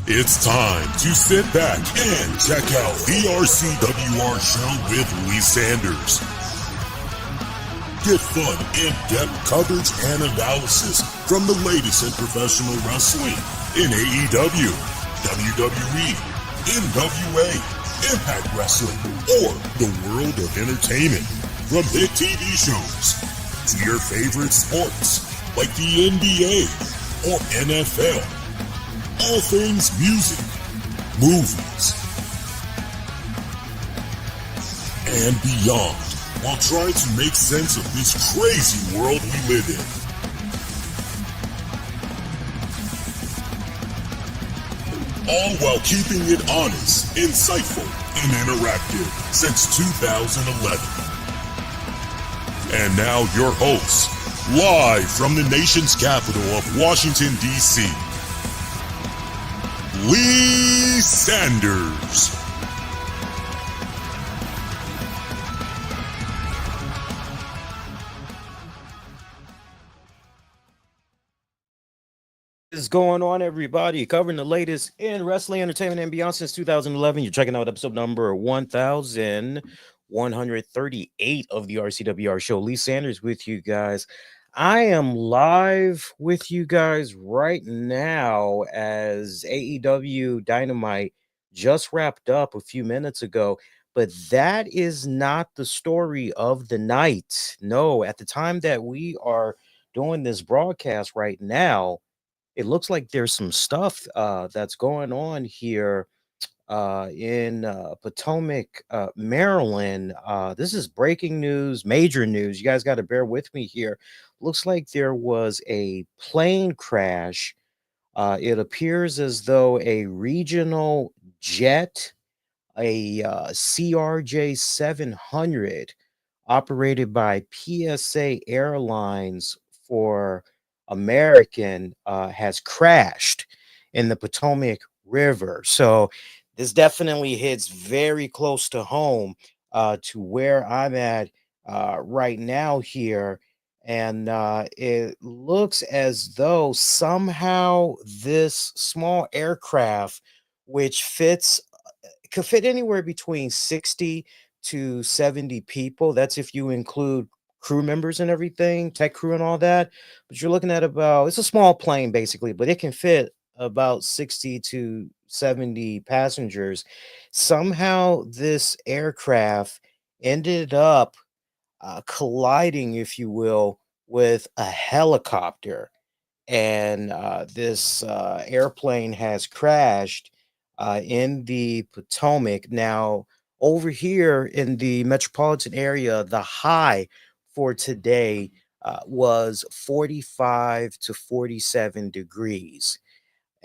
It's time to sit back and check out the RCWR show with Lee Sanders. Get fun, in-depth coverage and analysis from the latest in professional wrestling in AEW, WWE, NWA, Impact Wrestling, or the world of entertainment. From hit TV shows to your favorite sports like the NBA or NFL. All things music, movies, and beyond, while trying to make sense of this crazy world we live in. All while keeping it honest, insightful, and interactive since 2011. And now your hosts, live from the nation's capital of Washington, D.C., Lee Sanders. What is going on, everybody? Covering the latest in wrestling, entertainment, and beyond since 2011. You're checking out episode number 1138 of the RCWR show. Lee Sanders with you guys. I am live with you guys right now as AEW Dynamite just wrapped up a few minutes ago, but that is not the story of the night. No, at the time that we are doing this broadcast right now, it looks like there's some stuff that's going on here in Potomac, Maryland. This is breaking news, major news. You guys got to bear with me here. Looks like there was a plane crash. It appears as though a regional jet, a CRJ 700, operated by PSA Airlines for American, has crashed in the Potomac River. So this definitely hits very close to home to where I'm at right now here. And it looks as though somehow this small aircraft, which could fit anywhere between 60 to 70 people. That's if you include crew members and everything, tech crew and all that. But you're looking at it's a small plane basically, but it can fit about 60 to 70 passengers. Somehow this aircraft ended up colliding, if you will, with a helicopter. And this airplane has crashed in the Potomac. Now, over here in the metropolitan area, the high for today was 45 to 47 degrees.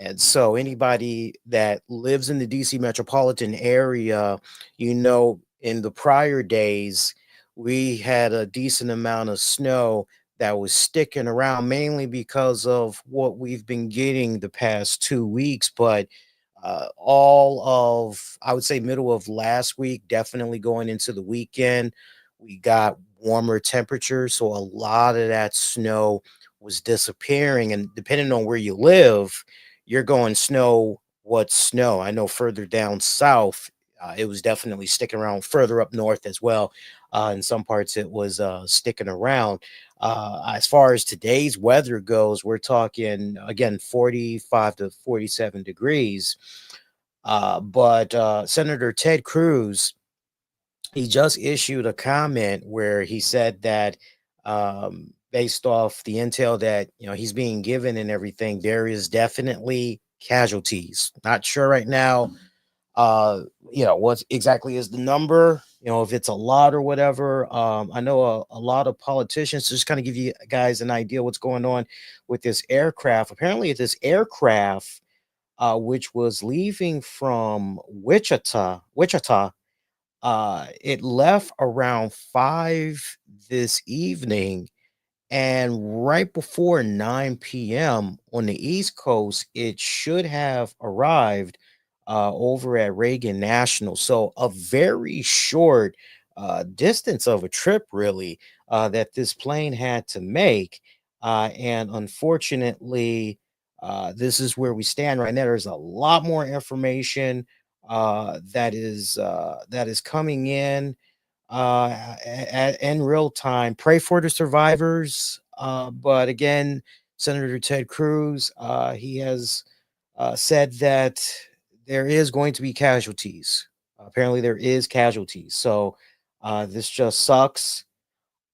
And so, anybody that lives in the DC metropolitan area, in the prior days, we had a decent amount of snow that was sticking around mainly because of what we've been getting the past 2 weeks. But all of, I would say, middle of last week, definitely going into the weekend, we got warmer temperatures. So a lot of that snow was disappearing. And depending on where you live, you're going snow, what snow? I know further down south, it was definitely sticking around, further up north as well. In some parts, it was sticking around. As far as today's weather goes, we're talking, again, 45 to 47 degrees. But Senator Ted Cruz, he just issued a comment where he said that based off the intel that he's being given and everything, there is definitely casualties. Not sure right now what exactly is the number, if it's a lot or whatever. I know a lot of politicians, just kind of give you guys an idea what's going on with this aircraft. Apparently this aircraft, which was leaving from Wichita, it left around 5 this evening, and right before 9 p.m. on the East Coast, it should have arrived over at Reagan National. So a very short distance of a trip, really, that this plane had to make. And unfortunately, This is where we stand right now. There's a lot more information that is coming in in real time. Pray for the survivors. But again, Senator Ted Cruz, he has said that there is going to be casualties. Apparently, there is casualties. So this just sucks.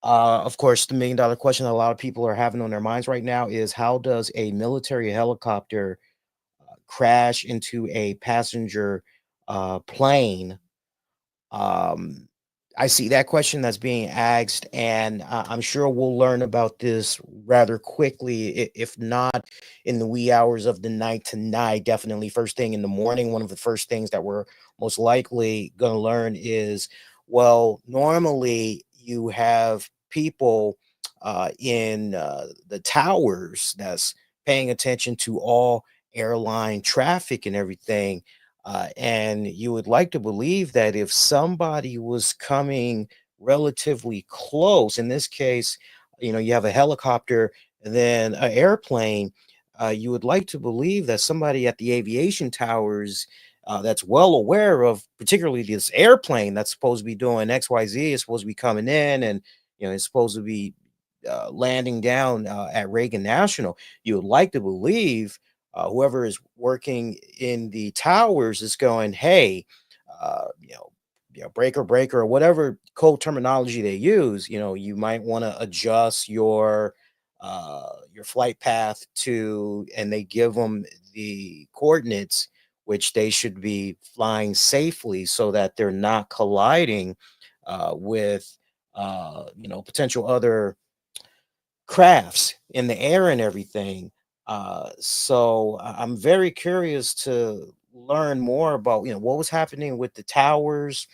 Of course, the $1 million question that a lot of people are having on their minds right now is how does a military helicopter crash into a passenger plane? Um, I see that question that's being asked, and I'm sure we'll learn about this rather quickly, if not in the wee hours of the night tonight, definitely first thing in the morning. One of the first things that we're most likely going to learn is, well, normally you have people in the towers that's paying attention to all airline traffic and everything, and you would like to believe that if somebody was coming relatively close, in this case, you have a helicopter and then an airplane, you would like to believe that somebody at the aviation towers that's well aware of particularly this airplane that's supposed to be doing XYZ is supposed to be coming in and it's supposed to be landing down at Reagan National. You would like to believe whoever is working in the towers is going, hey, uh, you know, breaker, or whatever code terminology they use. You might want to adjust your flight path to, and they give them the coordinates which they should be flying safely so that they're not colliding with potential other crafts in the air and everything. So I'm very curious to learn more about what was happening with the towers,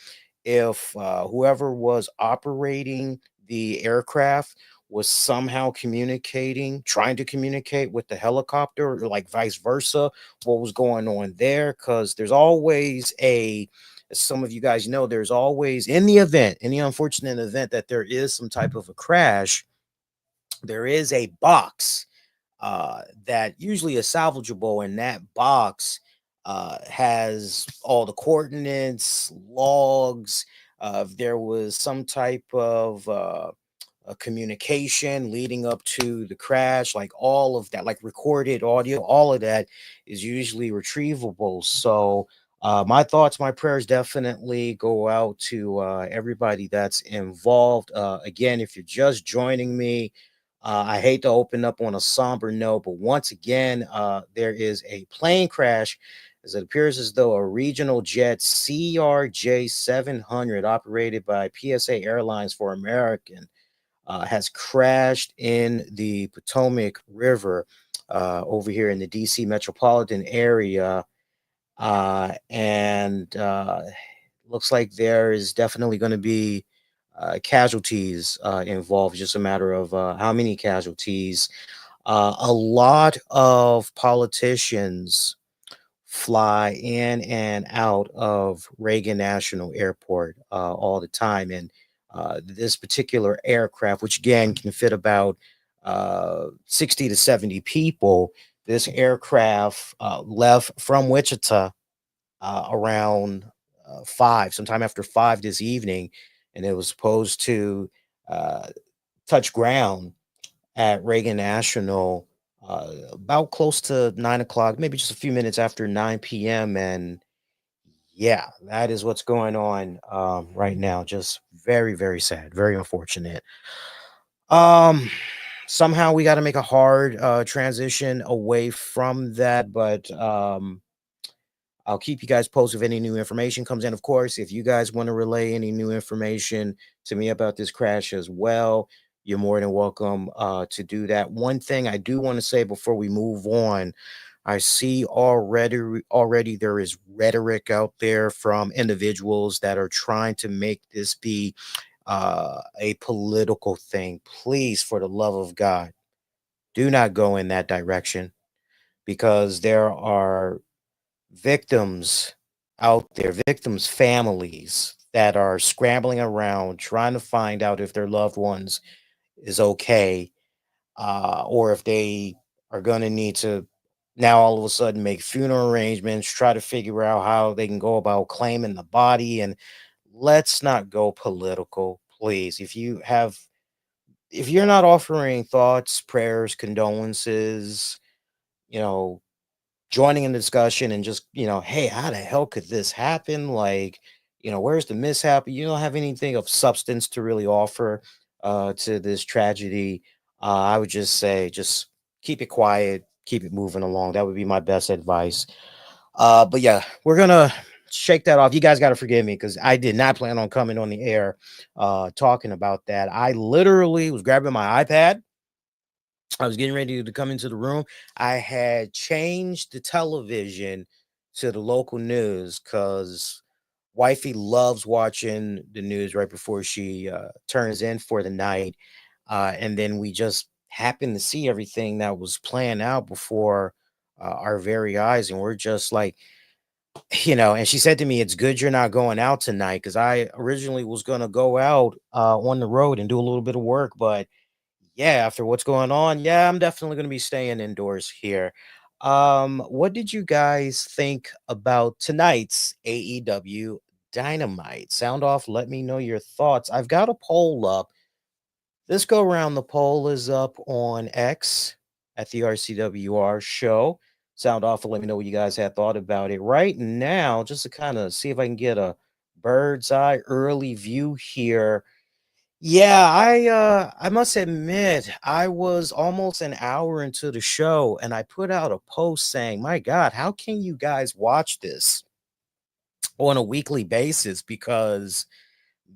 if whoever was operating the aircraft was somehow communicating, trying to communicate with the helicopter, or like vice versa, what was going on there? Because there's always as some of you guys know, there's always in the unfortunate event that there is some type of a crash, there is a box that usually is salvageable, and that box has all the coordinates, logs. If there was some type of a communication leading up to the crash, like all of that, like recorded audio, all of that is usually retrievable. So, my thoughts, my prayers definitely go out to everybody that's involved. Again, if you're just joining me, I hate to open up on a somber note, but once again, there is a plane crash as it appears as though a regional jet CRJ 700 operated by PSA Airlines for American has crashed in the Potomac River over here in the DC metropolitan area. And looks like there is definitely going to be casualties involved, just a matter of how many casualties. A lot of politicians fly in and out of Reagan National Airport all the time. And this particular aircraft, which again can fit about 60 to 70 people, this aircraft left from Wichita around sometime after 5 this evening, and it was supposed to uh, touch ground at Reagan National about close to 9 o'clock, maybe just a few minutes after 9 p.m. And yeah, that is what's going on right now. Just very, very sad, very unfortunate. Um, Somehow we got to make a hard transition away from that, but I'll keep you guys posted if any new information comes in. Of course, if you guys want to relay any new information to me about this crash as well, you're more than welcome to do that. One thing I do want to say before we move on, I see already there is rhetoric out there from individuals that are trying to make this be a political thing. Please, for the love of God, do not go in that direction, because there are victims out there, victims' families that are scrambling around trying to find out if their loved ones is okay, or if they are going to need to now all of a sudden make funeral arrangements, try to figure out how they can go about claiming the body. And let's not go political, please. If you're not offering thoughts, prayers, condolences, you know, joining in the discussion and just, hey, how the hell could this happen? Like, where's the mishap? You don't have anything of substance to really offer to this tragedy. I would just say, just keep it quiet, keep it moving along. That would be my best advice. But yeah, we're gonna shake that off. You guys got to forgive me because I did not plan on coming on the air talking about that. I literally was grabbing my iPad. I was getting ready to come into the room. I had changed the television to the local news because wifey loves watching the news right before she turns in for the night. And then we just happened to see everything that was playing out before our very eyes. And we're just like, and she said to me, "It's good you're not going out tonight," because I originally was going to go out on the road and do a little bit of work. But yeah, after what's going on, yeah, I'm definitely going to be staying indoors here. What did you guys think about tonight's AEW Dynamite? Sound off, let me know your thoughts. I've got a poll up. This go around, the poll is up on X at the RCWR show. Sound off and let me know what you guys had thought about it. Right now, just to kind of see if I can get a bird's eye early view here. Yeah, I must admit, I was almost an hour into the show and I put out a post saying, "My God, how can you guys watch this on a weekly basis? Because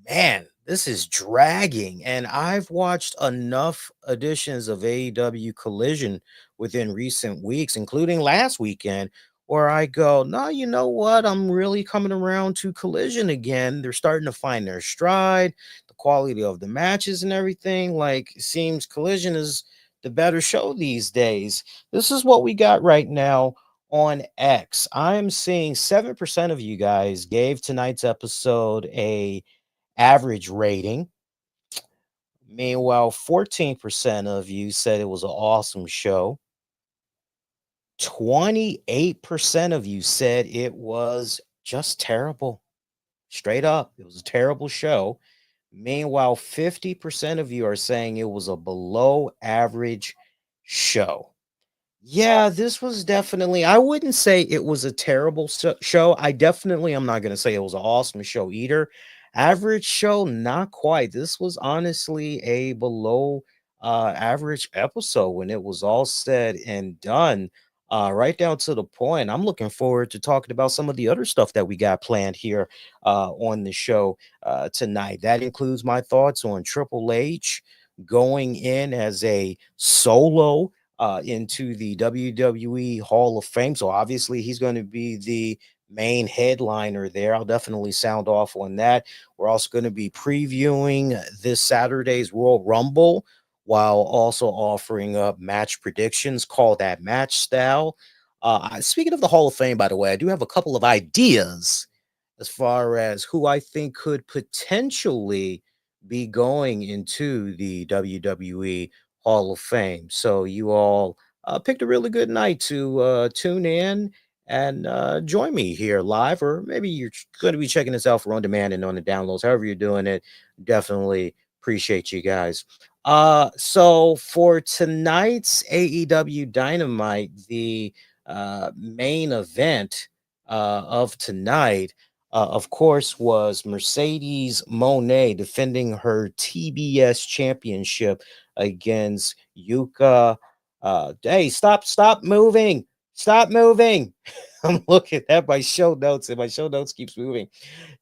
man, this is dragging." And I've watched enough editions of AEW Collision within recent weeks, including last weekend, where I go, no, you know what? I'm really coming around to Collision again. They're starting to find their stride, the quality of the matches and everything. Like, it seems Collision is the better show these days. This is what we got right now on X. I am seeing 7% of you guys gave tonight's episode a average rating. Meanwhile, 14% of you said it was an awesome show. 28% of you said it was just terrible. Straight up, it was a terrible show. Meanwhile, 50% of you are saying it was a below average show. Yeah, this was definitely, I wouldn't say it was a terrible show. I definitely am not going to say it was an awesome show either. Average show, not quite. This was honestly a below average episode when it was all said and done. Right down to the point. I'm looking forward to talking about some of the other stuff that we got planned here on the show tonight. That includes my thoughts on Triple H going in as a solo into the WWE Hall of Fame. So obviously he's going to be the main headliner there. I'll definitely sound off on that. We're also going to be previewing this Saturday's Royal Rumble while also offering up match predictions. Call that match style. Speaking of the Hall of Fame, by the way, I do have a couple of ideas as far as who I think could potentially be going into the WWE Hall of Fame. So you all picked a really good night to tune in and join me here live, or maybe you're going to be checking this out for on demand and on the downloads. However you're doing it, definitely appreciate you guys. So for tonight's AEW Dynamite, the main event of tonight, of course, was Mercedes Moné defending her TBS championship against Yuka. Hey, stop moving. Stop moving. I'm looking at my show notes, and my show notes keeps moving.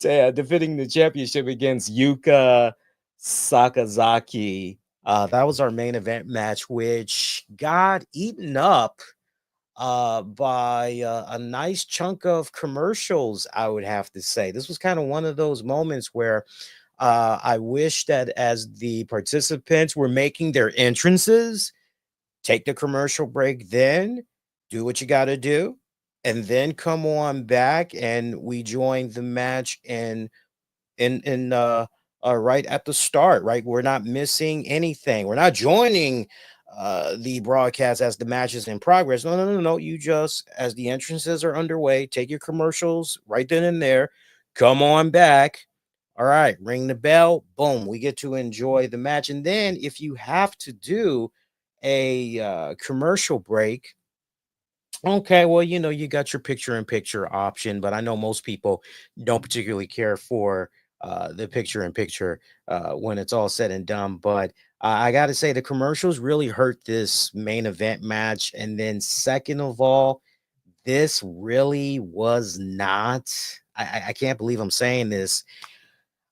Defending the championship against Yuka Sakazaki. That was our main event match, which got eaten up by a nice chunk of commercials, I would have to say. This was kind of one of those moments where I wish that as the participants were making their entrances, take the commercial break, then do what you got to do, and then come on back and we join the match in right at the start, right? We're not missing anything. We're not joining the broadcast as the match is in progress. No. You just, as the entrances are underway, take your commercials right then and there. Come on back. All right, ring the bell. Boom, we get to enjoy the match. And then if you have to do a commercial break, okay, well, you got your picture in picture option, but I know most people don't particularly care for the picture in picture when it's all said and done. But I got to say, the commercials really hurt this main event match. And then, second of all, this really was not. I can't believe I'm saying this.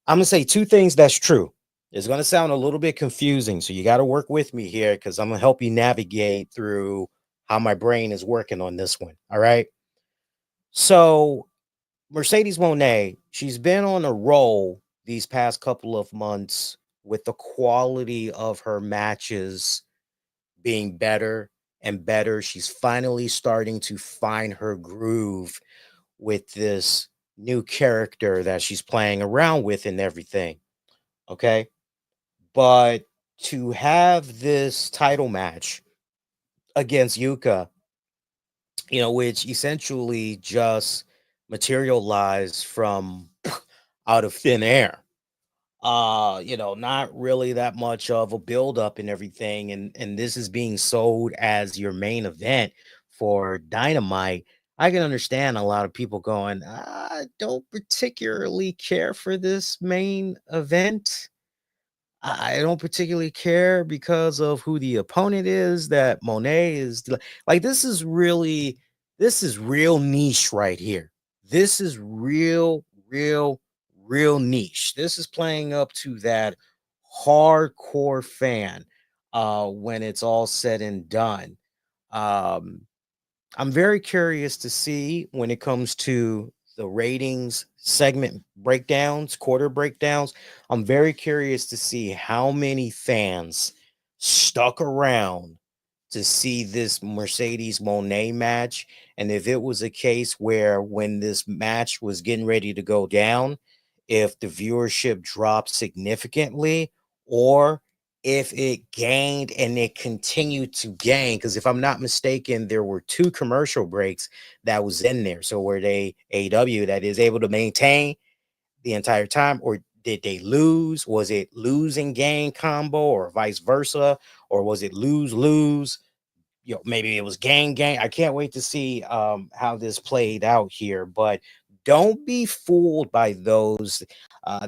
I'm going to say two things that's true. It's going to sound a little bit confusing. So you got to work with me here because I'm going to help you navigate through how my brain is working on this one. All right. So Mercedes Moné, she's been on a roll these past couple of months with the quality of her matches being better and better. She's finally starting to find her groove with this new character that she's playing around with and everything. Okay. But to have this title match against Yuka, which essentially just materialized from out of thin air. Not really that much of a build up and everything. And this is being sold as your main event for Dynamite. I can understand a lot of people going, I don't particularly care for this main event. I don't particularly care because of who the opponent is that Monet is like this is real niche right here. This is real niche. This is playing up to that hardcore fan when it's all said and done. Um I'm very curious to see when it comes to the ratings, segment breakdowns, quarter breakdowns. I'm very curious to see how many fans stuck around to see this Mercedes Monet match. And if it was a case where when this match was getting ready to go down, if the viewership dropped significantly, or if it gained and it continued to gain, because if I'm not mistaken, there were two commercial breaks that was in there. So were they AEW that is able to maintain the entire time, or did they lose? Was it lose and gain combo, or vice versa, or was it lose? Maybe it was gang. I can't wait to see how this played out here. But don't be fooled by those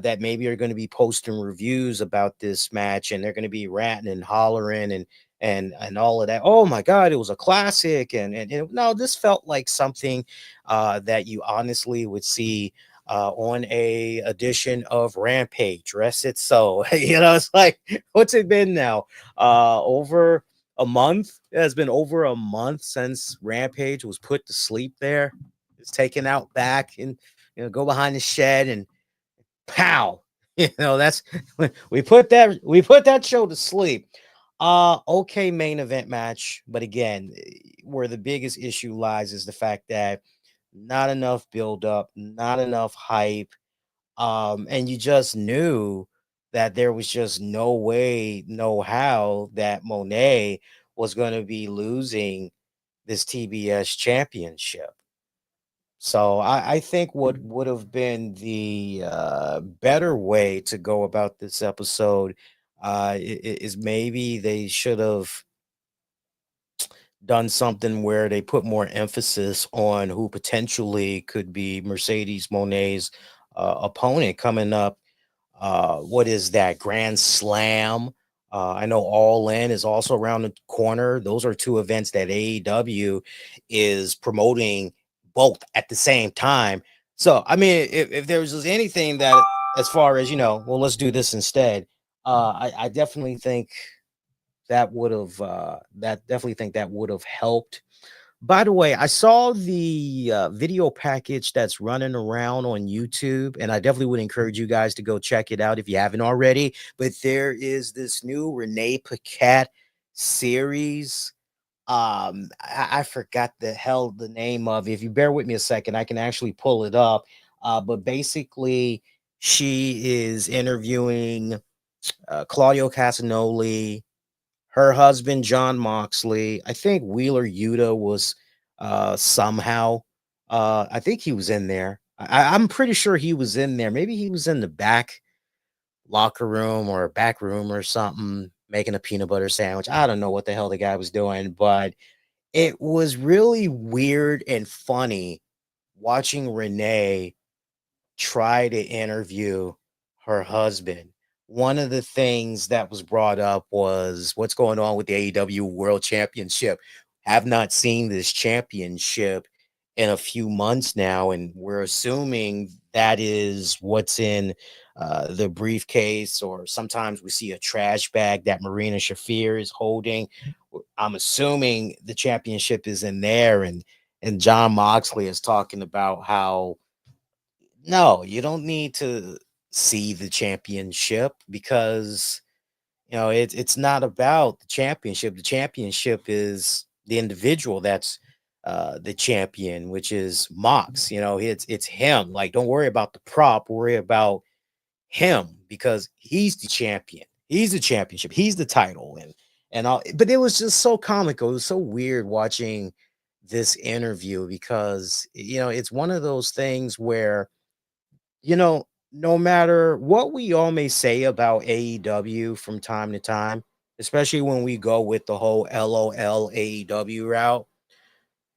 that maybe are going to be posting reviews about this match, and they're going to be ranting and hollering and all of that. Oh my god, it was a classic. And no, this felt like something that you honestly would see on a edition of Rampage. Rest it so. It's like, what's it been now? Over a month. It has been over a month since Rampage was put to sleep there. It's taken out back and go behind the shed and pow. That's we put that show to sleep. Okay, main event match, but again, where the biggest issue lies is the fact that not enough build up, not enough hype, and you just knew that there was just no way, no how that Monet was going to be losing this TBS championship. So I think what would have been the better way to go about this episode is maybe they should have done something where they put more emphasis on who potentially could be Mercedes Monet's opponent coming up. What is that? Grand Slam. I know All In is also around the corner. Those are two events that AEW is promoting both at the same time. So, I mean, if there was anything that, as far as, well, let's do this instead, I definitely think that would have helped. By the way, I saw the video package that's running around on YouTube, and I definitely would encourage you guys to go check it out if you haven't already. But there is this new Renee Paquette series. I forgot the name of it. If you bear with me a second, I can actually pull it up. But basically, she is interviewing Claudio Castanogli, her husband John Moxley. I think Wheeler Yuta was somehow. I think he was in there. I'm pretty sure he was in there. Maybe he was in the back locker room or back room or something, making a peanut butter sandwich. I don't know what the hell the guy was doing, but it was really weird and funny watching Renee try to interview her husband. One of the things that was brought up was what's going on with the AEW World Championship. Have not seen this championship in a few months now, and we're assuming that is what's in the briefcase, or sometimes we see a trash bag that Marina Shafir is holding. I'm assuming the championship is in there, and John Moxley is talking about how no, you don't need to see the championship because it's not about the championship. The championship is the individual that's the champion, which is Mox. It's him. Like, don't worry about the prop, worry about him because he's the champion. He's the championship. He's the title, and all. But it was just so comical. It was so weird watching this interview because it's one of those things where no matter what we all may say about AEW from time to time, especially when we go with the whole LOL AEW route,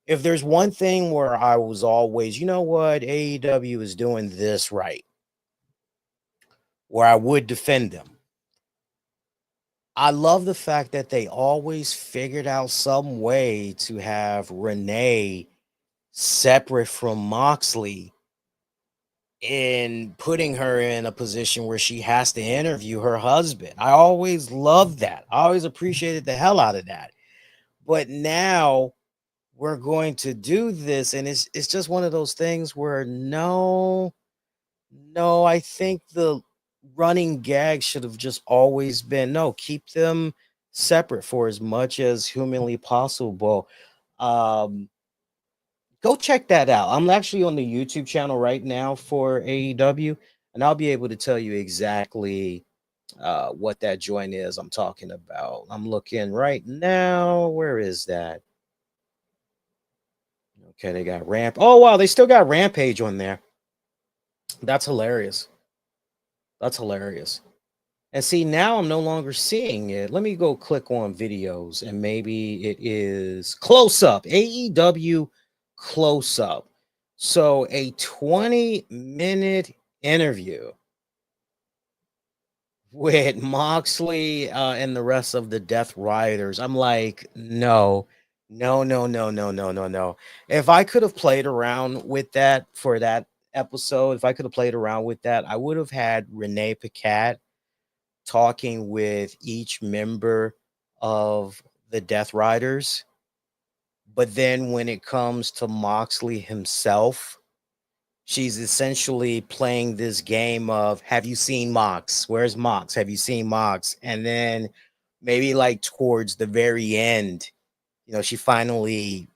if there's one thing where I was always, you know what, AEW is doing this right, where I would defend them. I love the fact that they always figured out some way to have Renee separate from Moxley in putting her in a position where she has to interview her husband. I always loved that. I always appreciated the hell out of that. But now we're going to do this, and it's just one of those things where no, I think the running gag should have just always been no, keep them separate for as much as humanly possible. Go check that out. I'm actually on the YouTube channel right now for AEW, and I'll be able to tell you exactly what that joint is I'm talking about. I'm looking right now. Where is that? Okay, they got Ramp. Oh, wow, they still got Rampage on there. That's hilarious. That's hilarious. And see, now I'm no longer seeing it. Let me go click on videos, and maybe it is close up. AEW close up. So a 20-minute interview with Moxley and the rest of the Death Riders. I'm like, no, no, no, no, no, no, no, no. If I could have played around with that for that episode, if I could have played around with that, I would have had Renee Paquette talking with each member of the Death Riders. But then when it comes to Moxley himself, she's essentially playing this game of, have you seen Mox? Where's Mox? Have you seen Mox? And then maybe like towards the very end, she finally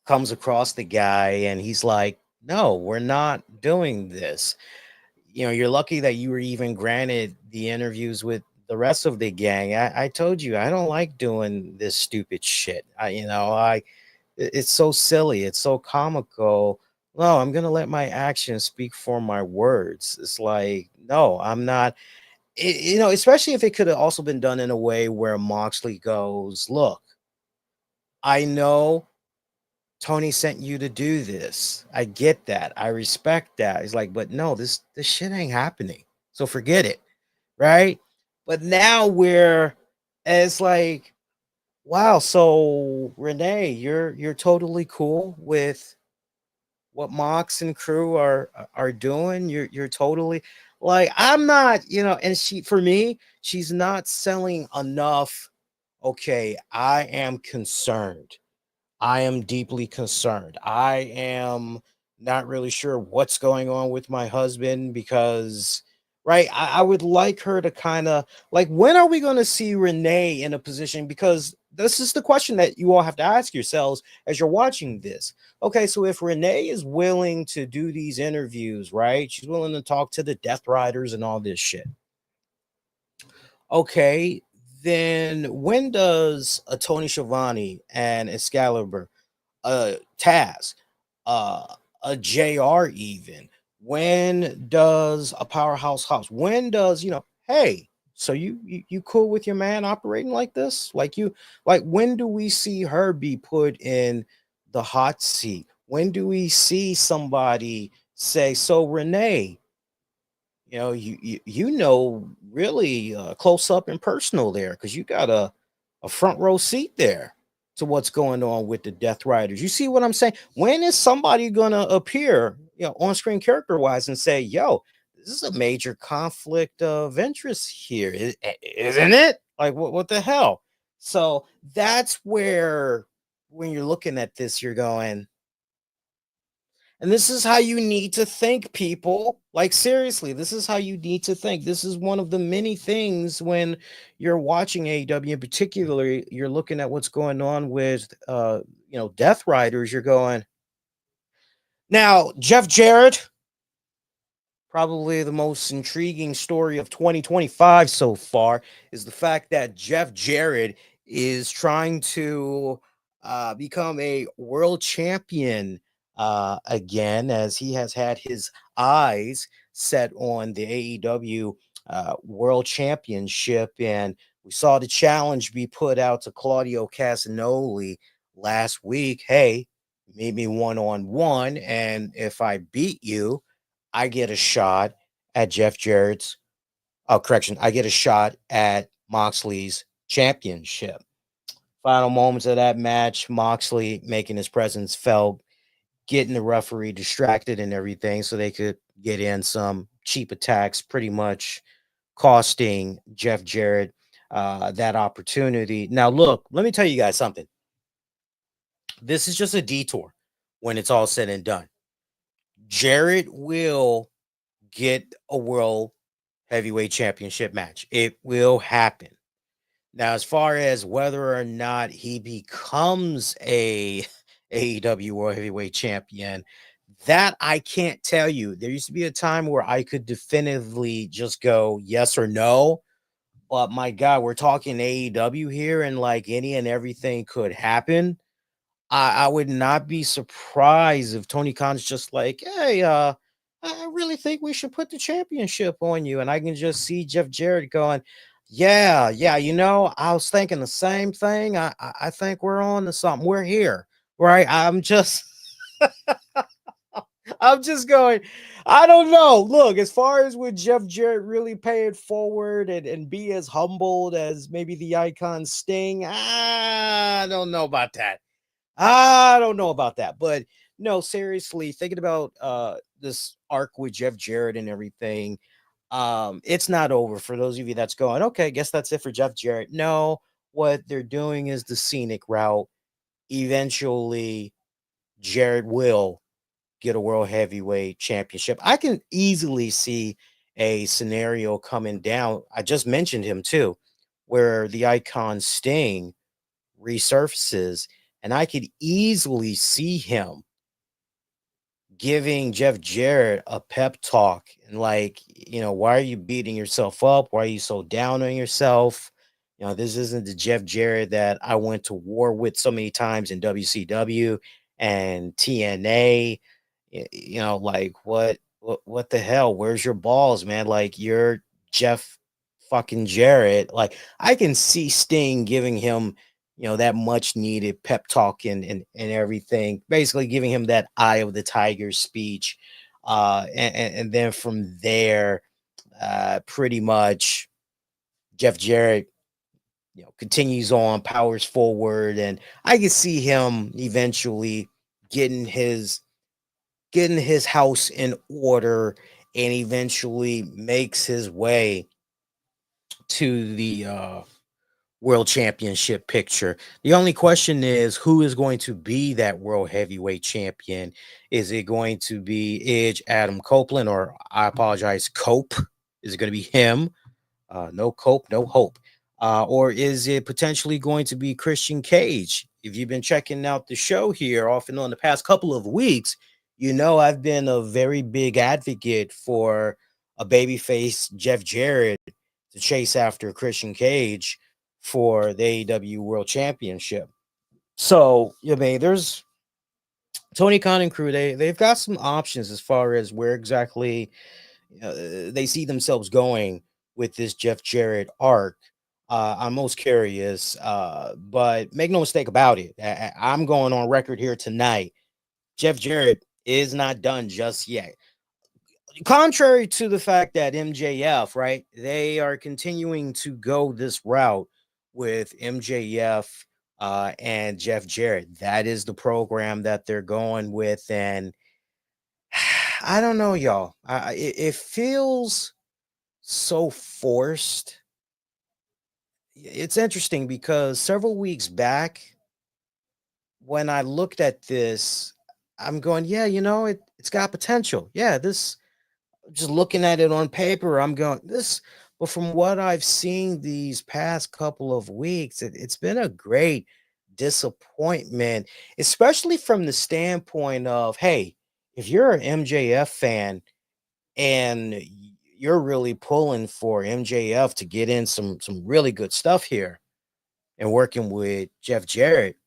comes across the guy and he's like, no, we're not doing this. You're lucky that you were even granted the interviews with the rest of the gang. I told you, I don't like doing this stupid shit. It's so silly. It's so comical. No, I'm going to let my actions speak for my words. It's like, no, I'm not. Especially if it could have also been done in a way where Moxley goes, look, I know Tony sent you to do this. I get that. I respect that. He's like, but no, this shit ain't happening. So forget it. Right. But now it's like, wow, so Renee, you're totally cool with what Mox and crew are doing. You're totally like, I'm not, and for me, she's not selling enough. Okay, I am concerned. I am deeply concerned. I am not really sure what's going on with my husband because, right, I would like her to kind of like, when are we going to see Renee in a position? Because this is the question that you all have to ask yourselves as you're watching this. Okay, so if Renee is willing to do these interviews, right, she's willing to talk to the Death Riders and all this shit. Okay, then when does a Tony Schiavone and Excalibur, Taz, uh, a JR even? When does a Powerhouse House? When does, hey, so you cool with your man operating like this? Like when do we see her be put in the hot seat? When do we see somebody say, so Renee, really close up and personal there because you got a front row seat there to what's going on with the Death Riders. You see what I'm saying? When is somebody gonna appear, on screen character wise and say, "Yo, this is a major conflict of interest here, isn't it? Like, what the hell?" So that's where, when you're looking at this, you're going, and this is how you need to think, people. Like, seriously, this is how you need to think. This is one of the many things when you're watching AEW, in particular, you're looking at what's going on with, Death Riders. You're going, now, Jeff Jarrett, probably the most intriguing story of 2025 so far is the fact that Jeff Jarrett is trying to become a world champion again, as he has had his eyes set on the AEW World Championship. And we saw the challenge be put out to Claudio Castanogli last week. Hey, meet me one on one. And if I beat you, I get a shot at Jeff Jarrett's. Oh, correction. I get a shot at Moxley's championship. Final moments of that match, Moxley making his presence felt, getting the referee distracted and everything so they could get in some cheap attacks, pretty much costing Jeff Jarrett that opportunity. Now, look, let me tell you guys something. This is just a detour when it's all said and done. Jarrett will get a world heavyweight championship match. It will happen. Now, as far as whether or not he becomes a AEW World Heavyweight Champion, that I can't tell you. There used to be a time where I could definitively just go yes or no. But my God, we're talking AEW here, and like any and everything could happen. I would not be surprised if Tony Khan's just like, hey, I really think we should put the championship on you. And I can just see Jeff Jarrett going, yeah, I was thinking the same thing. I think we're on to something. We're here, right? I'm just going, I don't know. Look, as far as would Jeff Jarrett really pay it forward and be as humbled as maybe the icon Sting, I don't know about that. I don't know about that, but no, seriously, thinking about this arc with Jeff Jarrett and everything, it's not over for those of you that's going, okay, I guess that's it for Jeff Jarrett. No, what they're doing is the scenic route. Eventually, Jarrett will get a world heavyweight championship. I can easily see a scenario coming down. I just mentioned him too, where the icon Sting resurfaces, and I could easily see him giving Jeff Jarrett a pep talk and like, why are you beating yourself up? Why are you so down on yourself? This isn't the Jeff Jarrett that I went to war with so many times in WCW and TNA. Like what the hell? Where's your balls, man? Like, you're Jeff fucking Jarrett. Like, I can see Sting giving him, that much needed pep talk and everything, basically giving him that eye of the tiger speech. And then from there, pretty much Jeff Jarrett, continues on, powers forward, and I can see him eventually getting his house in order and eventually makes his way to the world championship picture. The only question is, who is going to be that world heavyweight champion? Is it going to be Edge, Adam Copeland, or I apologize, Cope? Is it going to be him? No Cope, no hope. Or is it potentially going to be Christian Cage? If you've been checking out the show here off and on the past couple of weeks, I've been a very big advocate for a babyface Jeff Jarrett to chase after Christian Cage for the AEW World Championship. So, I mean, there's Tony Khan and crew. They've got some options as far as where exactly they see themselves going with this Jeff Jarrett arc. I'm most curious, but make no mistake about it. I'm going on record here tonight. Jeff Jarrett is not done just yet. Contrary to the fact that MJF, right, they are continuing to go this route with MJF and Jeff Jarrett. That is the program that they're going with. And I don't know, y'all. It feels so forced. It's interesting because several weeks back, when I looked at this, I'm going, yeah, it's got potential. Yeah, this, just looking at it on paper, I'm going, this, but from what I've seen these past couple of weeks, it's been a great disappointment, especially from the standpoint of, hey, if you're an MJF fan and you're really pulling for MJF to get in some really good stuff here and working with Jeff Jarrett,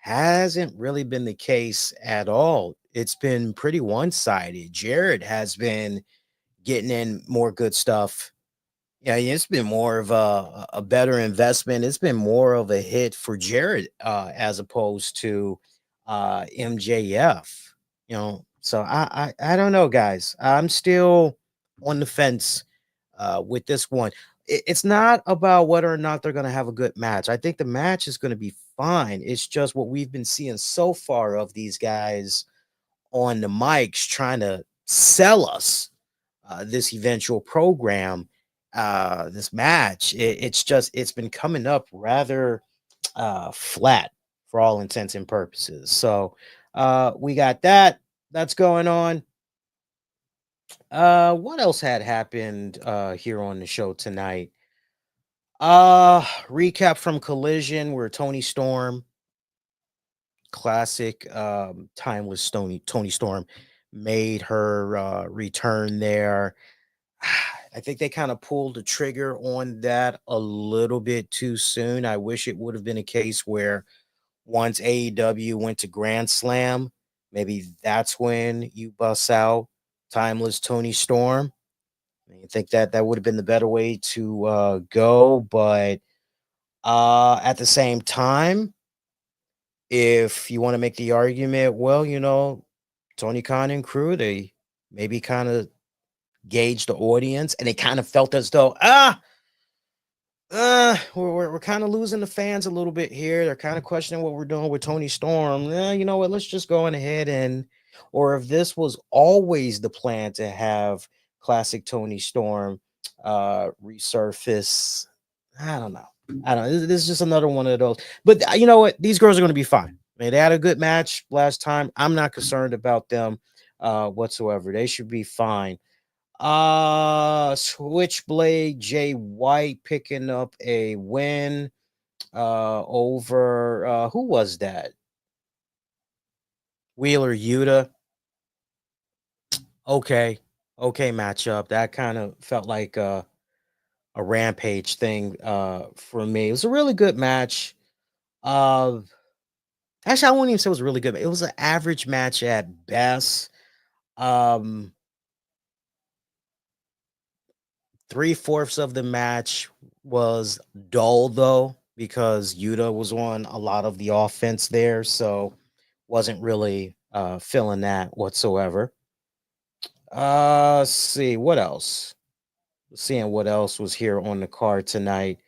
hasn't really been the case at all. It's been pretty one-sided. Jarrett has been getting in more good stuff. Yeah, it's been more of a better investment. It's been more of a hit for Jarrett as opposed to MJF. So I don't know, guys. I'm still on the fence with this one. It's not about whether or not they're going to have a good match. I think the match is going to be fine. It's just what we've been seeing so far of these guys on the mics trying to sell us this eventual program, this match. It's been coming up rather flat for all intents and purposes. So we got that's going on. What else had happened here on the show tonight? Recap from Collision where Tony Storm, classic timeless Tony Storm, made her return there. I think they kind of pulled the trigger on that a little bit too soon. I wish it would have been a case where once AEW went to Grand Slam, maybe that's when you bust out timeless Tony Storm. I think that would have been the better way to go. But at the same time, if you want to make the argument, well, Tony Khan and crew, they maybe kind of gauge the audience and they kind of felt as though, we're kind of losing the fans a little bit here. They're kind of questioning what we're doing with Tony Storm. You know what? Let's just go on ahead or if this was always the plan to have classic Tony Storm resurface, I don't know. This is just another one of those. But you know what? These girls are going to be fine. I mean, they had a good match last time. I'm not concerned about them whatsoever. They should be fine. Switchblade Jay White picking up a win over who was that? Wheeler Yuta. Okay matchup. That kind of felt like a Rampage thing for me. It was a really good match. Actually, I wouldn't even say it was really good. It was an average match at best. Um 3/4 of the match was dull though, because Yuta was on a lot of the offense there, so wasn't really feeling that whatsoever. Let's see what else. Seeing what else was here on the card tonight.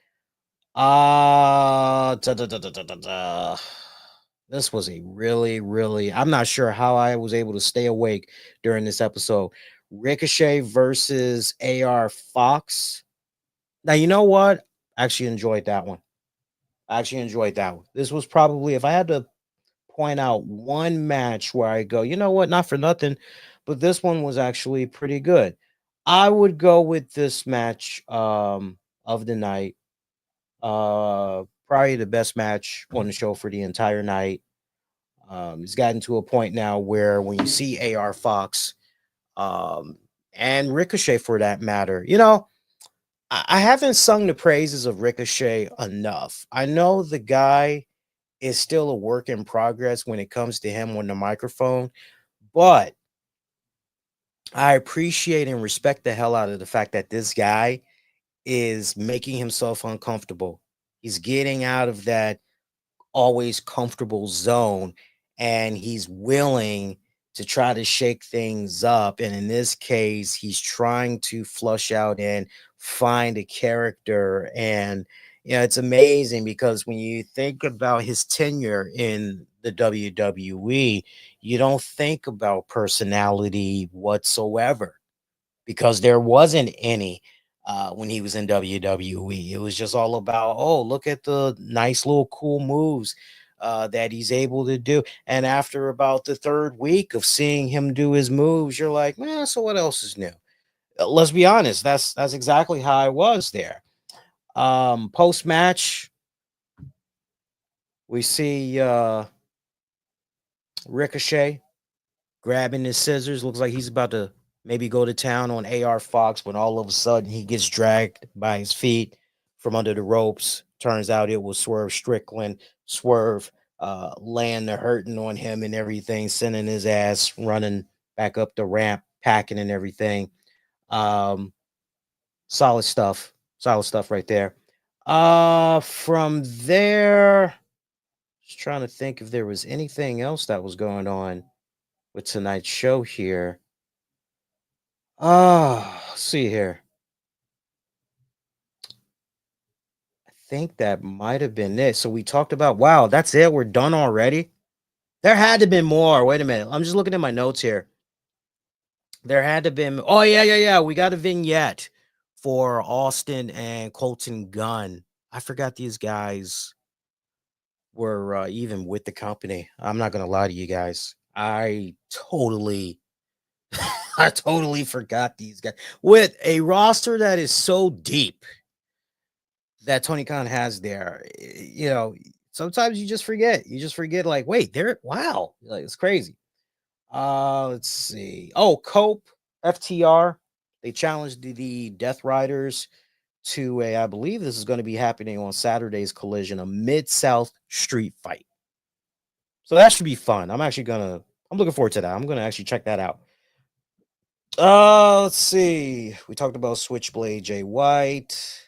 This was a really, I'm not sure how I was able to stay awake during this episode. Ricochet versus AR Fox. Now, you know what? I actually enjoyed that one. This was probably, if I had to point out one match where I go, you know what, not for nothing, but this one was actually pretty good. I would go with this match of the night. Probably the best match on the show for the entire night. It's gotten to a point now where when you see AR Fox and Ricochet for that matter, I haven't sung the praises of Ricochet enough. I know the guy is still a work in progress when it comes to him on the microphone, but I appreciate and respect the hell out of the fact that this guy is making himself uncomfortable. He's getting out of that always comfortable zone, and he's willing to try to shake things up. And in this case, he's trying to flush out and find a character. And it's amazing because when you think about his tenure in the WWE, you don't think about personality whatsoever because there wasn't any when he was in WWE. It was just all about, oh, look at the nice little cool moves that he's able to do. And after about the third week of seeing him do his moves, you're like, man, so what else is new? Let's be honest, that's exactly how I was there. Post match, we see Ricochet grabbing his scissors. Looks like he's about to maybe go to town on AR Fox when all of a sudden he gets dragged by his feet from under the ropes. Turns out it was Swerve Strickland. Swerve laying the hurting on him and everything, sending his ass running back up the ramp, packing and everything. Um, solid stuff. Solid stuff right there. From there, just trying to think if there was anything else that was going on with tonight's show here. See here. I think that might have been it. So we talked about, wow, that's it. We're done already. There had to be more. Wait a minute. I'm just looking at my notes here. There had to been. Oh, yeah. We got a vignette for Austin and Colton Gunn. I forgot these guys were even with the company. I'm not going to lie to you guys. I totally forgot these guys with a roster that is so deep that Tony Khan has there. Sometimes you just forget. You just forget, like, wait, there, wow, like it's crazy. Let's see. Oh, Cope, FTR. They challenged the Death Riders to I believe this is going to be happening on Saturday's Collision, a Mid-South street fight. So that should be fun. I'm looking forward to that. I'm gonna actually check that out. Let's see. We talked about Switchblade Jay White,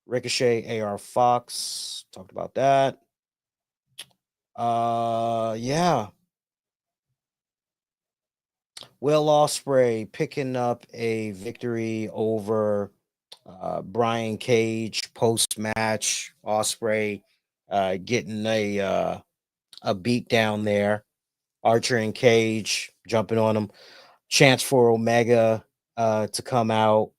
Ricochet, AR Fox. Talked about that. Yeah. Will Ospreay picking up a victory over Brian Cage post match. Ospreay getting a beat down there. Archer and Cage jumping on him. Chance for Omega to come out.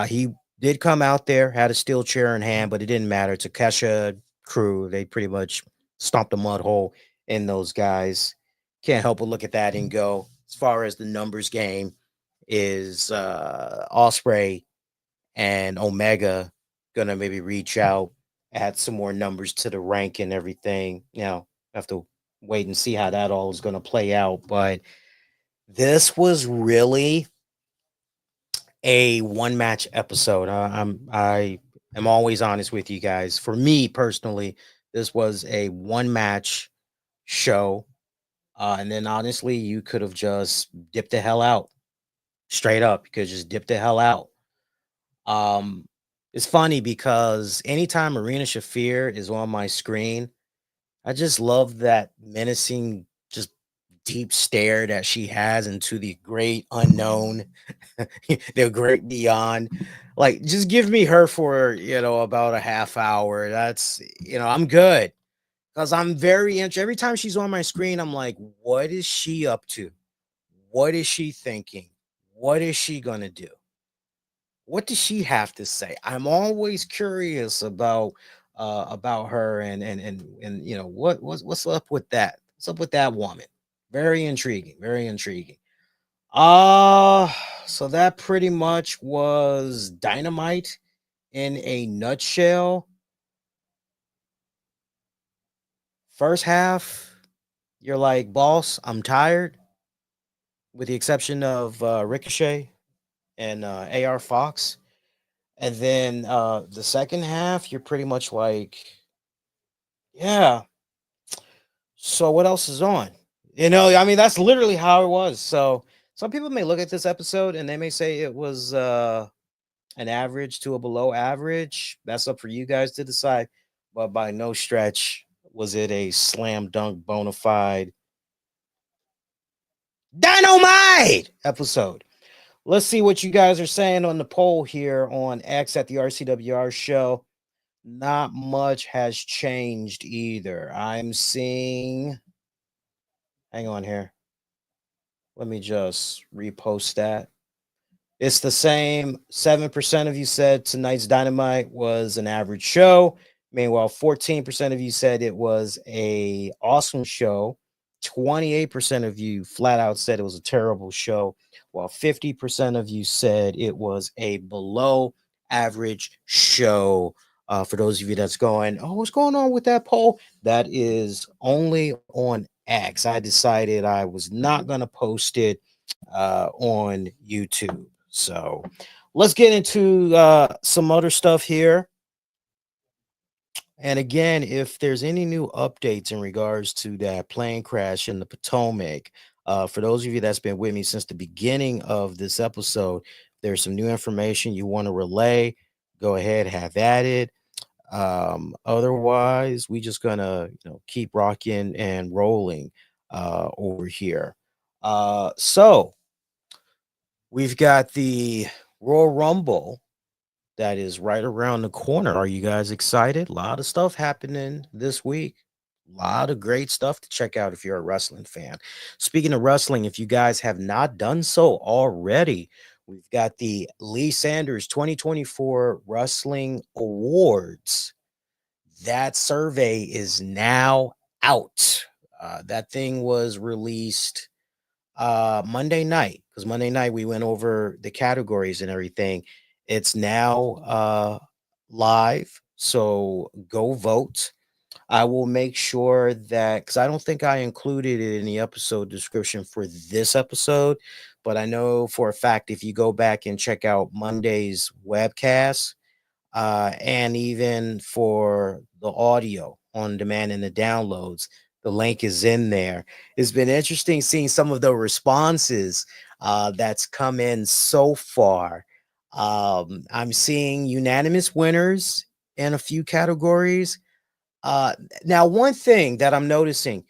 He did come out there, had a steel chair in hand, but it didn't matter. Takesha crew, they pretty much stomped a mud hole in those guys. Can't help but look at that and go, as far as the numbers game, is Osprey and Omega gonna maybe reach out, add some more numbers to the rank and everything. Have to wait and see how that all is gonna play out. But this was really a one match episode. I am always honest with you guys. For me personally, this was a one match show. And then honestly, you could have just dipped the hell out. Straight up. You could just dip the hell out. Um, it's funny because anytime Marina Shafir is on my screen, I just love that menacing, just deep stare that she has into the great unknown, the great beyond. Like, just give me her for about a half hour. That's I'm good because I'm very interested. Every time she's on my screen, I'm like, what is she up to? What is she thinking? What is she gonna do? What does she have to say? I'm always curious about her and what's up with that? What's up with that woman? Very intriguing, very intriguing. Uh so that pretty much was Dynamite in a nutshell. First half, you're like, boss, I'm tired, with the exception of Ricochet and AR Fox. And then the second half, you're pretty much like, yeah. So what else is on? I mean, that's literally how it was. So some people may look at this episode and they may say it was an average to a below average. That's up for you guys to decide. But by no stretch was it a slam dunk bona fide dynamite episode. Let's see what you guys are saying on the poll here on X at the RCWR show. Not much has changed either. I'm seeing, hang on here. Let me just repost that. It's the same. 7% of you said tonight's Dynamite was an average show. Meanwhile, 14% of you said it was a awesome show. 28% of you flat out said it was a terrible show, while 50% of you said it was a below average show. For those of you that's going, oh, what's going on with that poll? That is only on X. I decided I was not going to post it on YouTube. So let's get into some other stuff here. And again, if there's any new updates in regards to that plane crash in the Potomac, for those of you that's been with me since the beginning of this episode, there's some new information you want to relay, go ahead, have at it. Otherwise, we just gonna keep rocking and rolling over here. So we've got the Royal Rumble that is right around the corner. Are you guys excited? A lot of stuff happening this week. A lot of great stuff to check out if you're a wrestling fan. Speaking of wrestling, if you guys have not done so already, we've got the Lee Sanders 2024 Wrestling Awards. That survey is now out. That thing was released Monday night, because Monday night we went over the categories and everything. It's now live, so go vote. I will make sure that, because I don't think I included it in the episode description for this episode, but I know for a fact if you go back and check out Monday's webcast, and even for the audio on demand and the downloads, the link is in there. It's been interesting seeing some of the responses that's come in so far. I'm seeing unanimous winners in a few categories. Now, one thing that I'm noticing,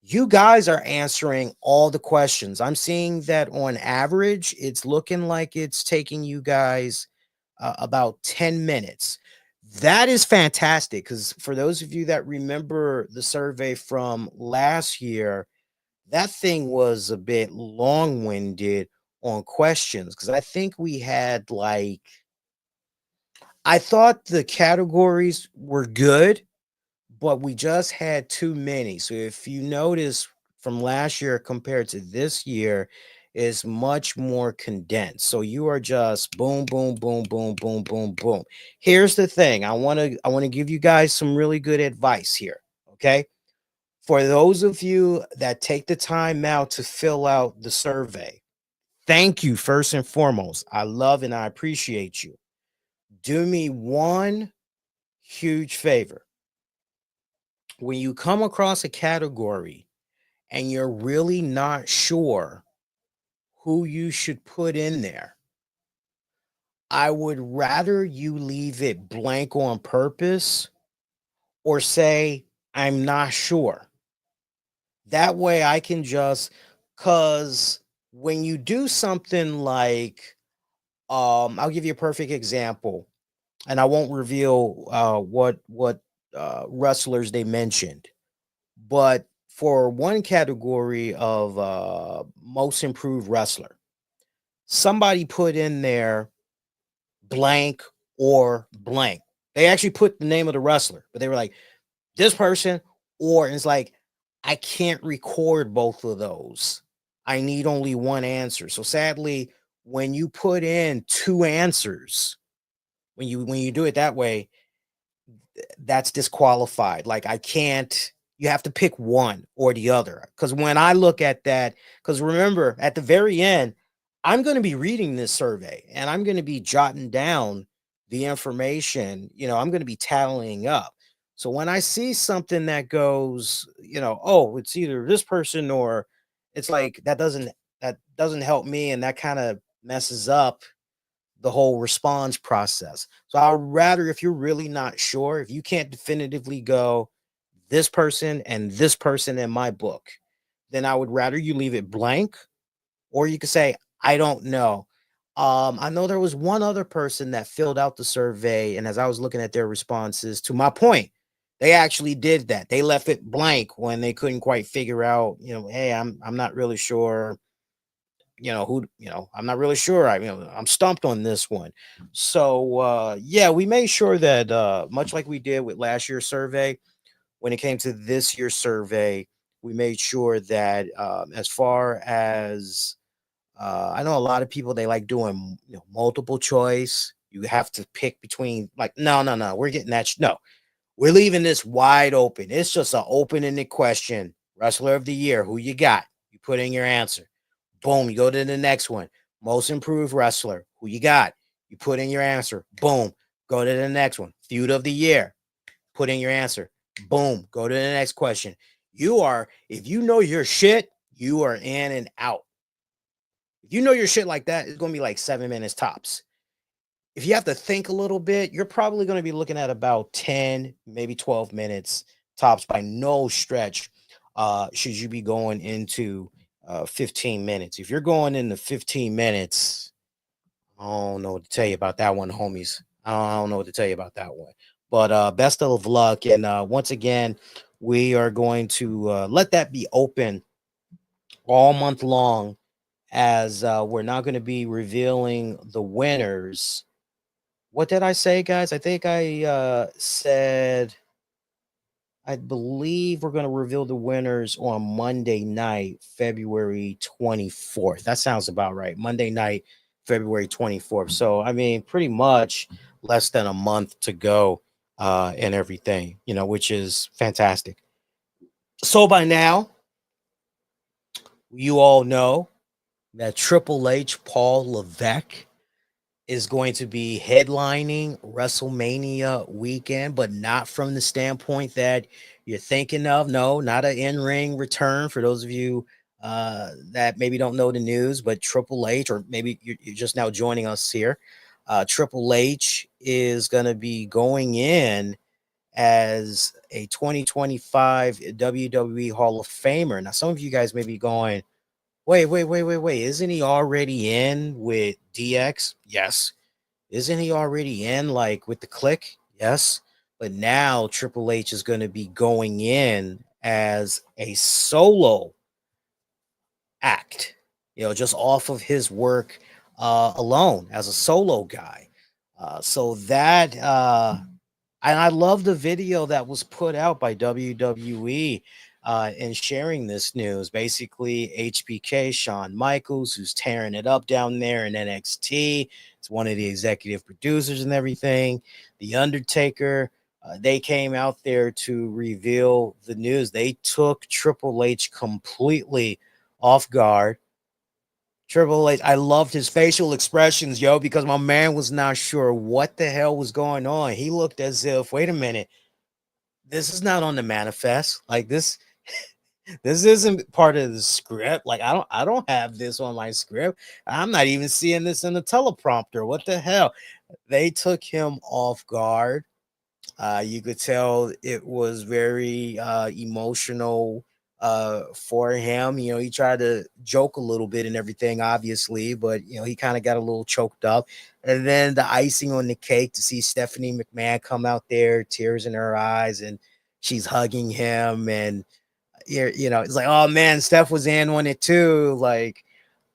you guys are answering all the questions. I'm seeing that on average, it's looking like it's taking you guys about 10 minutes. That is fantastic, because for those of you that remember the survey from last year, that thing was a bit long-winded on questions, because I think we had I thought the categories were good, but we just had too many. So if you notice from last year compared to this year, is much more condensed. So you are just boom, boom, boom, boom, boom, boom, boom. Here's the thing. I want to give you guys some really good advice here. Okay. For those of you that take the time now to fill out the survey, thank you first and foremost. I love and I appreciate you. Do me one huge favor. When you come across a category and you're really not sure who you should put in there, I would rather you leave it blank on purpose or say, I'm not sure. That way I can just, because when you do something like, I'll give you a perfect example, and I won't reveal what wrestlers they mentioned, but for one category of most improved wrestler, somebody put in there blank or blank. They actually put the name of the wrestler, but they were like, this person, or it's like, I can't record both of those. I need only one answer. So sadly, when you put in two answers, when you do it that way, that's disqualified. Like, I can't, you have to pick one or the other. Because when I look at that, because remember, at the very end, I'm going to be reading this survey and I'm going to be jotting down the information, I'm going to be tallying up. So when I see something that goes, oh, it's either this person or it's like that doesn't help me, and that kind of messes up the whole response process. So I would rather, if you're really not sure, if you can't definitively go this person and this person in my book, then I would rather you leave it blank, or you could say, I don't know. I know there was one other person that filled out the survey, and as I was looking at their responses, to my point, they actually did that. They left it blank when they couldn't quite figure out, hey, I'm not really sure, who, I'm not really sure. I'm stumped on this one. So yeah, we made sure that much like we did with last year's survey, when it came to this year's survey, we made sure that as far as I know a lot of people, they like doing multiple choice. You have to pick between, like, no, we're getting that. No, we're leaving this wide open. It's just an open-ended question. Wrestler of the year, who you got? You put in your answer. Boom, you go to the next one. Most improved wrestler, who you got? You put in your answer. Boom, go to the next one. Feud of the year, put in your answer. Boom, go to the next question. If you know your shit, you are in and out. If you know your shit like that, it's going to be like 7 minutes tops. If you have to think a little bit, you're probably going to be looking at about 10, maybe 12 minutes tops by no stretch. Should you be going into 15 minutes? If you're going into 15 minutes, I don't know what to tell you about that one, homies. I don't know what to tell you about that one. But best of luck. And once again, we are going to let that be open all month long, as we're not going to be revealing the winners. What did I say, guys? I think I said, I believe we're going to reveal the winners on Monday night, February 24th. That sounds about right. Monday night, February 24th. So, I mean, pretty much less than a month to go and everything, which is fantastic. So by now, you all know that Triple H, Paul Levesque, is going to be headlining WrestleMania weekend, but not from the standpoint that you're thinking of. No, not an in-ring return. For those of you that maybe don't know the news, but Triple H, or maybe you're just now joining us here, Triple H is going to be going in as a 2025 WWE Hall of Famer. Now, some of you guys may be going, wait. Isn't he already in with DX? Yes. Isn't he already in, like, with the Click? Yes. But now Triple H is going to be going in as a solo act, just off of his work alone as a solo guy. So that and I love the video that was put out by WWE in sharing this news. Basically, HBK, Shawn Michaels, who's tearing it up down there in NXT. It's one of the executive producers and everything. The Undertaker, they came out there to reveal the news. They took Triple H completely off guard. Triple H, I loved his facial expressions, because my man was not sure what the hell was going on. He looked as if, wait a minute, this is not on the manifest. Like this isn't part of the script. Like I don't have this on my script. I'm not even seeing this in the teleprompter. What the hell? They took him off guard. You could tell it was very emotional for him. He tried to joke a little bit and everything, obviously, but he kind of got a little choked up. And then the icing on the cake, to see Stephanie McMahon come out there, tears in her eyes, and she's hugging him, and it's like, oh man, Steph was in on it too. Like,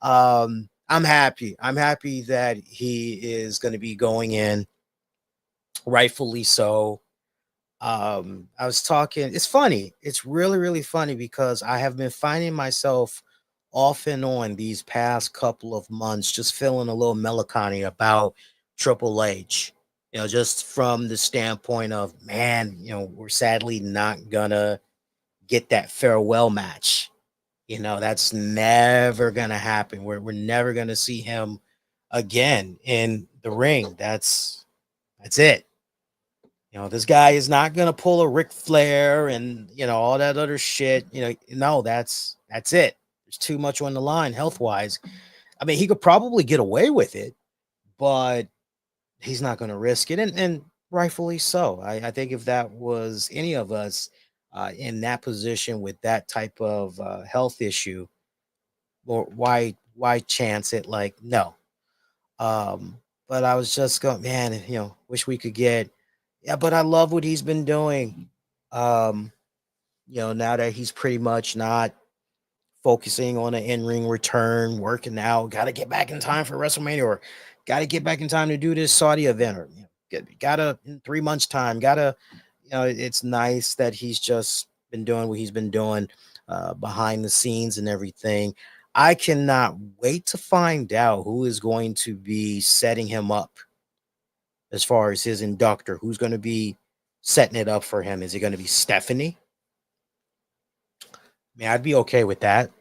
I'm happy. I'm happy that he is going to be going in, rightfully so. I was talking, it's funny, it's really, really funny, because I have been finding myself off and on these past couple of months just feeling a little melancholy about Triple H, just from the standpoint of, man, we're sadly not gonna get that farewell match. That's never gonna happen. We're never gonna see him again in the ring. That's That's it. This guy is not gonna pull a Ric Flair and all that other shit. No, that's it. There's too much on the line health wise. I mean, he could probably get away with it, but he's not going to risk it, and rightfully so. I think if that was any of us in that position with that type of health issue, or why chance it? Like, no. But I was just going, man, wish we could get. Yeah, but I love what he's been doing. Now that he's pretty much not focusing on an in-ring return, working out, got to get back in time for WrestleMania, or got to get back in time to do this Saudi event, or gotta in 3 months time, it's nice that he's just been doing what he's been doing behind the scenes and everything. I cannot wait to find out who is going to be setting him up as far as his inductor. Who's going to be setting it up for him? Is it going to be Stephanie? I mean, I'd be okay with that.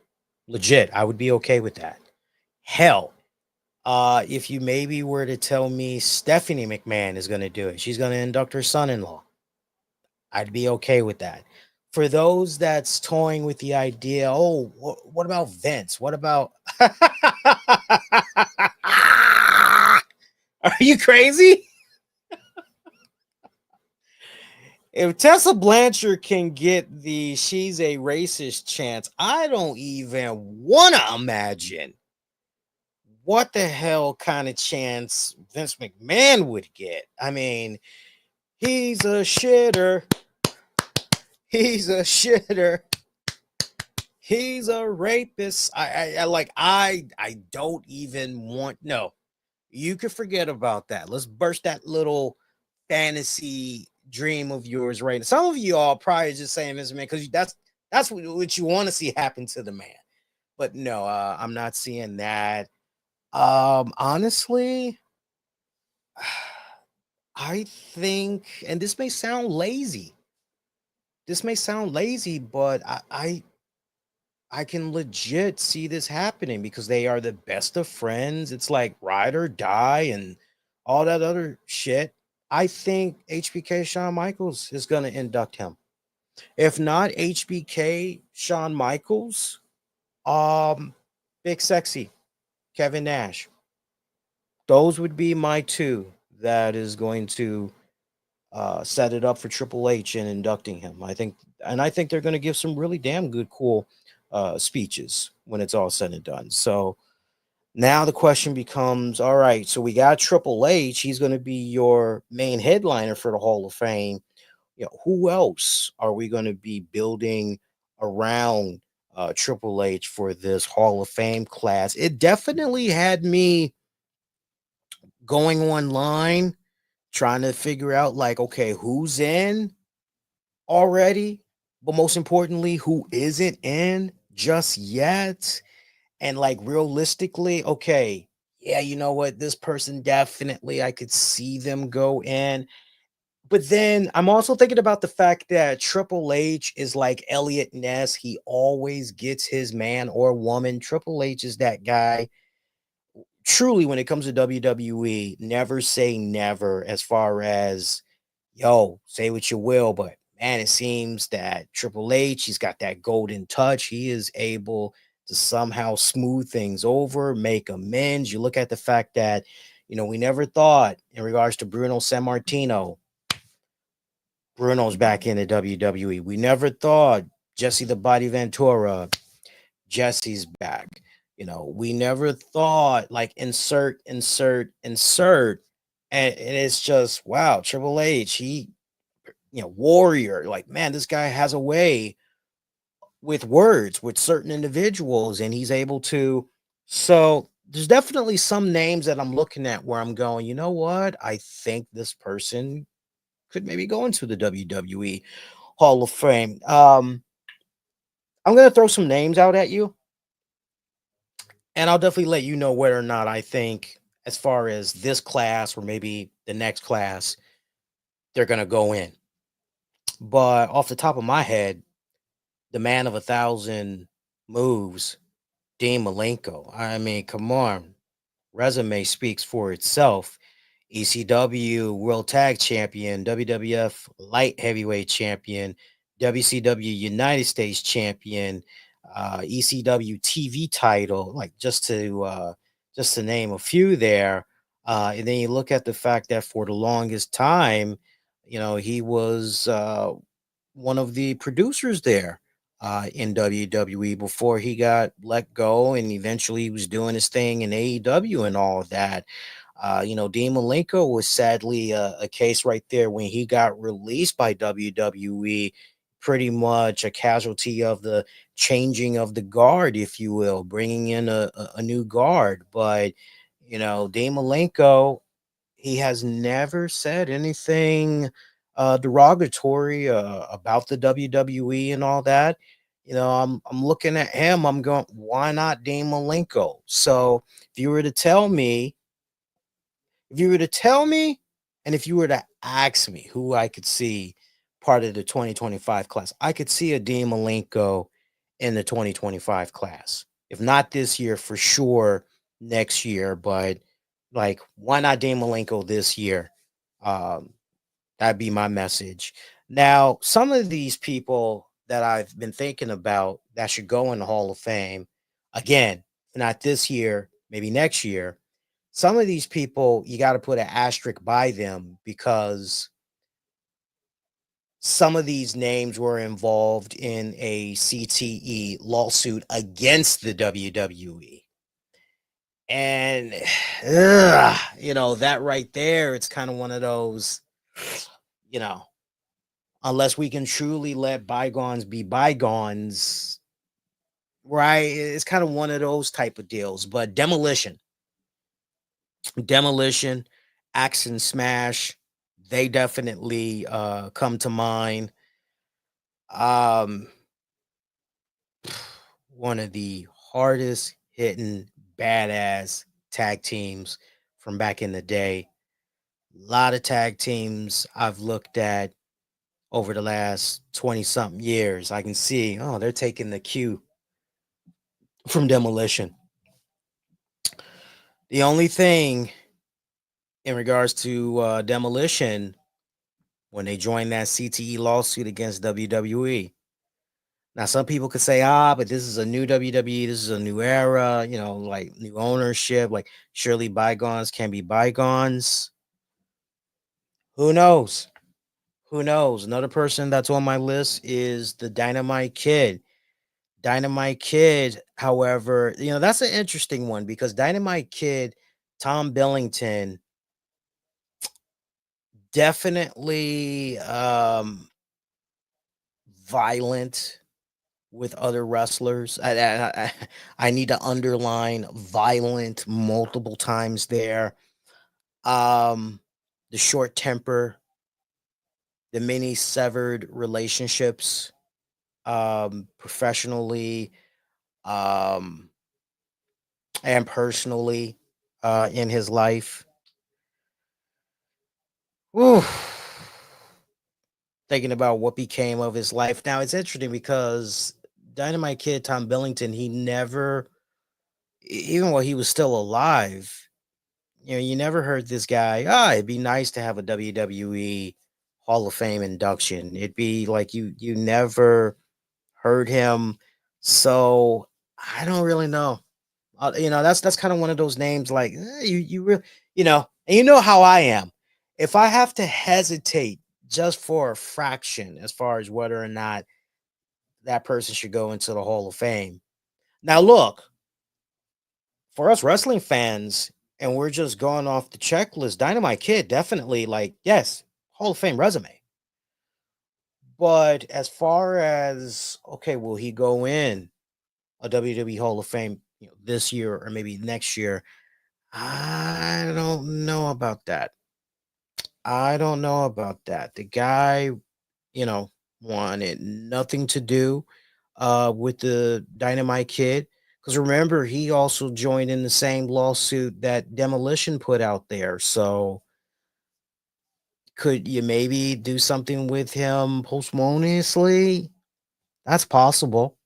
Legit, I would be okay with that. Hell, if you maybe were to tell me Stephanie McMahon is going to do it, she's going to induct her son-in-law, I'd be okay with that. For those that's toying with the idea, oh, what about Vince? What about... Are you crazy? If Tessa Blanchard can get the she's a racist chance, I don't even want to imagine what the hell kind of chance Vince McMahon would get. I mean, he's a shitter. He's a shitter. He's a rapist. I don't even want... No, you can forget about that. Let's burst that little fantasy dream of yours right now. Some of you all probably just saying this, man, because that's what you want to see happen to the man. But no, I'm not seeing that. Honestly, I think, and this may sound lazy. But I can legit see this happening because they are the best of friends. It's like ride or die and all that other shit. I think HBK Shawn Michaels is going to induct him. If not HBK Shawn Michaels, Big Sexy Kevin Nash. Those would be my two that is going to set it up for Triple H in inducting him. I think they're going to give some really damn good, cool speeches when it's all said and done. So now the question becomes, all right, so we got Triple H. He's going to be your main headliner for the Hall of Fame. Who else are we going to be building around Triple H for this Hall of Fame class? It definitely had me going online, trying to figure out, like, okay, who's in already, but most importantly, who isn't in just yet. And like realistically, okay, yeah, you know what? This person definitely, I could see them go in. But then I'm also thinking about the fact that Triple H is like Elliot Ness. He always gets his man or woman. Triple H is that guy. Truly, when it comes to WWE, never say never as far as, yo, say what you will, but man, it seems that Triple H, he's got that golden touch. He is able to somehow smooth things over, make amends. You look at the fact that, we never thought in regards to Bruno Sammartino, Bruno's back in the WWE. We never thought Jesse the Body Ventura, Jesse's back. We never thought, like, insert. And it's just, wow, Triple H, he, warrior. Like, man, this guy has a way with words with certain individuals, and he's able to. So there's definitely some names that I'm looking at where I'm going, you know what? I think this person could maybe go into the WWE Hall of Fame. I'm going to throw some names out at you, and I'll definitely let you know whether or not I think, as far as this class or maybe the next class, they're going to go in. But off the top of my head, the man of 1,000 moves, Dean Malenko. I mean, come on. Resume speaks for itself. ECW World Tag Champion, WWF Light Heavyweight Champion, WCW United States Champion, ECW TV title, like just to name a few there. And then you look at the fact that for the longest time, he was one of the producers there in WWE before he got let go, and eventually he was doing his thing in AEW and all of that. Dean Malenko was sadly a case right there when he got released by WWE, pretty much a casualty of the changing of the guard, if you will, bringing in a new guard. But, Dean Malenko, he has never said anything derogatory about the WWE and all that. I'm looking at him. I'm going, why not Dean Malenko? So if you were to tell me if you were to tell me, and if you were to ask me who I could see part of the 2025 class, I could see a Dean Malenko in the 2025 class. If not this year, for sure next year. But like, why not Dean Malenko this year? Um, that'd be my message. Now, some of these people that I've been thinking about that should go in the Hall of Fame, again, not this year, maybe next year. Some of these people, you got to put an asterisk by them because some of these names were involved in a CTE lawsuit against the WWE. And, that right there, it's kind of one of those, you know, unless we can truly let bygones be bygones, right? It's kind of one of those type of deals. But Demolition, Axe and Smash, they definitely come to mind. Um, one of the hardest hitting badass tag teams from back in the day. A lot of tag teams I've looked at over the last 20 something years. I can see, oh, they're taking the cue from Demolition. The only thing in regards to Demolition, when they joined that CTE lawsuit against WWE. Now, some people could say, but this is a new WWE, this is a new era, like new ownership, like surely bygones can be bygones. Who knows? Who knows? Another person that's on my list is the Dynamite Kid. Dynamite Kid, however, that's an interesting one because Dynamite Kid, Tom Billington, definitely violent with other wrestlers. I need to underline violent multiple times there. The short temper, the many severed relationships, professionally, um, and personally, in his life. Whew. Thinking about what became of his life. Now it's interesting because Dynamite Kid Tom Billington, he never, even while he was still alive, you never heard this guy. It'd be nice to have a WWE Hall of Fame induction. It'd be like you never heard him. So I don't really know. That's kind of one of those names. Like you really, and you know how I am. If I have to hesitate just for a fraction, as far as whether or not that person should go into the Hall of Fame. Now, look, for us wrestling fans, and we're just going off the checklist, Dynamite Kid definitely, like, yes, Hall of Fame resume. But as far as, okay, will he go in a WWE Hall of Fame, this year or maybe next year? I don't know about that. I don't know about that. The guy, you know, wanted nothing to do with the Dynamite Kid. Because remember, he also joined in the same lawsuit that Demolition put out there. So could you maybe do something with him posthumously? That's possible.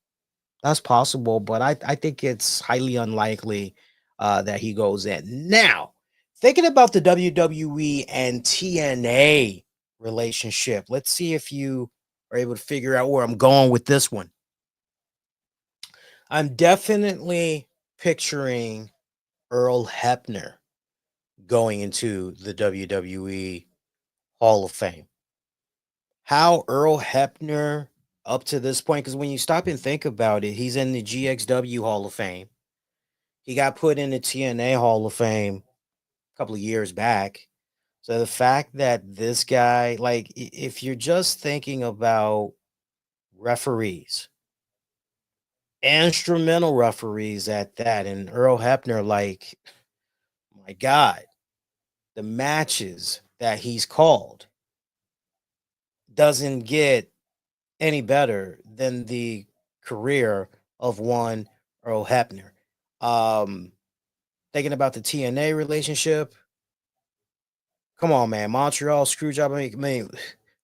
That's possible, but I think it's highly unlikely that he goes in. Now, Thinking about the WWE and TNA relationship, let's see if you are able to figure out where I'm going with this one. I'm definitely picturing Earl Hebner going into the WWE Hall of Fame. How Earl Hebner up to this point, because when you stop and think about it, he's in the GXW Hall of Fame. He got put in the TNA Hall of Fame a couple of years back. So the fact that this guy, like, if you're just thinking about referees, instrumental referees at that, and Earl Hebner, like, my God, the matches that he's called doesn't get any better than the career of one Earl Hebner. Um, Thinking about the TNA relationship, come on, man, Montreal Screwjob. I mean,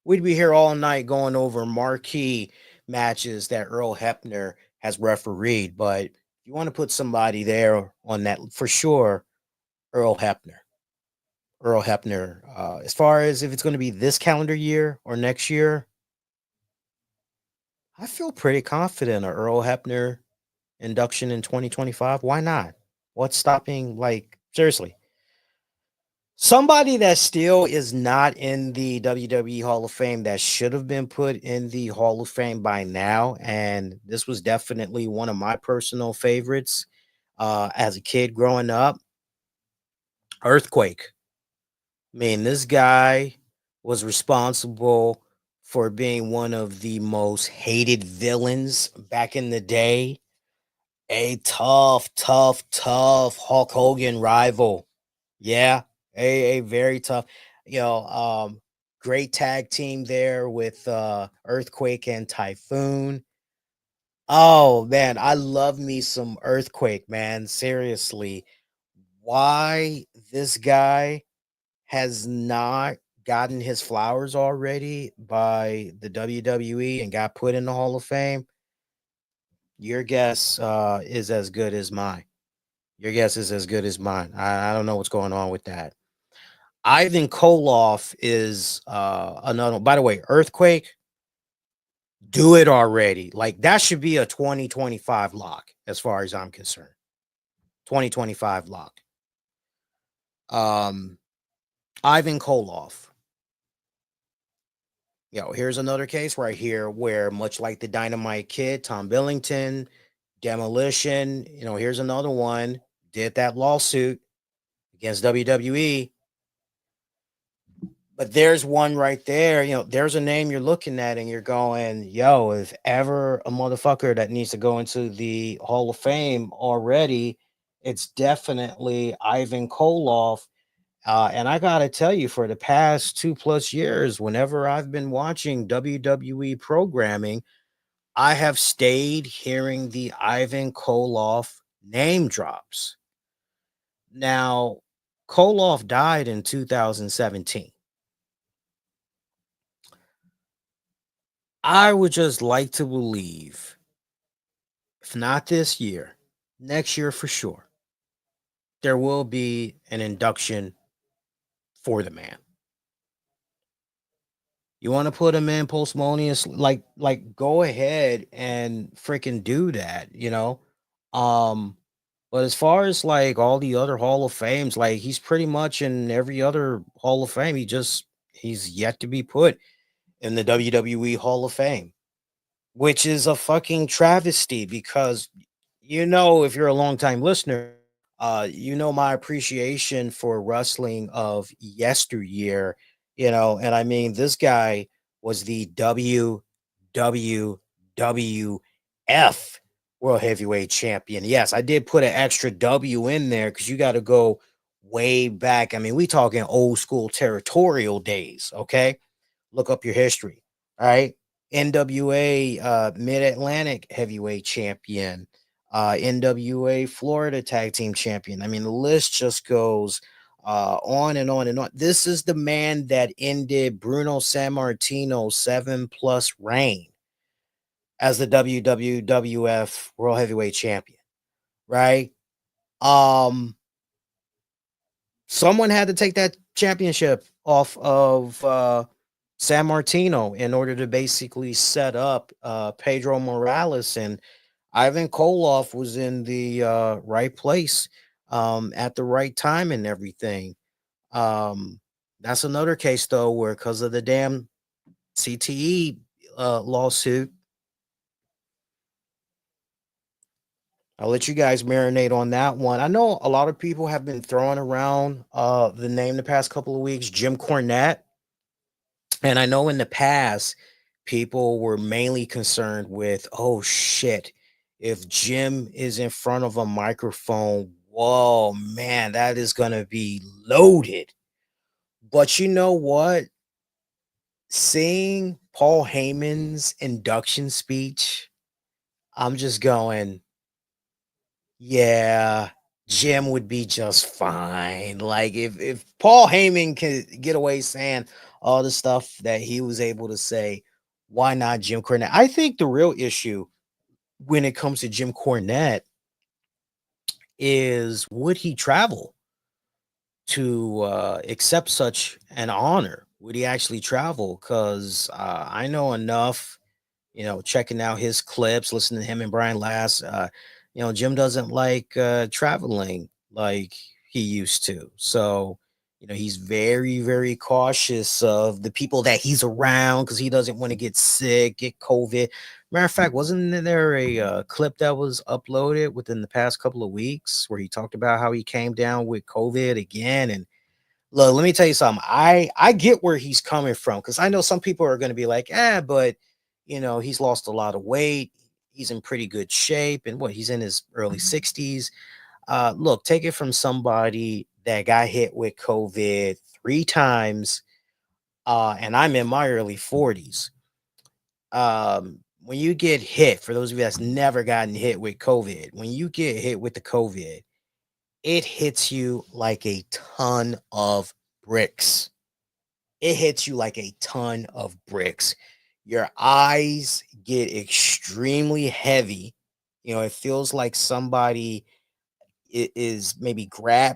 we'd be here all night going over marquee matches that Earl Hebner has refereed. But if you want to put somebody there on that, for sure, Earl Hebner. Earl Hebner. As far as if it's going to be this calendar year or next year, I feel pretty confident of Earl Hebner induction in 2025. Why not? What's stopping? Like, seriously, somebody that still is not in the WWE Hall of Fame that should have been put in the Hall of Fame by now. And this was definitely one of my personal favorites as a kid growing up. Earthquake. I mean, this guy was responsible for being one of the most hated villains back in the day. A tough Hulk Hogan rival. Yeah, a very tough, you know, great tag team there with Earthquake and Typhoon. Oh man, I love me some Earthquake, man. Seriously. Why this guy has not gotten his flowers already by the WWE and got put in the Hall of Fame? Your guess is as good as mine. Your guess is as good as mine. I don't know what's going on with that. Ivan Koloff is another one. By the way, Earthquake, do it already. Like that should be a 2025 lock as far as I'm concerned. 2025 lock. Um Ivan Koloff. Here's another case right here where much like the Dynamite Kid, Tom Billington, Demolition, here's another one, did that lawsuit against WWE. But there's one right there, there's a name you're looking at and you're going, yo, if ever a motherfucker that needs to go into the Hall of Fame already, it's definitely Ivan Koloff. And I got to tell you, for the past 2+ years, whenever I've been watching WWE programming, I have stayed hearing the Ivan Koloff name drops. Now, Koloff died in 2017. I would just like to believe, if not this year, next year for sure, there will be an induction for the man. You want to put him in postmonious, like go ahead and freaking do that. Um, but as far as like all the other Hall of Fames, like he's pretty much in every other Hall of Fame. He's yet to be put in the WWE Hall of Fame, which is a fucking travesty because if you're a longtime listener, my appreciation for wrestling of yesteryear, and I mean, this guy was the WWWF World Heavyweight Champion. Yes, I did put an extra W in there because you got to go way back. I mean, we talking old school territorial days, okay? Look up your history, all right? NWA Mid-Atlantic Heavyweight Champion, NWA Florida Tag Team Champion. I mean, the list just goes on and on and on. This is the man that ended Bruno Sammartino's 7+ reign as the WWF World Heavyweight Champion, right? Um, Someone had to take that championship off of San Martino in order to basically set up Pedro Morales, and Ivan Koloff was in the right place at the right time and everything. Um, that's another case though, where because of the damn CTE lawsuit, I'll let you guys marinate on that one. I know a lot of people have been throwing around the name the past couple of weeks, Jim Cornette. And I know in the past, people were mainly concerned with, oh shit, if Jim is in front of a microphone, whoa, man, that is going to be loaded. But you know what? Seeing Paul Heyman's induction speech, I'm just going, yeah, Jim would be just fine. Like if Paul Heyman can get away saying all the stuff that he was able to say, why not Jim Cornette? I think the real issue when it comes to Jim Cornette is would he travel to accept such an honor? Would he actually travel? Because I know enough, checking out his clips, listening to him and Brian Last. Jim doesn't like traveling like he used to. So, he's very, very cautious of the people that he's around because he doesn't want to get sick, get COVID. Matter of fact, wasn't there a clip that was uploaded within the past couple of weeks where he talked about how he came down with COVID again? And look, let me tell you something. I get where he's coming from because I know some people are going to be like, but he's lost a lot of weight. He's in pretty good shape, and he's in his early 60s. Look, take it from somebody that got hit with COVID 3 times, and I'm in my early 40s. When you get hit, for those of you that's never gotten hit with COVID, when you get hit with the COVID, it hits you like a ton of bricks. It hits you like a ton of bricks. Your eyes get extremely heavy. It feels like somebody is maybe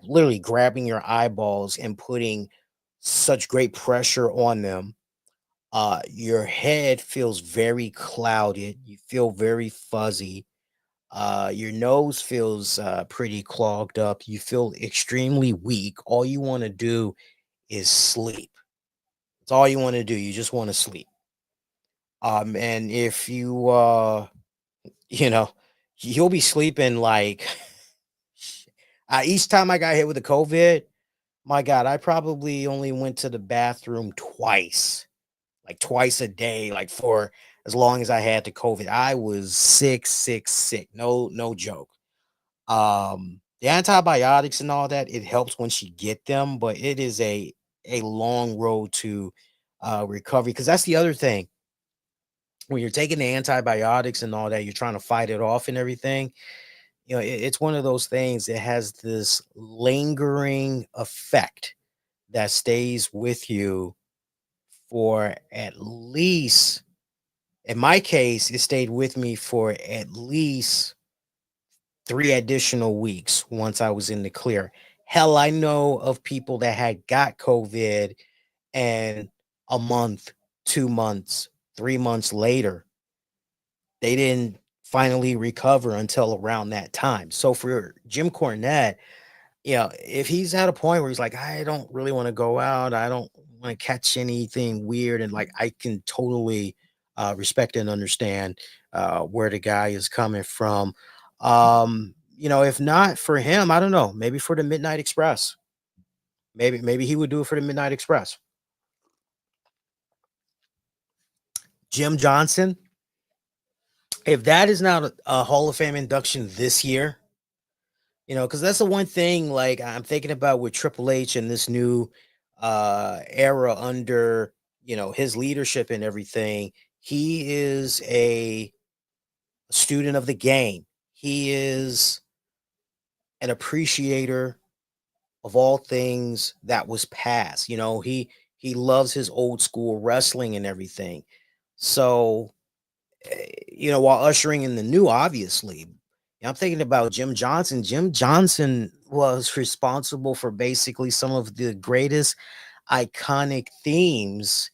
literally grabbing your eyeballs and putting such great pressure on them. Your head feels very clouded. You feel very fuzzy. Your nose feels pretty clogged up. You feel extremely weak. All you want to do is sleep. It's all you want to do. You just want to sleep. And if you you know, you'll be sleeping like each time I got hit with the COVID, my God, I probably only went to the bathroom twice, like twice a day, like for as long as I had the COVID. I was sick, sick, sick. No joke. The antibiotics and all that, it helps once you get them, but it is a long road to recovery because that's the other thing. When you're taking the antibiotics and all that, you're trying to fight it off and everything. It's one of those things that has this lingering effect that stays with you for at least, in my case, it stayed with me for at least 3 additional weeks once I was in the clear. Hell, I know of people that had got COVID and a month, 2 months, 3 months later, they didn't finally recover until around that time. So for Jim Cornette, if he's at a point where he's like, I don't really want to go out, I don't want to catch anything weird, and like I can totally respect and understand where the guy is coming from. If not for him, I don't know, maybe for the Midnight Express. Maybe he would do it for the Midnight Express. Jim Johnson, if that is not a Hall of Fame induction this year, because that's the one thing like I'm thinking about with Triple H and this new era under his leadership and everything. He is a student of the game. He is an appreciator of all things that was past. He loves his old school wrestling and everything. So while ushering in the new, obviously, I'm thinking about Jim Johnson. Jim Johnson was responsible for basically some of the greatest iconic themes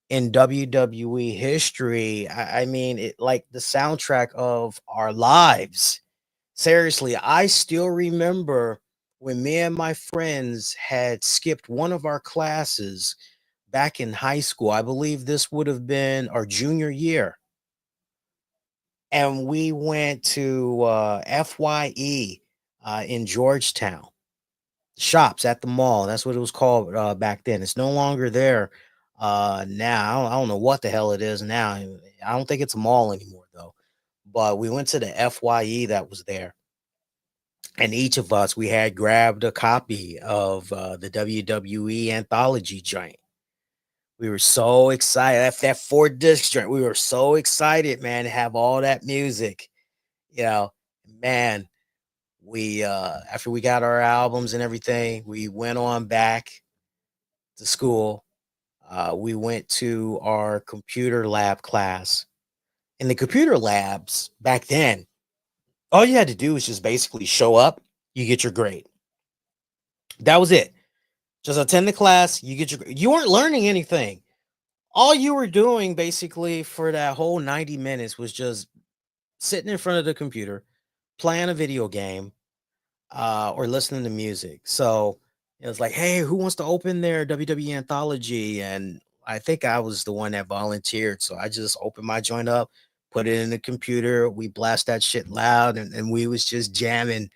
in WWE history. I mean, it like the soundtrack of our lives. Seriously, I still remember when me and my friends had skipped one of our classes back in high school. I believe this would have been our junior year. And we went to FYE in Georgetown. Shops at the mall. That's what it was called back then. It's no longer there now. I don't know what the hell it is now. I don't think it's a mall anymore though. But we went to the FYE that was there, and each of us we had grabbed a copy of the WWE anthology joint. We were so excited. That 4 disc joint. We were so excited, man, to have all that music. You know, man, we after we got our albums and everything, we went on back to school. We went to our computer lab class. In the computer labs back then, all you had to do was just basically show up, you get your grade. That was it. Just attend the class, you get your you weren't learning anything. All you were doing basically for that whole 90 minutes was just sitting in front of the computer, playing a video game, or listening to music. So it was like, hey, who wants to open their WWE anthology? And I think I was the one that volunteered. So I just opened my joint up, put it in the computer. We blast that shit loud, and we was just jamming.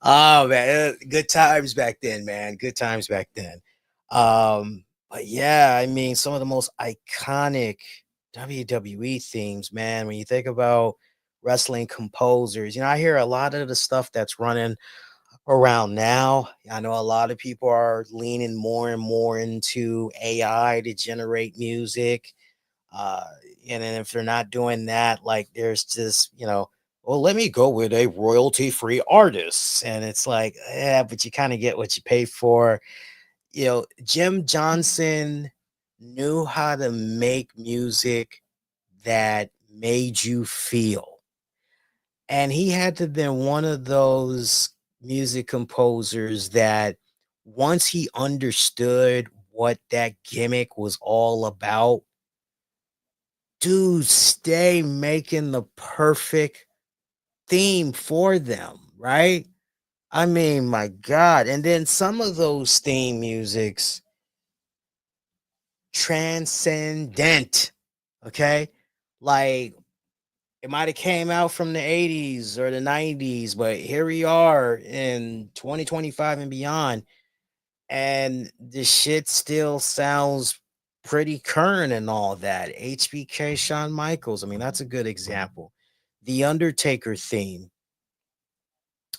Oh man, good times back then, man. Good times back then. But yeah, I mean, some of the most iconic WWE themes, man. When you think about wrestling composers, I hear a lot of the stuff that's running around now. I know a lot of people are leaning more and more into AI to generate music. Uh, and then if they're not doing that, like there's just, well, let me go with a royalty free artist. And it's like, yeah, but you kind of get what you pay for. Jim Johnson knew how to make music that made you feel. And he had to have been one of those music composers that once he understood what that gimmick was all about, dude, stay making the perfect theme for them, right? I mean, my God. And then some of those theme musics transcendent, okay? Like it might have came out from the 80s or the 90s, but here we are in 2025 and beyond, and the shit still sounds pretty current and all that. HBK, Shawn Michaels, I mean, that's a good example. The Undertaker theme,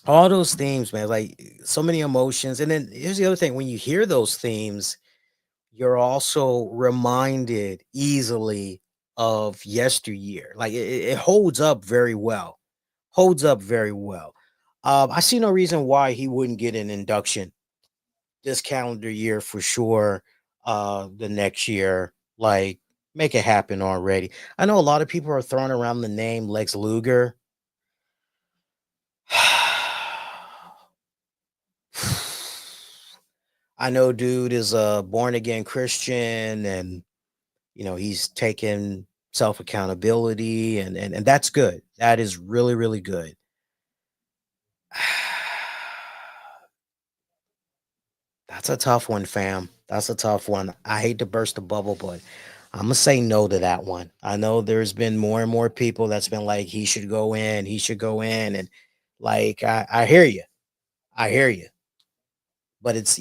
all those themes, man, like so many emotions. And then here's the other thing: when you hear those themes, you're also reminded easily of yesteryear. Like it holds up very well. Holds up very well. I see no reason why he wouldn't get an induction this calendar year for sure. The next year, like make it happen already. I know a lot of people are throwing around the name Lex Luger. I know dude is a born again Christian, and he's taken self accountability, and that's good. That is really really good. That's a tough one, fam. That's a tough one. I hate to burst the bubble, but I'm gonna say no to that one. I know there's been more and more people that's been like, he should go in, he should go in, and like I hear you, I hear you. But it's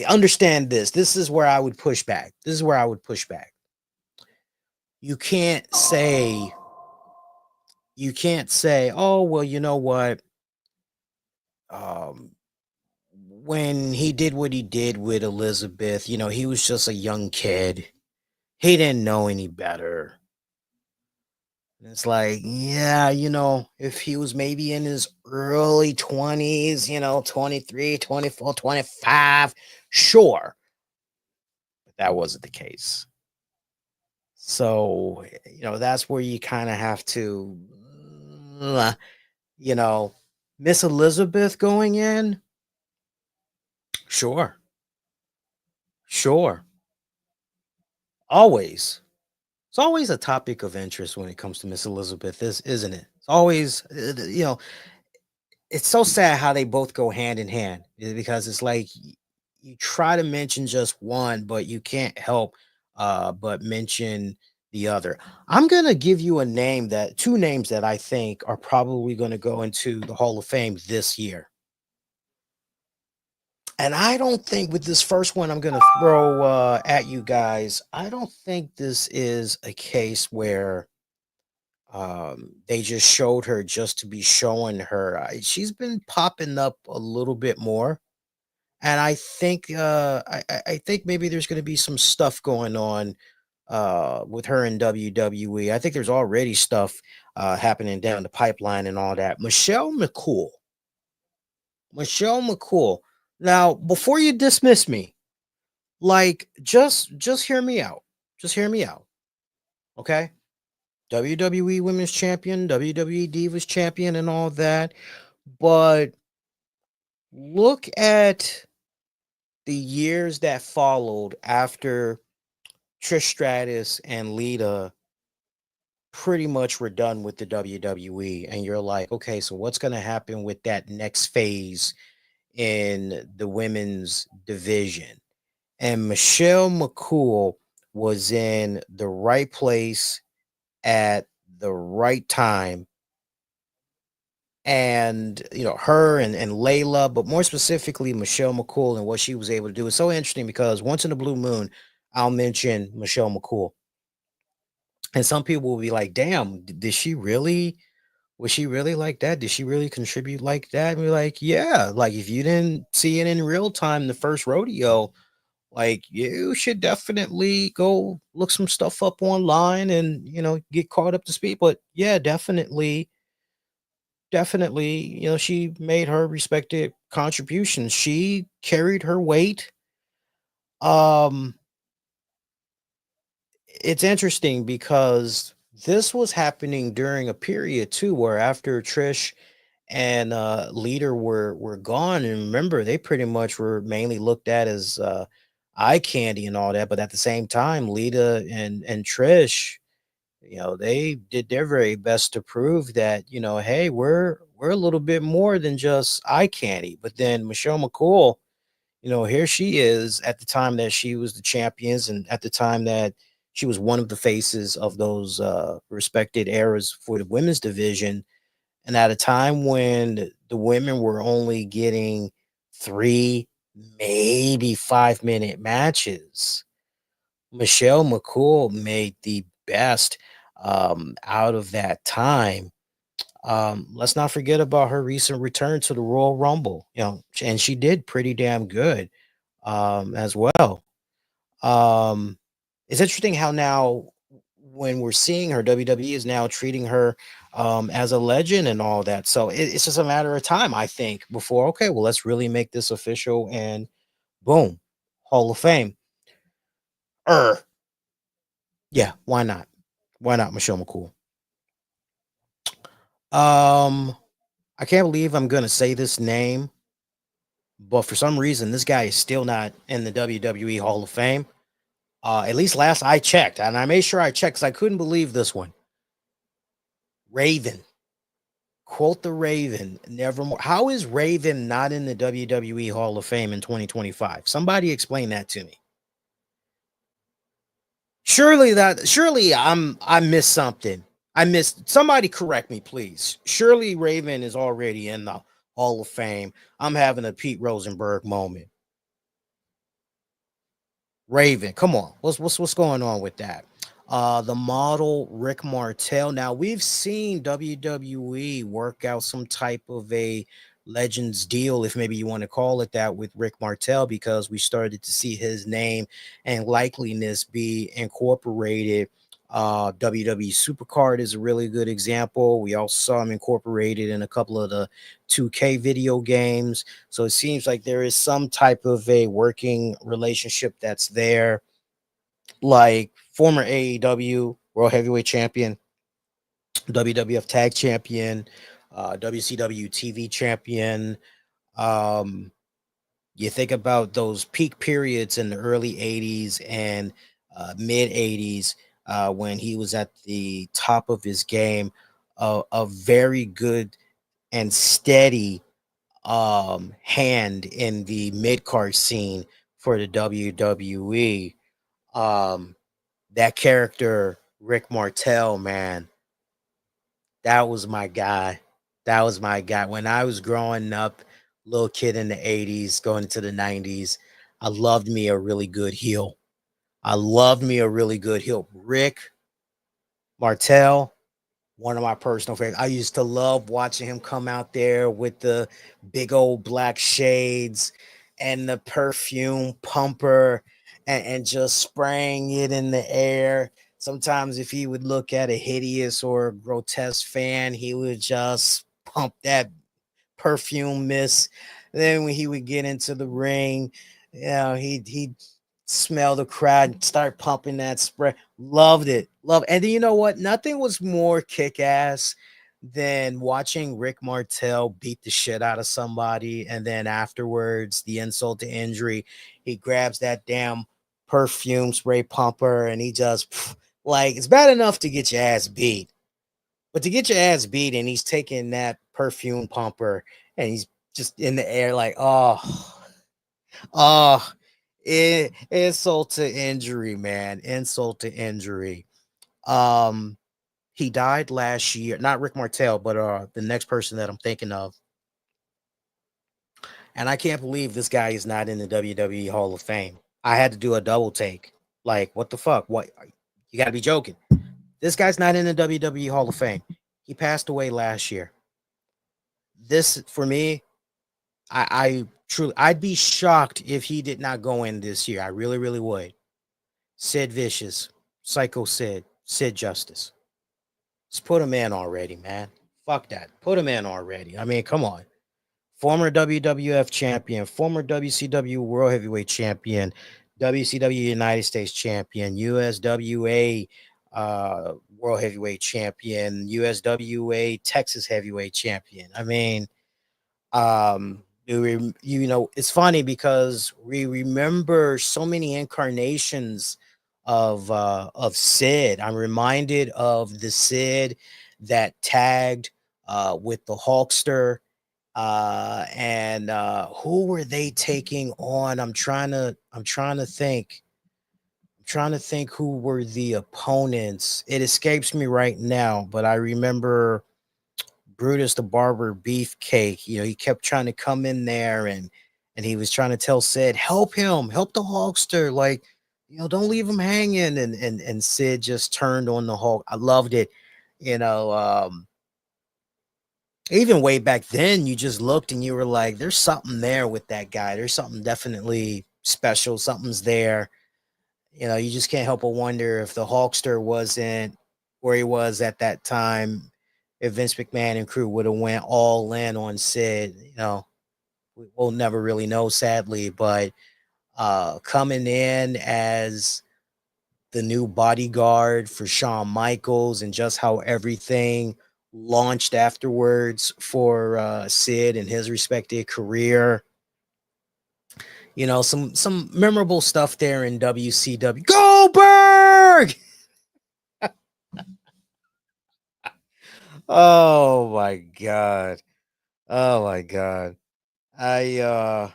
understand this. This is where I would push back. This is where I would push back. You can't say, oh well, you know what? Um, when he did what he did with Elizabeth, he was just a young kid. He didn't know any better. And it's like, yeah, if he was maybe in his early 20s, 23, 24, 25, sure. But that wasn't the case. So, that's where you kind of have to, uh, you know, Miss Elizabeth going in. Sure. Sure. Always. It's always a topic of interest when it comes to Miss Elizabeth, isn't it? It's always, it's so sad how they both go hand in hand because it's like you try to mention just one, but you can't help but mention the other. I'm gonna give you a name that two names that I think are probably gonna go into the Hall of Fame this year. And I don't think with this first one I'm gonna throw at you guys, I don't think this is a case where they just showed her just to be showing her. She's been popping up a little bit more, and I think I think maybe there's going to be some stuff going on with her in WWE. I think there's already stuff happening down the pipeline and all that. Michelle McCool. Now, before you dismiss me, like just hear me out. Just hear me out, okay? WWE Women's Champion, WWE Divas Champion, and all that. But look at the years that followed after Trish Stratus and Lita pretty much were done with the WWE. And you're like, okay, so what's going to happen with that next phase in the women's division? And Michelle McCool was in the right place at the right time. And her and Layla, but more specifically Michelle McCool and what she was able to do is so interesting because once in a blue moon, I'll mention Michelle McCool, and some people will be like, "Damn, did she really? Was she really like that? Did she really contribute like that?" And we're like, "Yeah, like if you didn't see it in real time, the first rodeo, like you should definitely go look some stuff up online and get caught up to speed." But yeah, definitely, she made her respected contribution. She carried her weight. Um, it's interesting because this was happening during a period too, where after Trish and Leader were gone, and remember, they pretty much were mainly looked at as eye candy and all that. But at the same time, Lita and Trish, they did their very best to prove that, hey, we're a little bit more than just eye candy. But then Michelle McCool, here she is at the time that she was the champions and at the time that she was one of the faces of those respected eras for the women's division. And at a time when the women were only getting 3, maybe 5-minute matches, Michelle McCool made the best out of that time. Let's not forget about her recent return to the Royal Rumble, and she did pretty damn good as well. Um, it's interesting how now, when we're seeing her, WWE is now treating her as a legend and all that. So it's just a matter of time, I think, before, okay, well, let's really make this official and boom, Hall of Fame. Yeah, why not? Why not Michelle McCool? Um, I can't believe I'm gonna say this name, but for some reason, this guy is still not in the WWE Hall of Fame. At least last I checked, and I made sure I checked because I couldn't believe this one. Raven. Quote the Raven, nevermore. How is Raven not in the WWE Hall of Fame in 2025? Somebody explain that to me. Surely I missed something. I missed somebody correct me, please. Surely Raven is already in the Hall of Fame. I'm having a Pete Rosenberg moment. Raven, come on. What's going on with that? The model Rick Martel. Now we've seen WWE work out some type of a Legends deal, if maybe you want to call it that, with Rick Martel because we started to see his name and likeliness be incorporated. WWE Supercard is a really good example. We also saw him incorporated in a couple of the 2K video games. So it seems like there is some type of a working relationship that's there. Like former AEW World Heavyweight Champion, WWF Tag Champion, WCW TV Champion. Um, You think about those peak periods in the early 80s and mid 80s when he was at the top of his game, a very good and steady hand in the mid card scene for the WWE. Um, that character, Rick Martel, man, that was my guy. That was my guy. When I was growing up, little kid in the 80s, going into the 90s, I loved me a really good heel. I loved me a really good heel. Rick Martel, one of my personal favorites. I used to love watching him come out there with the big old black shades and the perfume pumper and just spraying it in the air. Sometimes, if he would look at a hideous or grotesque fan, he would just pump that perfume mist. Then when he would get into the ring, he'd smell the crowd, start pumping that spray. Loved it. And then you know what? Nothing was more kick ass than watching Rick Martel beat the shit out of somebody. And then afterwards, the insult to injury, he grabs that damn perfume spray pumper and he just like it's bad enough to get your ass beat. But to get your ass beat and he's taking that perfume pumper and he's just in the air like, oh, insult to injury, man. Insult to injury. Um, he died last year. Not Rick Martel, but the next person that I'm thinking of. And I can't believe this guy is not in the WWE Hall of Fame. I had to do a double take. Like, what the fuck? What? You got to be joking. This guy's not in the WWE Hall of Fame. He passed away last year. This, for me, I truly, I'd be shocked if he did not go in this year. I really, really would. Sid Vicious, Psycho Sid, Sid Justice. Just put him in already, man. Fuck that. Put him in already. I mean, come on. Former WWF champion, former WCW World Heavyweight champion, WCW United States champion, USWA World Heavyweight champion, USWA Texas Heavyweight champion. I mean, it's funny because we remember so many incarnations of Sid. I'm reminded of the Sid that tagged with the Hulkster, and who were they taking on? I'm trying to think who were the opponents. It escapes me right now, but I remember Brutus the Barber Beefcake. You know, he kept trying to come in there and he was trying to tell Sid, help him, help the Hulkster, like, don't leave him hanging. And Sid just turned on the Hulk. I loved it. You know, even way back then, you just looked and you were like, there's something there with that guy. There's something definitely special. Something's there. You just can't help but wonder if the Hulkster wasn't where he was at that time, if Vince McMahon and crew would have went all in on Sid. We'll never really know, sadly, but coming in as the new bodyguard for Shawn Michaels and just how everything launched afterwards for Sid and his respective career. Some memorable stuff there in WCW. Goldberg! Oh my god. Oh my god. I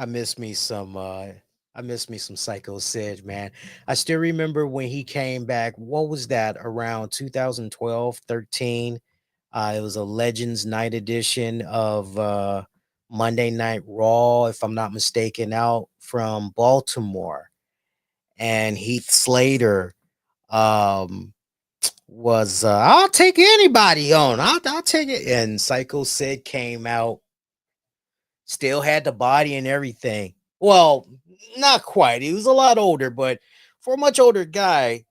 miss me some Psycho Sid, man. I still remember when he came back. What was that? Around 2012, 13. It was a Legends Night edition of Monday Night Raw, if I'm not mistaken, out from Baltimore. And Heath Slater was I'll take anybody on. I'll take it. And Psycho Sid came out, still had the body and everything. Well, not quite. He was a lot older, but for a much older guy,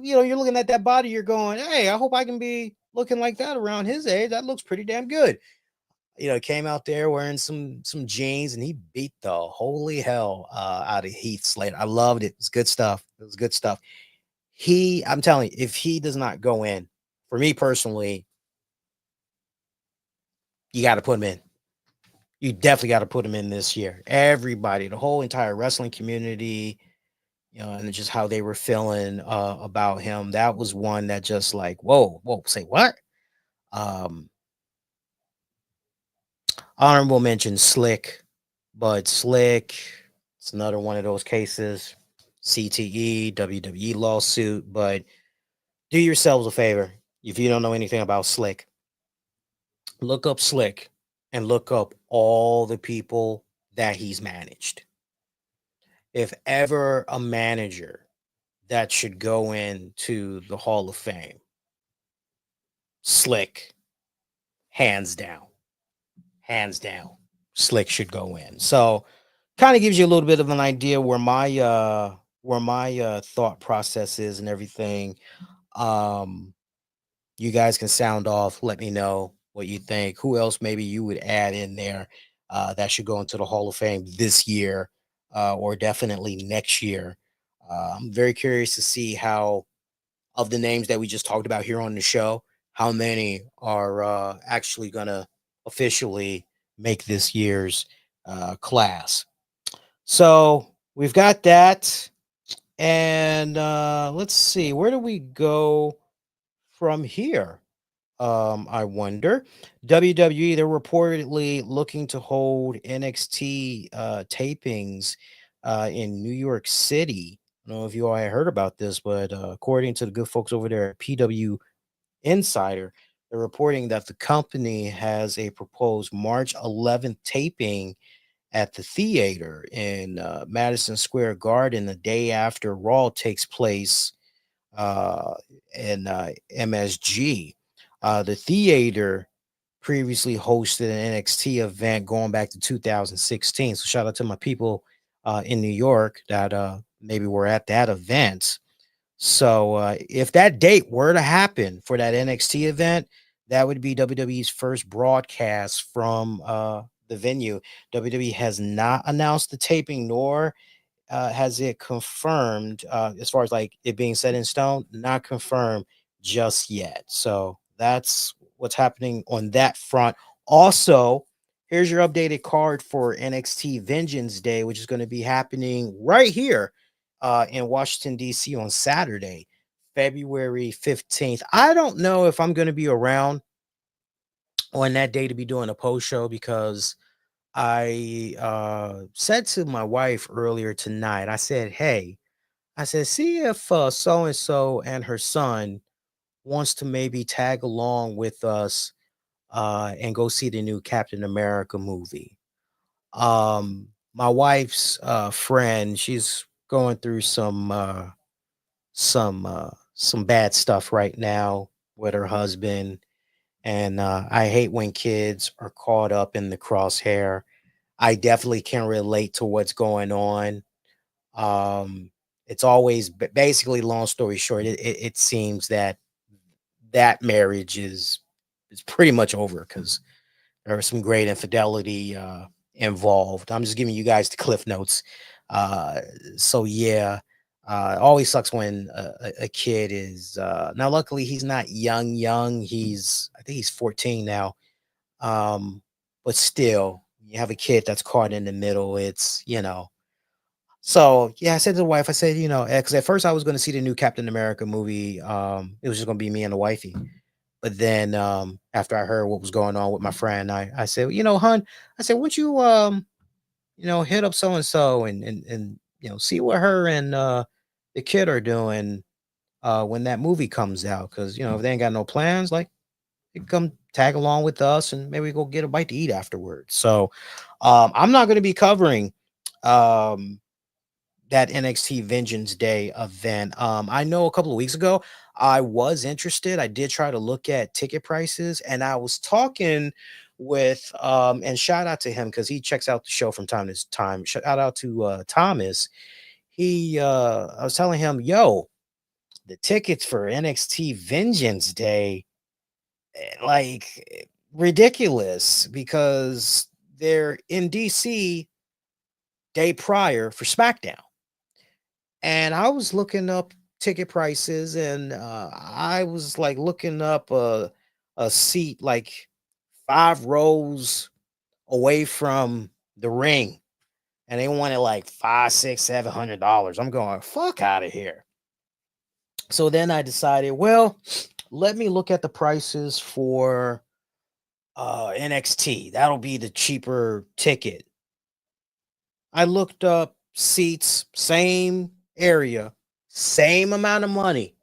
you're looking at that body, you're going, hey, I hope I can be looking like that around his age. That looks pretty damn good. Came out there wearing some jeans and he beat the holy hell out of Heath Slater. I loved it. It's good stuff. It was good stuff. I'm telling you, if he does not go in, for me personally, you got to put him in. you definitely got to put him in this year. Everybody, the whole entire wrestling community, and just how they were feeling about him. That was one that just like, whoa, say what? Um, Honorable mention Slick, but Slick, it's another one of those cases. CTE, WWE lawsuit, but do yourselves a favor. If you don't know anything about Slick, look up Slick and look up all the people that he's managed. If ever a manager that should go into the Hall of Fame, Slick, hands down, hands down, Slick should go in. So, kind of gives you a little bit of an idea where my thought process is and everything. Um, you guys can sound off. Let me know what you think. Who else maybe you would add in there that should go into the Hall of Fame this year or definitely next year? I'm very curious to see how, of the names that we just talked about here on the show, how many are actually going to officially make this year's class. So we've got that. And let's see, where do we go from here? I wonder. WWE, they're reportedly looking to hold NXT tapings in New York City. I don't know if you all had heard about this, but according to the good folks over there at PW Insider, they're reporting that the company has a proposed March 11th taping at the theater in Madison Square Garden the day after Raw takes place uh, in MSG. The theater previously hosted an NXT event going back to 2016. So shout out to my people in New York that maybe were at that event. So if that date were to happen for that NXT event, that would be WWE's first broadcast from the venue. WWE has not announced the taping, nor has it confirmed as far as like it being set in stone, not confirmed just yet. So that's what's happening on that front. Also, here's your updated card for NXT Vengeance Day, which is going to be happening right here in Washington, D.C. on Saturday, February 15th. I don't know if I'm going to be around on that day to be doing a post show because I said to my wife earlier tonight, I said, hey, I said, see if so and so and her son wants to maybe tag along with us and go see the new Captain America movie. My wife's friend, she's going through some bad stuff right now with her husband, and I hate when kids are caught up in the crosshair. I definitely can relate to what's going on. It's always basically, long story short, it seems that that marriage is pretty much over because there was some great infidelity involved. I'm just giving you guys the cliff notes. Uh, so yeah, it always sucks when a kid is now. Luckily, he's not young. I think he's 14 now. But still, you have a kid that's caught in the middle. It's. So yeah, I said to the wife, I said, because at first I was going to see the new Captain America movie. It was just going to be me and the wifey. But then after I heard what was going on with my friend, I said, hun, I said, would you hit up so and so and see what her and the kid are doing when that movie comes out? Because if they ain't got no plans, like they can come tag along with us and maybe go get a bite to eat afterwards. So I'm not going to be covering um that NXT Vengeance Day event. I know a couple of weeks ago I was interested. I did try to look at ticket prices, and I was talking with and shout out to him because he checks out the show from time to time. Shout out to Thomas. I was telling him, yo, the tickets for NXT Vengeance Day, ridiculous because they're in DC day prior for SmackDown. And I was looking up ticket prices, and I was looking up a seat like 5 rows away from the ring, and they wanted like $500, $600, $700. I'm going, fuck out of here. So then I decided, well, let me look at the prices for NXT. That'll be the cheaper ticket. I looked up seats, same area, same amount of money,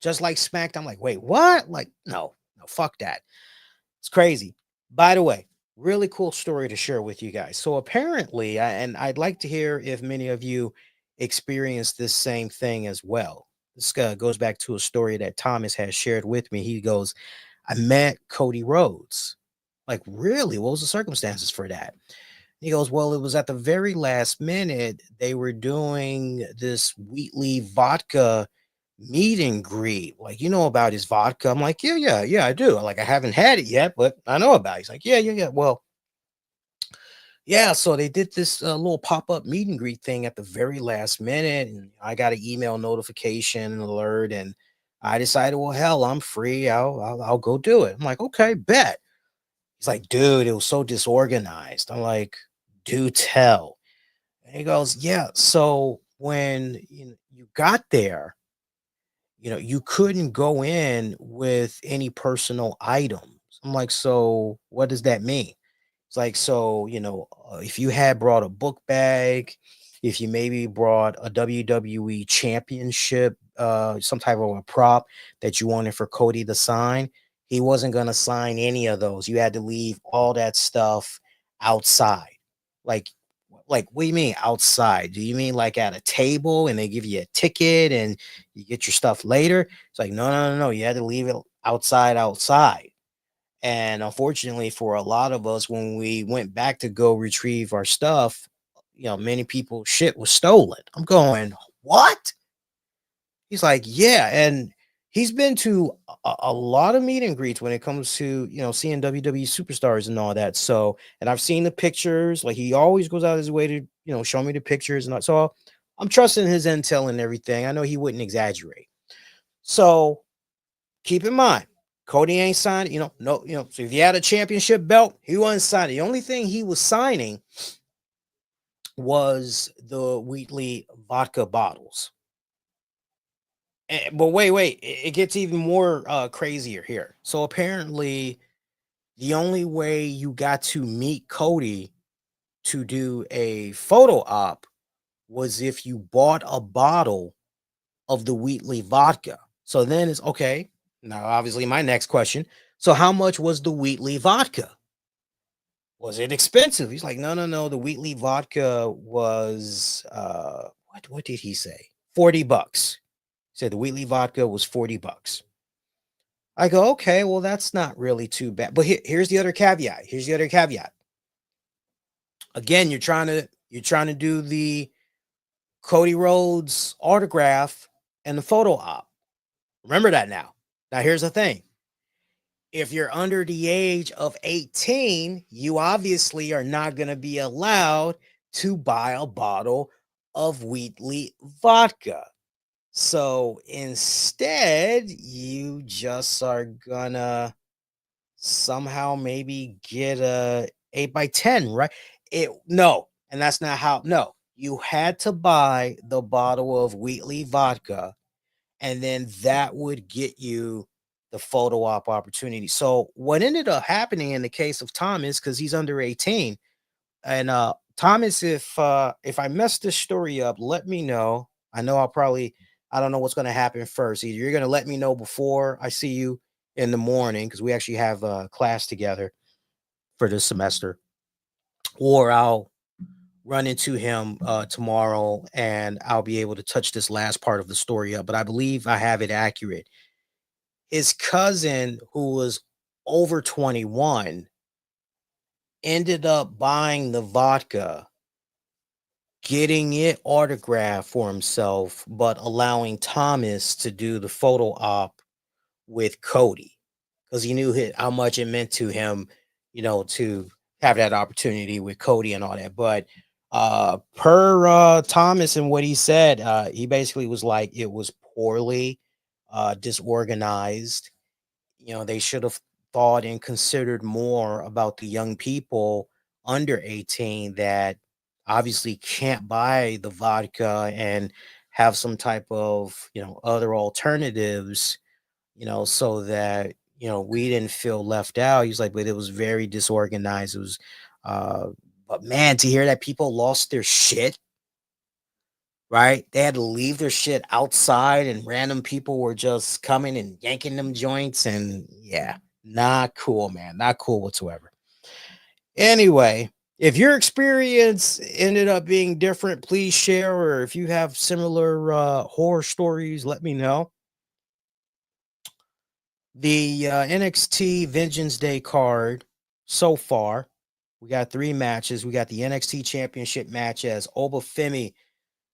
just like SmackDown. I'm like, wait, what? Like, no, fuck that. It's crazy. By the way, really cool story to share with you guys. So apparently, and I'd like to hear if many of you experienced this same thing as well. This goes back to a story that Thomas has shared with me. He goes, I met Cody Rhodes. Like, really? What was the circumstances for that? He goes, well, it was at the very last minute. They were doing this Wheatley vodka meet and greet. Like, you know about his vodka? I'm like, yeah, I do. Like, I haven't had it yet, but I know about it. He's like, yeah. Well, yeah, so they did this little pop-up meet and greet thing at the very last minute, and I got an email notification alert, and I decided, well, hell, I'm free. I'll go do it. I'm like, okay, bet. He's like, dude, it was so disorganized. I'm like, do tell. And he goes, yeah. So when you got there, you couldn't go in with any personal items. I'm like, so what does that mean? It's like, so, if you had brought a book bag, if you maybe brought a WWE championship, some type of a prop that you wanted for Cody to sign, he wasn't going to sign any of those. You had to leave all that stuff outside. Like, what do you mean outside? Do you mean like at a table and they give you a ticket and you get your stuff later? It's like, no. You had to leave it outside. And unfortunately, for a lot of us, when we went back to go retrieve our stuff, many people shit was stolen. I'm going, what? He's like, yeah. And he's been to a lot of meet and greets when it comes to, seeing WWE superstars and all that. So, and I've seen the pictures. Like, he always goes out of his way to, show me the pictures. And so I'm trusting his intel and everything. I know he wouldn't exaggerate. So keep in mind, Cody ain't signed, no, so if he had a championship belt, he wasn't signing. The only thing he was signing was the Wheatley vodka bottles. But wait, it gets even more crazier here. So apparently, the only way you got to meet Cody to do a photo op was if you bought a bottle of the Wheatley vodka. So then it's okay. Now, obviously, my next question. So how much was the Wheatley vodka? Was it expensive? He's like, no. The Wheatley vodka was what did he say? $40. He said the Wheatley vodka was $40. I go, okay, well, that's not really too bad. But here's the other caveat. Again, you're trying to do the Cody Rhodes autograph and the photo op. Remember that now. Now, here's the thing. If you're under the age of 18, you obviously are not going to be allowed to buy a bottle of Wheatley vodka. So instead, you just are gonna somehow maybe get a 8x10, right? No, and that's not how. No, you had to buy the bottle of Wheatley vodka, and then that would get you the photo op opportunity. So what ended up happening in the case of Thomas, because he's under 18, and Thomas, if I mess this story up, let me know. I know I don't know what's going to happen first. Either you're going to let me know before I see you in the morning, because we actually have a class together for this semester, or I'll run into him tomorrow and I'll be able to touch this last part of the story up. But I believe I have it accurate. His cousin, who was over 21, ended up buying the vodka, getting it autographed for himself, but allowing Thomas to do the photo op with Cody, because he knew how much it meant to him, to have that opportunity with Cody and all that. But per Thomas and what he said, he basically was like, it was poorly disorganized. They should have thought and considered more about the young people under 18 that obviously can't buy the vodka and have some type of, other alternatives, so that, we didn't feel left out. He's like, but it was very disorganized. It was, uh, but man, to hear that people lost their shit, right? They had to leave their shit outside and random people were just coming and yanking them joints. And yeah, not cool, man. Not cool whatsoever. Anyway, if your experience ended up being different, please share. Or if you have similar horror stories, let me know. The NXT Vengeance Day card so far, we got 3 matches. We got the NXT Championship match as Obafemi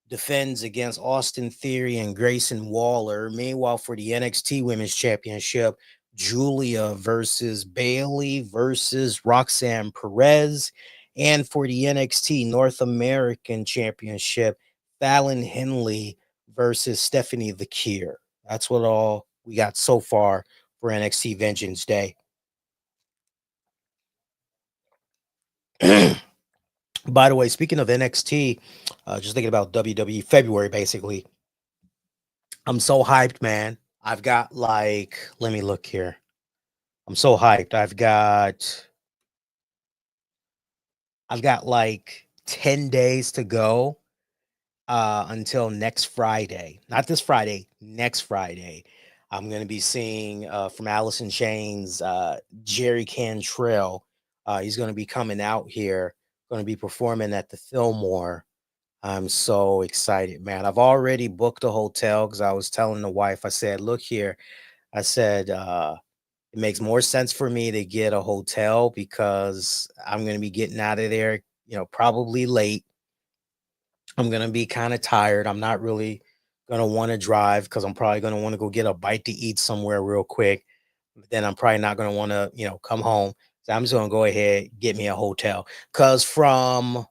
defends against Austin Theory and Grayson Waller. Meanwhile, for the NXT Women's Championship, Julia versus Bailey versus Roxanne Perez. And for the NXT North American Championship, Fallon Henley versus Stephanie Vakir. That's what all we got so far for NXT Vengeance Day. By the way, speaking of NXT, just thinking about WWE February, basically. I'm so hyped, man. I've got let me look here. I'm so hyped. I've got like 10 days to go until next Friday. Not this Friday, next Friday. I'm going to be seeing from Alice in Chains, Jerry Cantrell. He's going to be coming out here, going to be performing at the Fillmore. I'm so excited, man. I've already booked a hotel because I was telling the wife, I said, look here. I said, it makes more sense for me to get a hotel because I'm going to be getting out of there, probably late. I'm going to be kind of tired. I'm not really going to want to drive because I'm probably going to want to go get a bite to eat somewhere real quick. But then I'm probably not going to want to, come home. So I'm just going to go ahead, get me a hotel because from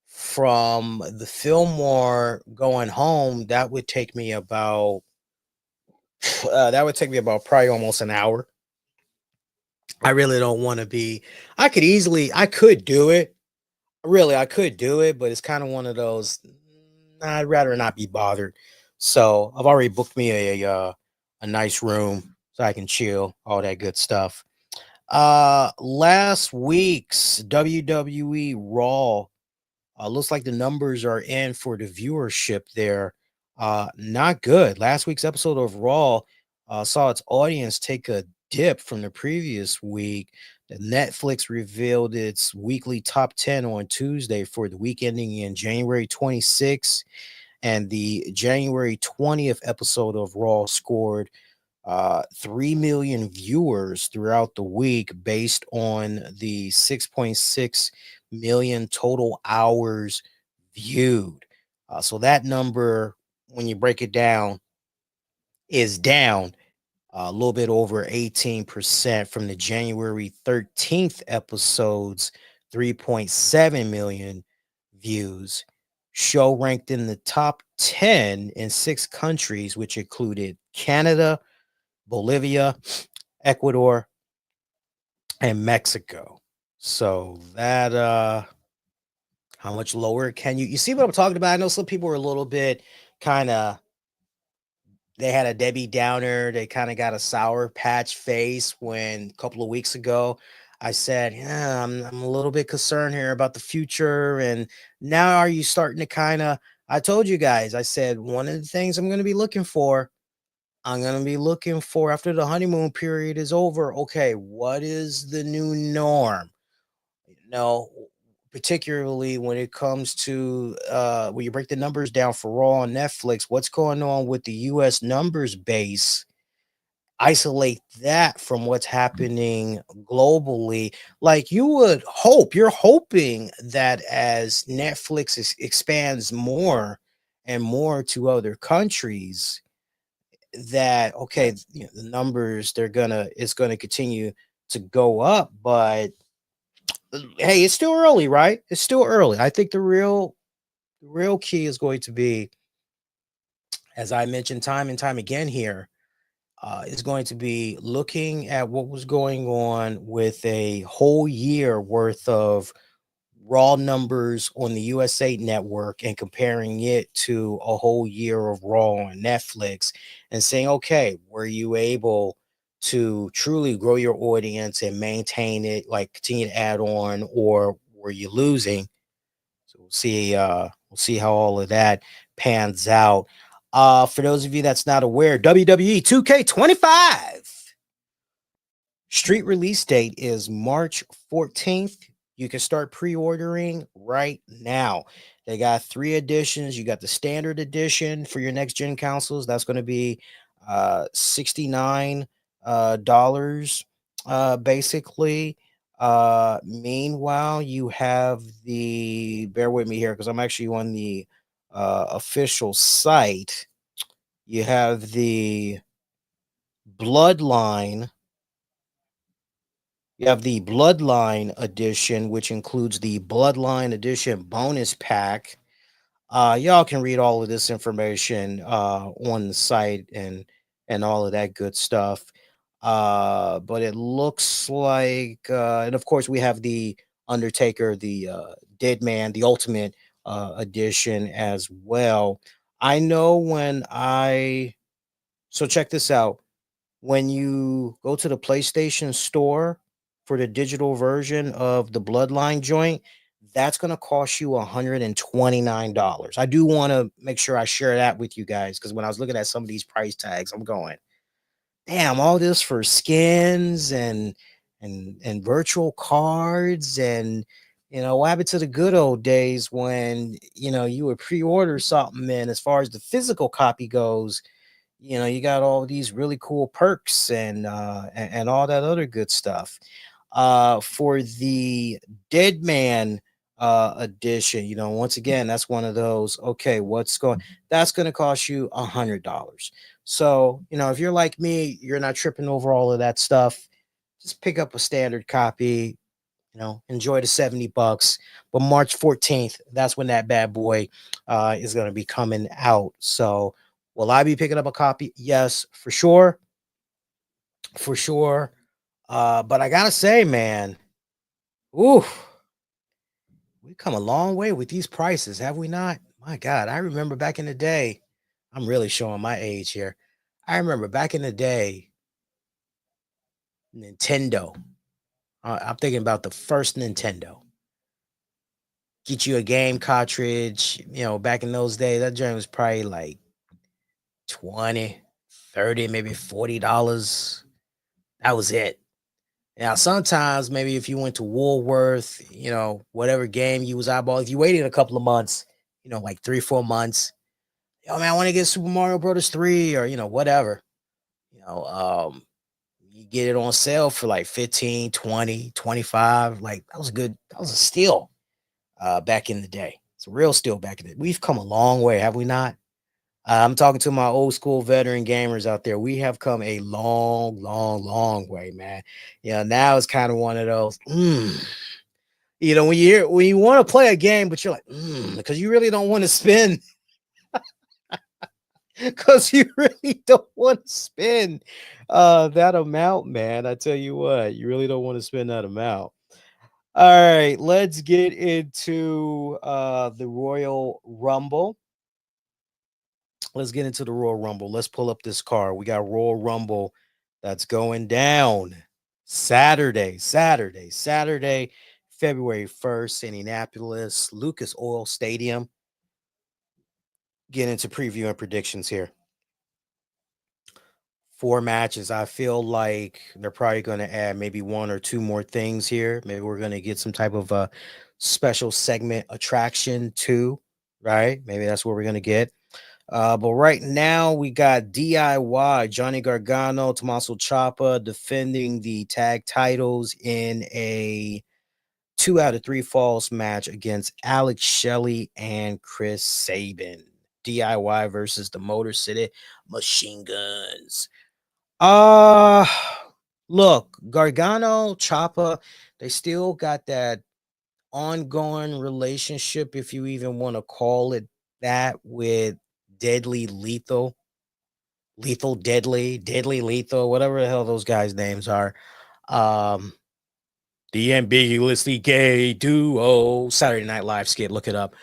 the Fillmore going home, that would take me about probably almost an hour. I really don't want to be. I could do it. Really, I could do it, but it's kind of one of those. I'd rather not be bothered. So I've already booked me a nice room so I can chill, all that good stuff. Last week's WWE Raw. Looks like the numbers are in for the viewership there. Not good. Last week's episode of Raw saw its audience take a dip from the previous week. The Netflix revealed its weekly top 10 on Tuesday for the week ending in January 26th. And the January 20th episode of Raw scored 3 million viewers throughout the week based on the 6.6 million total hours viewed. So that number, when you break it down, is down a little bit over 18% from the January 13th episode's 3.7 million views. Show ranked in the top 10 in 6 countries, which included Canada, Bolivia, Ecuador, and Mexico. So that how much lower can you see what I'm talking about? I know some people were a little bit kind of, they had a Debbie Downer, they kind of got a sour patch face when a couple of weeks ago I said, yeah, I'm a little bit concerned here about the future. And now are you starting to kind of, I told you guys, I said one of the things I'm going to be looking for after the honeymoon period is over. Okay, what is the new norm? Particularly when it comes to when you break the numbers down for Raw on Netflix, what's going on with the US numbers base? Isolate that from what's happening globally. Like you're hoping that as Netflix expands more and more to other countries, that okay, the numbers it's gonna continue to go up. But hey, it's still early, right? It's still early. I think the real key is going to be, as I mentioned time and time again here, is going to be looking at what was going on with a whole year worth of Raw numbers on the USA Network and comparing it to a whole year of Raw on Netflix and saying, okay, were you able to truly grow your audience and maintain it, like continue to add on, or were you losing? So we'll see how all of that pans out. For those of you that's not aware, WWE 2K25 street release date is March 14th. You can start pre-ordering right now. They got 3 editions. You got the standard edition for your next gen consoles. That's going to be $69 dollars basically. Meanwhile, you have the, bear with me here because I'm actually on the official site. You have the Bloodline You have the Bloodline edition, which includes the Bloodline edition bonus pack. Y'all can read all of this information on the site and all of that good stuff. But it looks like, and of course, we have the Undertaker, the Dead Man, the Ultimate edition as well. I know so check this out. When you go to the PlayStation Store for the digital version of the Bloodline joint, that's going to cost you $129. I do want to make sure I share that with you guys because when I was looking at some of these price tags, I'm going, damn, all this for skins and virtual cards and what happened to the good old days when you would pre-order something, and as far as the physical copy goes, you got all these really cool perks and all that other good stuff. For the Dead Man edition, once again, that's one of those. Okay, that's going to cost you $100. So, if you're like me, you're not tripping over all of that stuff. Just pick up a standard copy. Enjoy the $70. But March 14th, that's when that bad boy is going to be coming out. So, will I be picking up a copy? Yes, for sure. For sure. But I gotta say, man, ooh, we've come a long way with these prices, have we not? My God, I remember back in the day. I'm really showing my age here. I remember back in the day, Nintendo. I'm thinking about the first Nintendo. Get you a game cartridge, back in those days, that joint was probably like 20, 30, maybe $40. That was it. Now, sometimes maybe if you went to Woolworth, whatever game you was eyeballing, if you waited a couple of months, like 3-4 months, man, I want to get Super Mario Brothers 3 or, whatever, you know, um, you get it on sale for like 15, 20, 25. Like that was a steal back in the day. It's a real steal back in the day. We've come a long way, have we not? I'm talking to my old school veteran gamers out there. We have come a long, long, long way, man. Now it's kind of one of those, when you want to play a game, but you're like, because you really don't want to spend, because you really don't want to spend that amount, man. I tell you what, you really don't want to spend that amount. All right, let's get into the Royal Rumble. Let's get into the Royal Rumble. Let's pull up this card. We got Royal Rumble that's going down Saturday, February 1st, Indianapolis, Lucas Oil Stadium. Get into preview and predictions here. 4 matches. I feel like they're probably going to add maybe 1 or 2 more things here. Maybe we're going to get some type of a special segment attraction too, right? Maybe that's what we're going to get. But right now we got DIY, Johnny Gargano, Tommaso Ciampa defending the tag titles in a 2 out of 3 falls match against Alex Shelley and Chris Sabin. DIY versus the Motor City Machine Guns. Look, Gargano, Ciampa, they still got that ongoing relationship, if you even want to call it that, with Deadly Lethal, Deadly Lethal, whatever the hell those guys' names are. Um, The ambiguously gay duo, Saturday Night Live skit, look it up.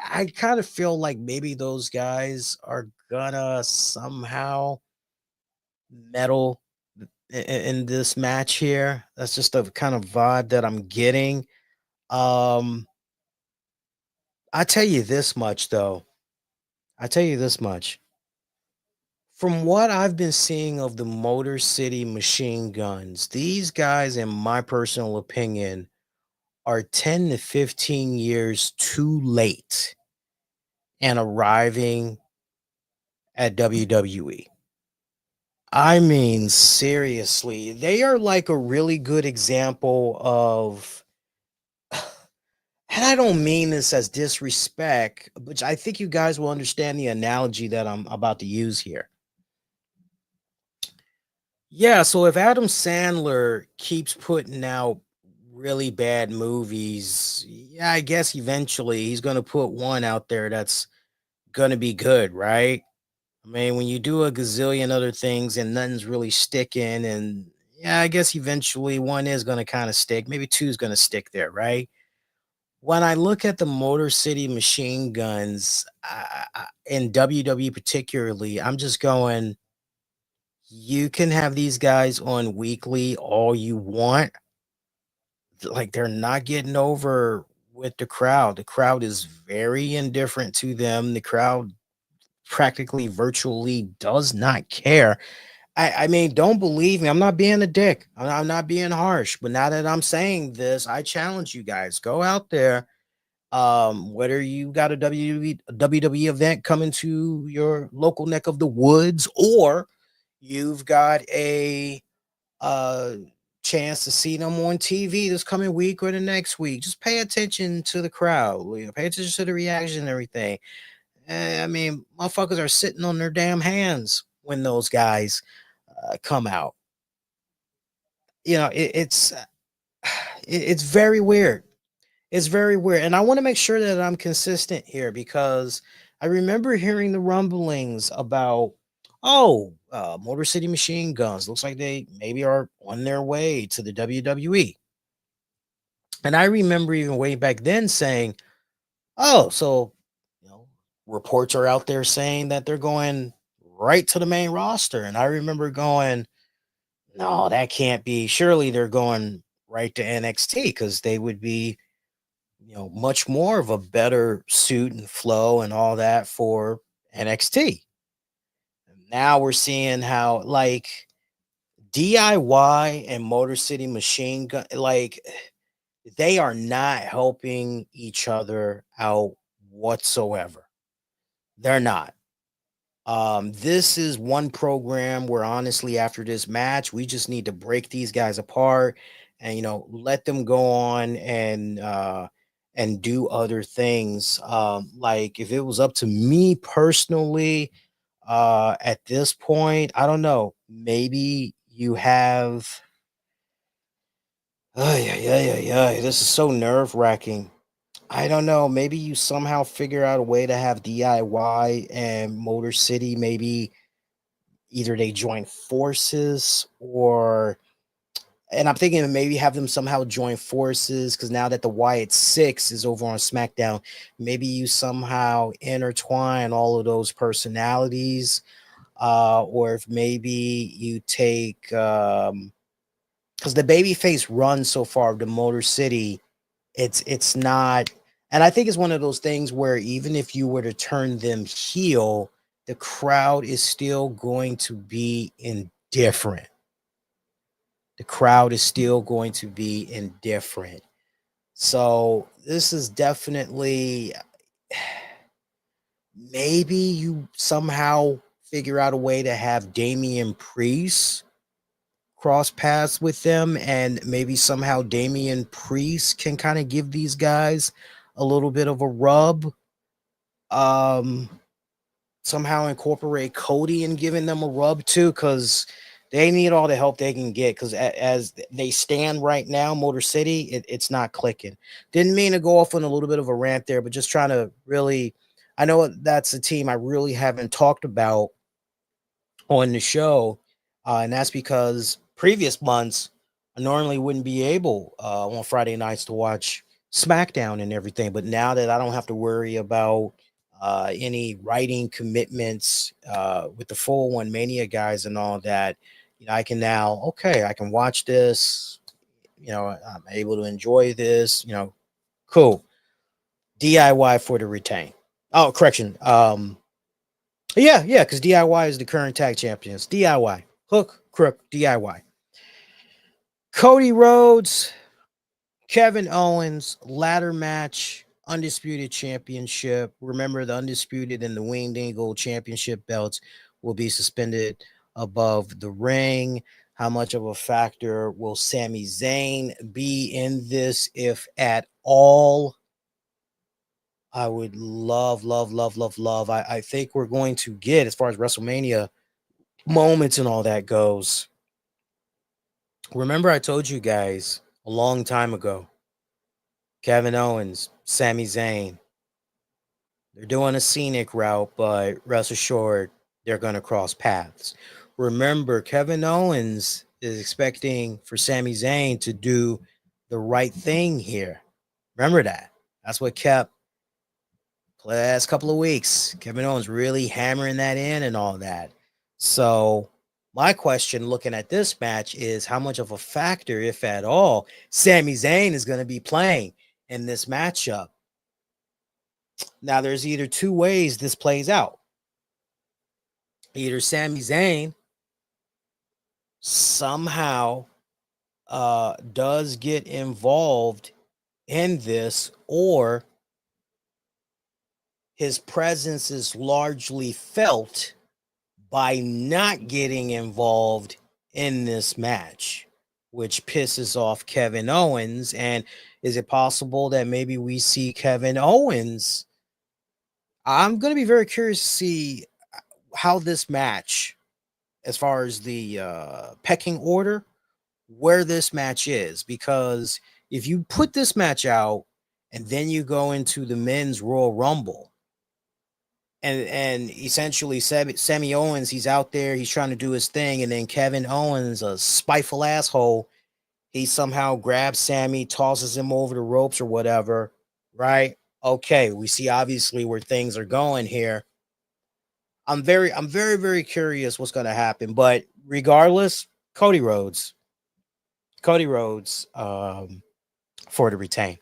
I kind of feel like maybe those guys are gonna somehow meddle in this match here. That's just the kind of vibe that I'm getting. Um, I tell you this much though. I tell you this much. From what I've been seeing of the Motor City Machine Guns, these guys, in my personal opinion, are 10 to 15 years too late and arriving at WWE. I mean, seriously, they are like a really good example of, and I don't mean this as disrespect, but I think you guys will understand the analogy that I'm about to use here. Yeah, so if Adam Sandler keeps putting out really bad movies, yeah, I guess eventually he's going to put one out there that's going to be good, right? I mean, when you do a gazillion other things and nothing's really sticking, and yeah, I guess eventually one is going to kind of stick. Maybe two is going to stick there, right? When I look at the Motor City Machine Guns in WWE particularly, I'm just going, you can have these guys on weekly all you want. Like, they're not getting over with the crowd. The crowd is very indifferent to them. The crowd practically virtually does not care. I mean, don't believe me. I'm not being a dick. I'm not being harsh. But now that I'm saying this, I challenge you guys. Go out there. Whether you got a WWE event coming to your local neck of the woods, or you've got a uh chance to see them on TV this coming week or the next week, just pay attention to the crowd. Pay attention to the reaction and everything. I mean, motherfuckers are sitting on their damn hands when those guys come out. You know, it's very weird. It's very weird, and I want to make sure that I'm consistent here because I remember hearing the rumblings about, Motor City Machine Guns. Looks like they maybe are on their way to the WWE. And I remember even way back then saying, "Oh, so you know, reports are out there saying that they're going right to the main roster." And I remember going, "No, that can't be. Surely they're going right to NXT because they would be, much more of a better suit and flow and all that for NXT." Now we're seeing how, like, DIY and Motor City Machine Gun, like, they are not helping each other out whatsoever. They're not. This is one program where honestly, after this match, we just need to break these guys apart and let them go on and do other things. Like, if it was up to me personally, at this point, I don't know. Maybe you have, oh yeah. This is so nerve-wracking. I don't know. Maybe you somehow figure out a way to have DIY and Motor City, maybe either they join forces, or, and I'm thinking maybe have them somehow join forces because now that the Wyatt Six is over on SmackDown, maybe you somehow intertwine all of those personalities, or if maybe you take, because the babyface run so far of the Motor City, it's not, and I think it's one of those things where even if you were to turn them heel, the crowd is still going to be indifferent. The crowd is still going to be indifferent. So this is definitely, maybe you somehow figure out a way to have Damian Priest cross paths with them, and maybe somehow Damian Priest can kind of give these guys a little bit of a rub. Um, Somehow incorporate Cody and giving them a rub too, because they need all the help they can get. Because as they stand right now, Motor City, it's not clicking. Didn't mean to go off on a little bit of a rant there, but just trying to really, I know that's a team I really haven't talked about on the show, and that's because previous months I normally wouldn't be able on Friday nights to watch SmackDown and everything, but now that I don't have to worry about any writing commitments with the 401 Mania guys and all that, I can now, okay, I can watch this. I'm able to enjoy this. Cool. DIY for the retain. Oh, correction. Yeah, because DIY is the current tag champions. DIY. Hook, crook, DIY. Cody Rhodes, Kevin Owens, ladder match, undisputed championship. Remember, the undisputed and the Winged Eagle championship belts will be suspended above the ring. How much of a factor will Sami Zayn be in this, if at all? I would love, love, love, love, love. I think we're going to get, as far as WrestleMania moments and all that goes. Remember, I told you guys a long time ago, Kevin Owens, Sami Zayn, they're doing a scenic route, but rest assured, they're going to cross paths. Remember, Kevin Owens is expecting for Sami Zayn to do the right thing here. Remember that. That's what kept the last couple of weeks. Kevin Owens really hammering that in and all that. So my question looking at this match is how much of a factor, if at all, Sami Zayn is going to be playing in this matchup. Now, there's either two ways this plays out. Either Sami Zayn somehow does get involved in this, or his presence is largely felt by not getting involved in this match, which pisses off Kevin Owens. And is it possible that maybe we see Kevin Owens? I'm going to be very curious to see how this match, as far as the pecking order, where this match is, because if you put this match out and then you go into the men's Royal Rumble, and essentially Sami Owens, he's out there, he's trying to do his thing, and then Kevin Owens, a spiteful asshole, he somehow grabs Sami, tosses him over the ropes or whatever, right? Okay, we see obviously where things are going here. I'm very, very curious what's going to happen, but regardless, Cody Rhodes, for the retain.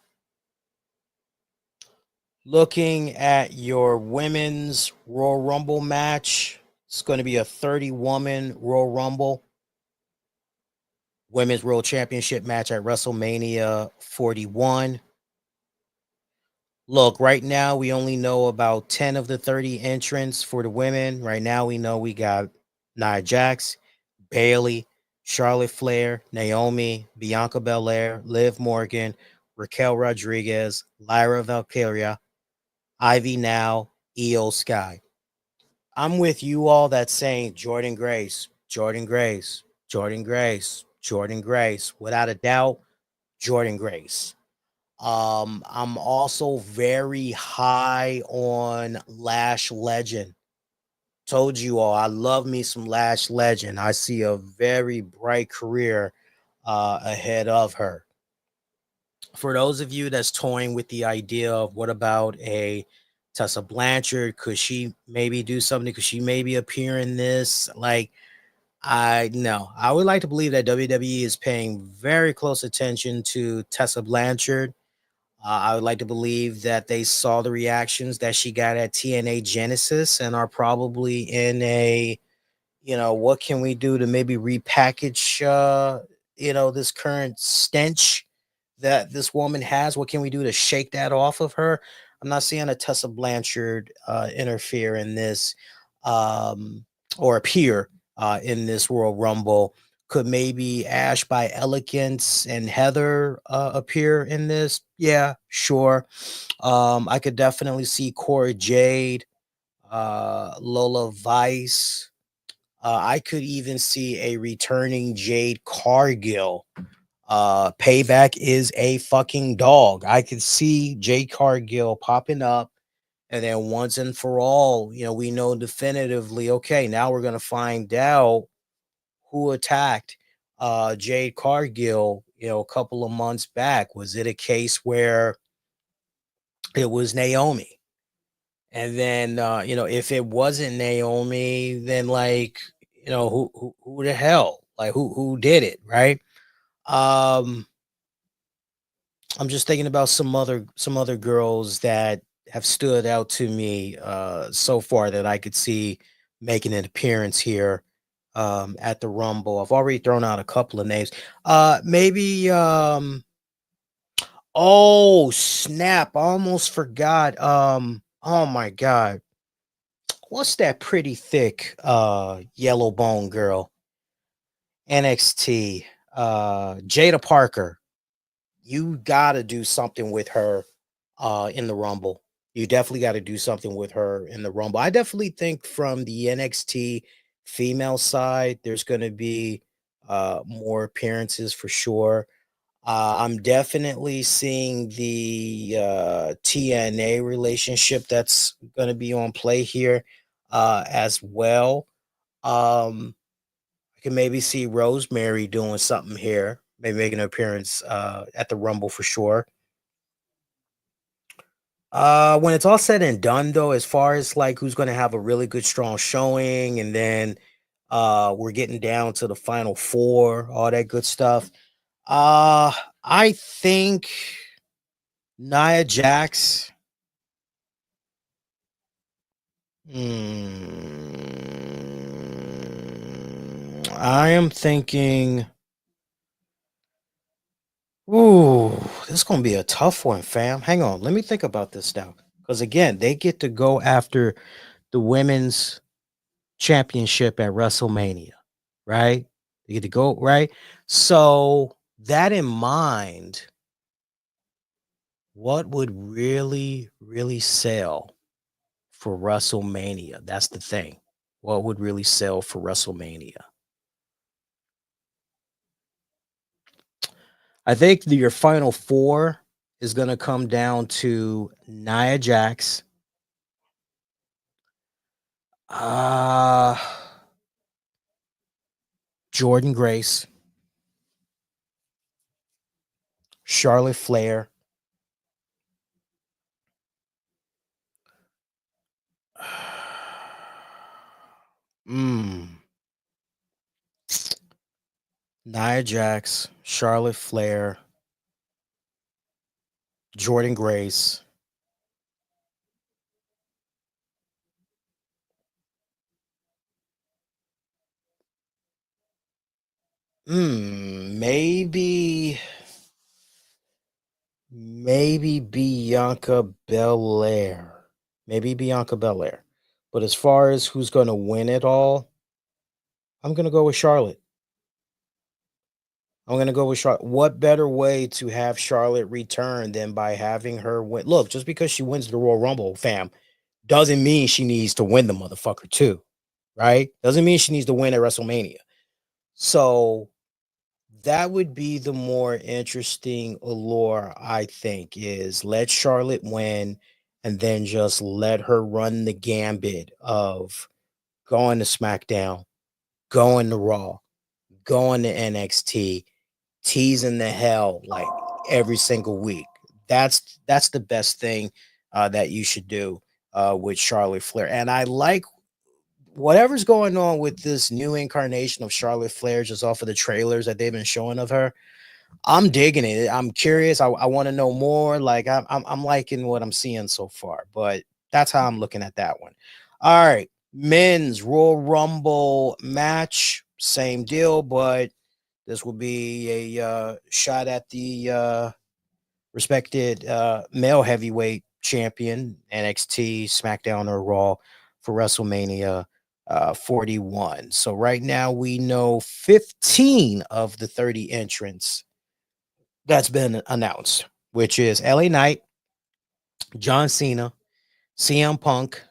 Looking at your women's Royal Rumble match, it's going to be a 30-woman Royal Rumble. Women's World Championship match at WrestleMania 41. Look, right now we only know about 10 of the 30 entrants for the women. Right now we know we got Nia Jax, Bayley, Charlotte Flair, Naomi, Bianca Belair, Liv Morgan, Raquel Rodriguez, Lyra Valkyria, Ivy Now, Io Sky. I'm with you all that's saying Jordan Grace, Jordan Grace, Jordan Grace, Jordan Grace. Without a doubt, Jordan Grace. I'm also very high on Lash Legend. Told you all, I love me some Lash Legend. I see a very bright career ahead of her. For those of you that's toying with the idea of what about a Tessa Blanchard, could she maybe do something? Could she maybe appear in this? Like, I would like to believe that WWE is paying very close attention to Tessa Blanchard. I would like to believe that they saw the reactions that she got at TNA Genesis and are probably in a, what can we do to maybe repackage, this current stench that this woman has? What can we do to shake that off of her? I'm not seeing a Tessa Blanchard interfere in this or appear in this Royal Rumble. Could maybe Ash by Elegance and Heather appear in this? Yeah, sure. I could definitely see Cora Jade, Lola Vice. I could even see a returning Jade Cargill. Payback is a fucking dog. I could see Jade Cargill popping up, and then once and for all, we know definitively, okay, now we're going to find out who attacked Jade Cargill, a couple of months back? Was it a case where it was Naomi? And then, if it wasn't Naomi, then like, who the hell, like who did it, right? Um, I'm just thinking about some other girls that have stood out to me so far that I could see making an appearance here at the Rumble. I've already thrown out a couple of names. Maybe oh snap, I almost forgot. Oh my god. What's that pretty thick yellow bone girl? NXT. Jada Parker. You gotta do something with her in the Rumble. You definitely got to do something with her in the Rumble. I definitely think from the NXT female side, there's going to be more appearances for sure. I'm definitely seeing the TNA relationship that's going to be on play here as well. I can maybe see Rosemary doing something here, maybe making an appearance at the Rumble for sure. When it's all said and done, though, as far as like who's going to have a really good, strong showing, and then we're getting down to the final four, all that good stuff. Uh, I think Nia Jax. I am thinking. Ooh, this is gonna be a tough one, fam. Hang on, let me think about this now. Because again, they get to go after the women's championship at WrestleMania, right? They get to go, right? So that in mind, what would really, really sell for WrestleMania? That's the thing. What would really sell for WrestleMania? I think your final four is going to come down to Nia Jax, uh, Jordan Grace, Charlotte Flair. Mm. Nia Jax, Charlotte Flair, Jordan Grace. Maybe Bianca Belair. Maybe Bianca Belair. But as far as who's going to win it all, I'm going to go with Charlotte. I'm going to go with Charlotte. What better way to have Charlotte return than by having her win? Look, just because she wins the Royal Rumble, fam, doesn't mean she needs to win the motherfucker too, right? Doesn't mean she needs to win at WrestleMania. So that would be the more interesting allure, I think, is let Charlotte win and then just let her run the gambit of going to SmackDown, going to Raw, going to NXT, teasing the hell like every single week. That's the best thing that you should do with Charlotte Flair. And I like whatever's going on with this new incarnation of Charlotte Flair just off of the trailers that they've been showing of her. I'm digging it. I'm curious. I want to know more. Like I'm liking what I'm seeing so far. But that's how I'm looking at that one. All right, men's Royal Rumble match, same deal, but this will be a shot at the respected male heavyweight champion, NXT, SmackDown, or Raw for WrestleMania 41. So right now we know 15 of the 30 entrants that's been announced, which is LA Knight, John Cena, CM Punk,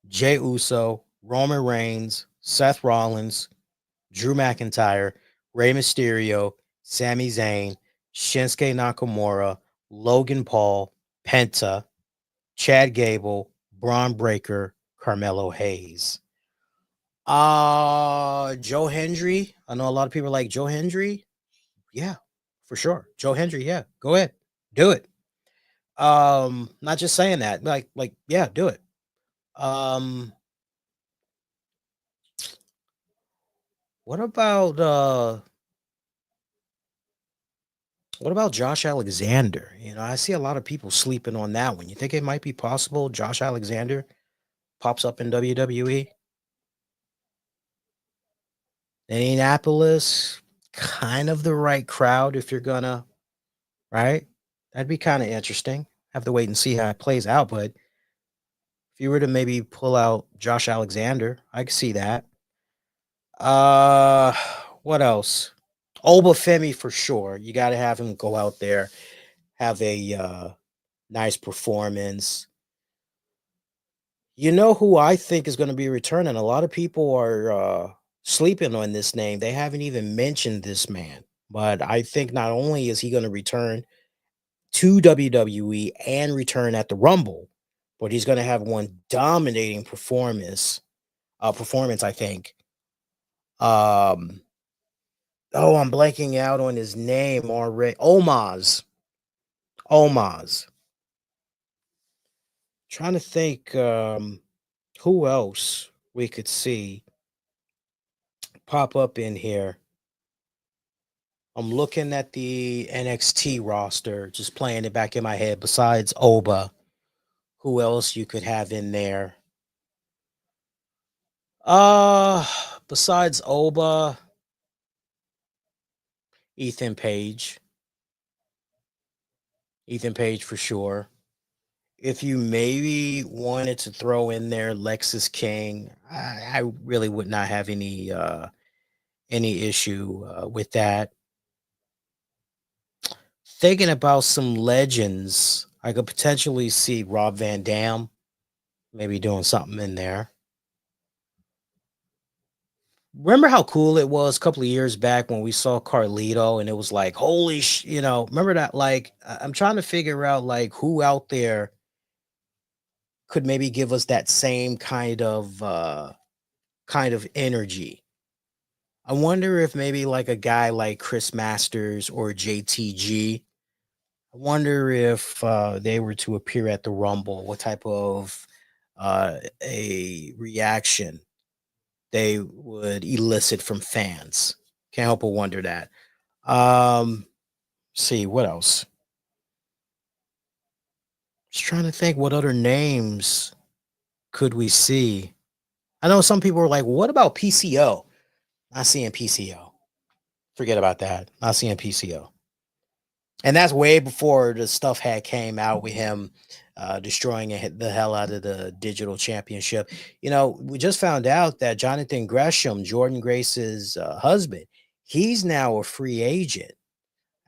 Jey Uso, Roman Reigns, Seth Rollins, Drew McIntyre, Rey Mysterio, Sami Zayn, Shinsuke Nakamura, Logan Paul, Penta, Chad Gable, Braun Breaker, Carmelo Hayes. Joe Hendry. I know a lot of people like Joe Hendry. Yeah, for sure. Joe Hendry, yeah. Go ahead. Do it. Not just saying that. Yeah, do it. Um what about Josh Alexander? You know, I see a lot of people sleeping on that one. You think it might be possible Josh Alexander pops up in WWE? Indianapolis, kind of the right crowd if you're gonna, right? That'd be kind of interesting. Have to wait and see how it plays out, but if you were to maybe pull out Josh Alexander, I could see that. Uh what else? Obafemi for sure. You got to have him go out there, have a nice performance. You know who I think is going to be returning? A lot of people are sleeping on this name. They haven't even mentioned this man. But I think not only is he going to return to WWE and return at the Rumble, but he's going to have one dominating performance, I think. Um oh, I'm blanking out on his name already. Omaz. Trying to think who else we could see pop up in here. I'm looking at the NXT roster, just playing it back in my head. Besides Oba, who else you could have in there? Uh, Besides Oba, Ethan Page. Ethan Page for sure. If you maybe wanted to throw in there Lexus King, I really would not have any issue with that. Thinking about some legends, I could potentially see Rob Van Dam maybe doing something in there. Remember how cool it was a couple of years back when we saw Carlito and it was like, holy you know, remember that? Like, I'm trying to figure out like who out there could maybe give us that same kind of energy. I wonder if maybe like a guy like Chris Masters or JTG. I wonder if they were to appear at the Rumble, what type of a reaction they would elicit from fans. Can't help but wonder that. Um, see what else. Just trying to think what other names could we see. I know some people were like, "What about PCO?" Not seeing PCO. Forget about that. Not seeing PCO. And that's way before the stuff had came out with him destroying the hell out of the digital championship. You know, we just found out that Jonathan Gresham, Jordan Grace's husband, he's now a free agent.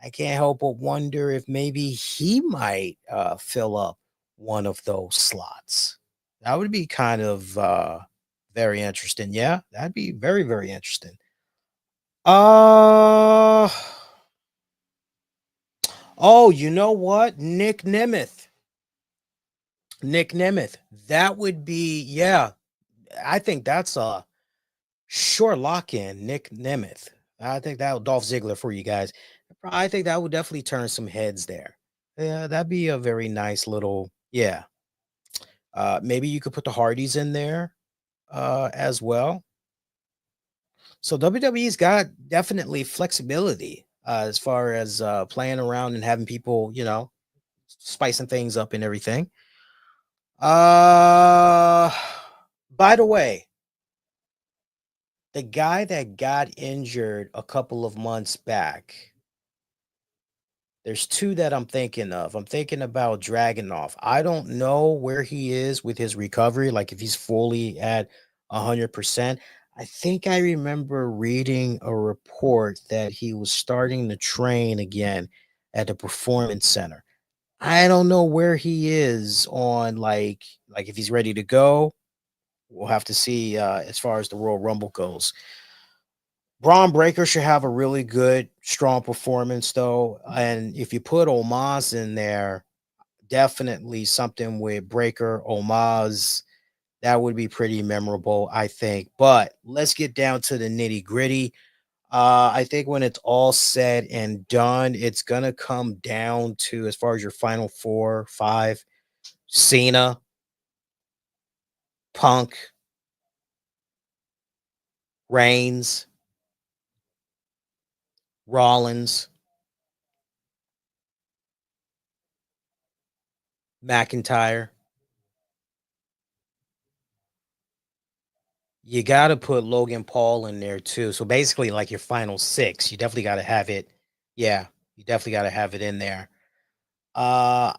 I can't help but wonder if maybe he might fill up one of those slots. That would be kind of very interesting. Yeah, that'd be very, very interesting. Uh oh, you know what? Nick Nemeth. Nick Nemeth. That would be, yeah. I think that's a sure lock in. Nick Nemeth. I think that would Dolph Ziggler for you guys. I think that would definitely turn some heads there. Yeah, that'd be a very nice little, yeah. Maybe you could put the Hardys in there as well. So WWE's got definitely flexibility as far as playing around and having people, you know, spicing things up and everything. Uh by the way, the guy that got injured a couple of months back, there's two that I'm thinking of. I'm thinking about Dragunov. I don't know where he is with his recovery, like if he's fully at 100%. I think I remember reading a report that he was starting to train again at the performance center. I don't know where he is on like if he's ready to go. We'll have to see as far as the Royal Rumble goes. Braun Breaker should have a really good, strong performance, though. And if you put Omaz in there, definitely something with Breaker, Omaz, That would be pretty memorable, I think. But let's get down to the nitty gritty. I think when it's all said and done, it's gonna come down to, as far as your final four, five: Cena, Punk, Reigns, Rollins, McIntyre. You got to put Logan Paul in there too. So basically, like your final six, you definitely got to have it. Yeah, you definitely got to have it in there.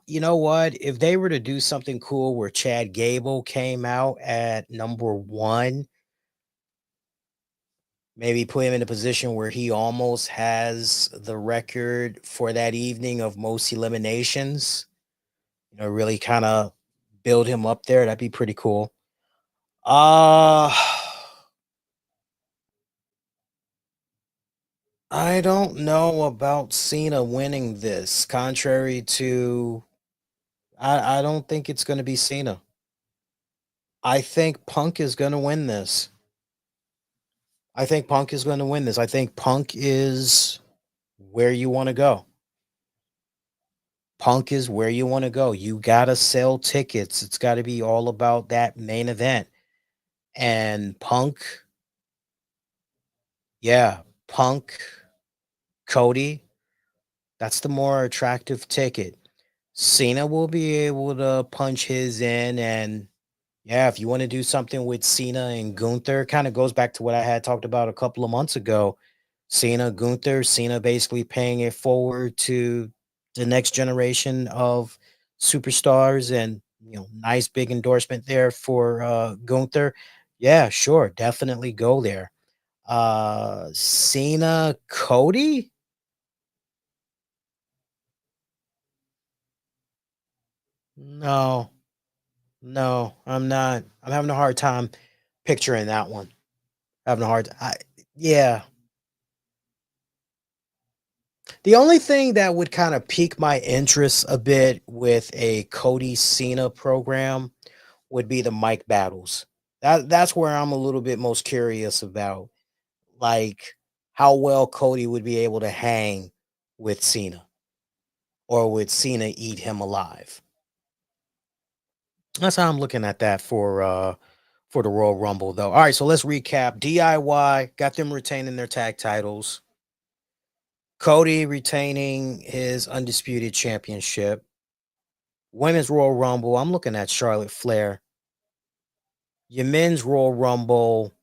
You know what? If they were to do something cool where Chad Gable came out at number one, maybe put him in a position where he almost has the record for that evening of most eliminations, really kind of build him up there. That'd be pretty cool. Uh I don't know about Cena winning this. Contrary to, I don't think it's going to be Cena. I think Punk is going to win this. I think Punk is going to win this. I think Punk is where you want to go. Punk is where you want to go. You got to sell tickets. It's got to be all about that main event. And Punk, yeah, Punk, Cody, that's the more attractive ticket. Cena will be able to punch his in. And yeah, if you want to do something with Cena and Gunther, kind of goes back to what I had talked about a couple of months ago. Cena, Gunther, Cena basically paying it forward to the next generation of superstars, and nice big endorsement there for Gunther. Yeah, sure, definitely go there. Cena, Cody? No, no, I'm not. I'm having a hard time picturing that one. Having a hard yeah. The only thing that would kind of pique my interest a bit with a Cody Cena program would be the mic battles. That's where I'm a little bit most curious about, like, how well Cody would be able to hang with Cena, or would Cena eat him alive? That's how I'm looking at that for the Royal Rumble though. All right, so let's recap. DIY got them retaining their tag titles. Cody retaining his undisputed championship. Women's Royal Rumble, I'm looking at Charlotte Flair. Your men's Royal Rumble,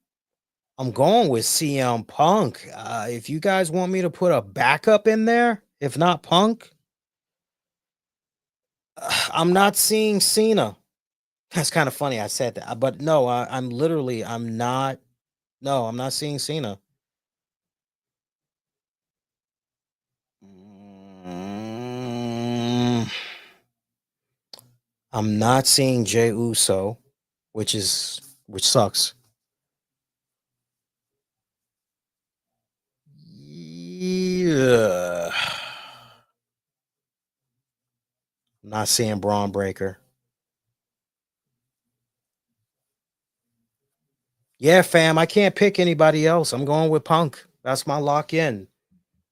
I'm going with CM Punk. If you guys want me to put a backup in there, if not Punk, I'm not seeing Cena. That's kind of funny I said that, but no, I'm literally, I'm not. No, I'm not seeing Cena. Mm, I'm not seeing Jey Uso, which sucks. Yeah. I'm not seeing Braun Breaker. Yeah, fam, I can't pick anybody else. I'm going with Punk. That's my lock in.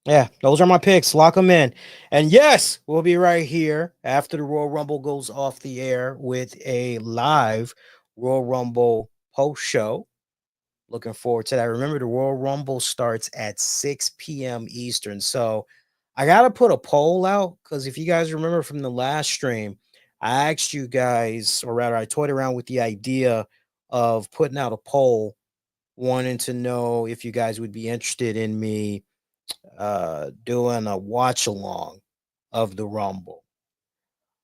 Yeah, those are my picks. Lock them in. And yes, we'll be right here after the Royal Rumble goes off the air with a live Royal Rumble post show. Looking forward to that. Remember, the Royal Rumble starts at 6 p.m. Eastern. So I got to put a poll out, because if you guys remember from the last stream, I asked you guys, or rather, I toyed around with the idea of putting out a poll, wanting to know if you guys would be interested in me doing a watch along of the Rumble.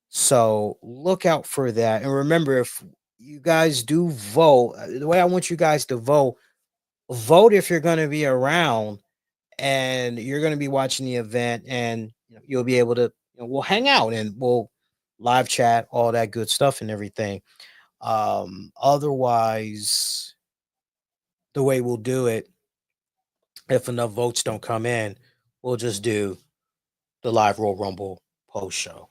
So look out for that. And remember, if you guys do vote, the way I want you guys to vote if you're going to be around and you're going to be watching the event, and you'll be able to, we'll hang out and we'll live chat, all that good stuff and everything. Otherwise, the way we'll do it, if enough votes don't come in, we'll just do the live Royal Rumble post show.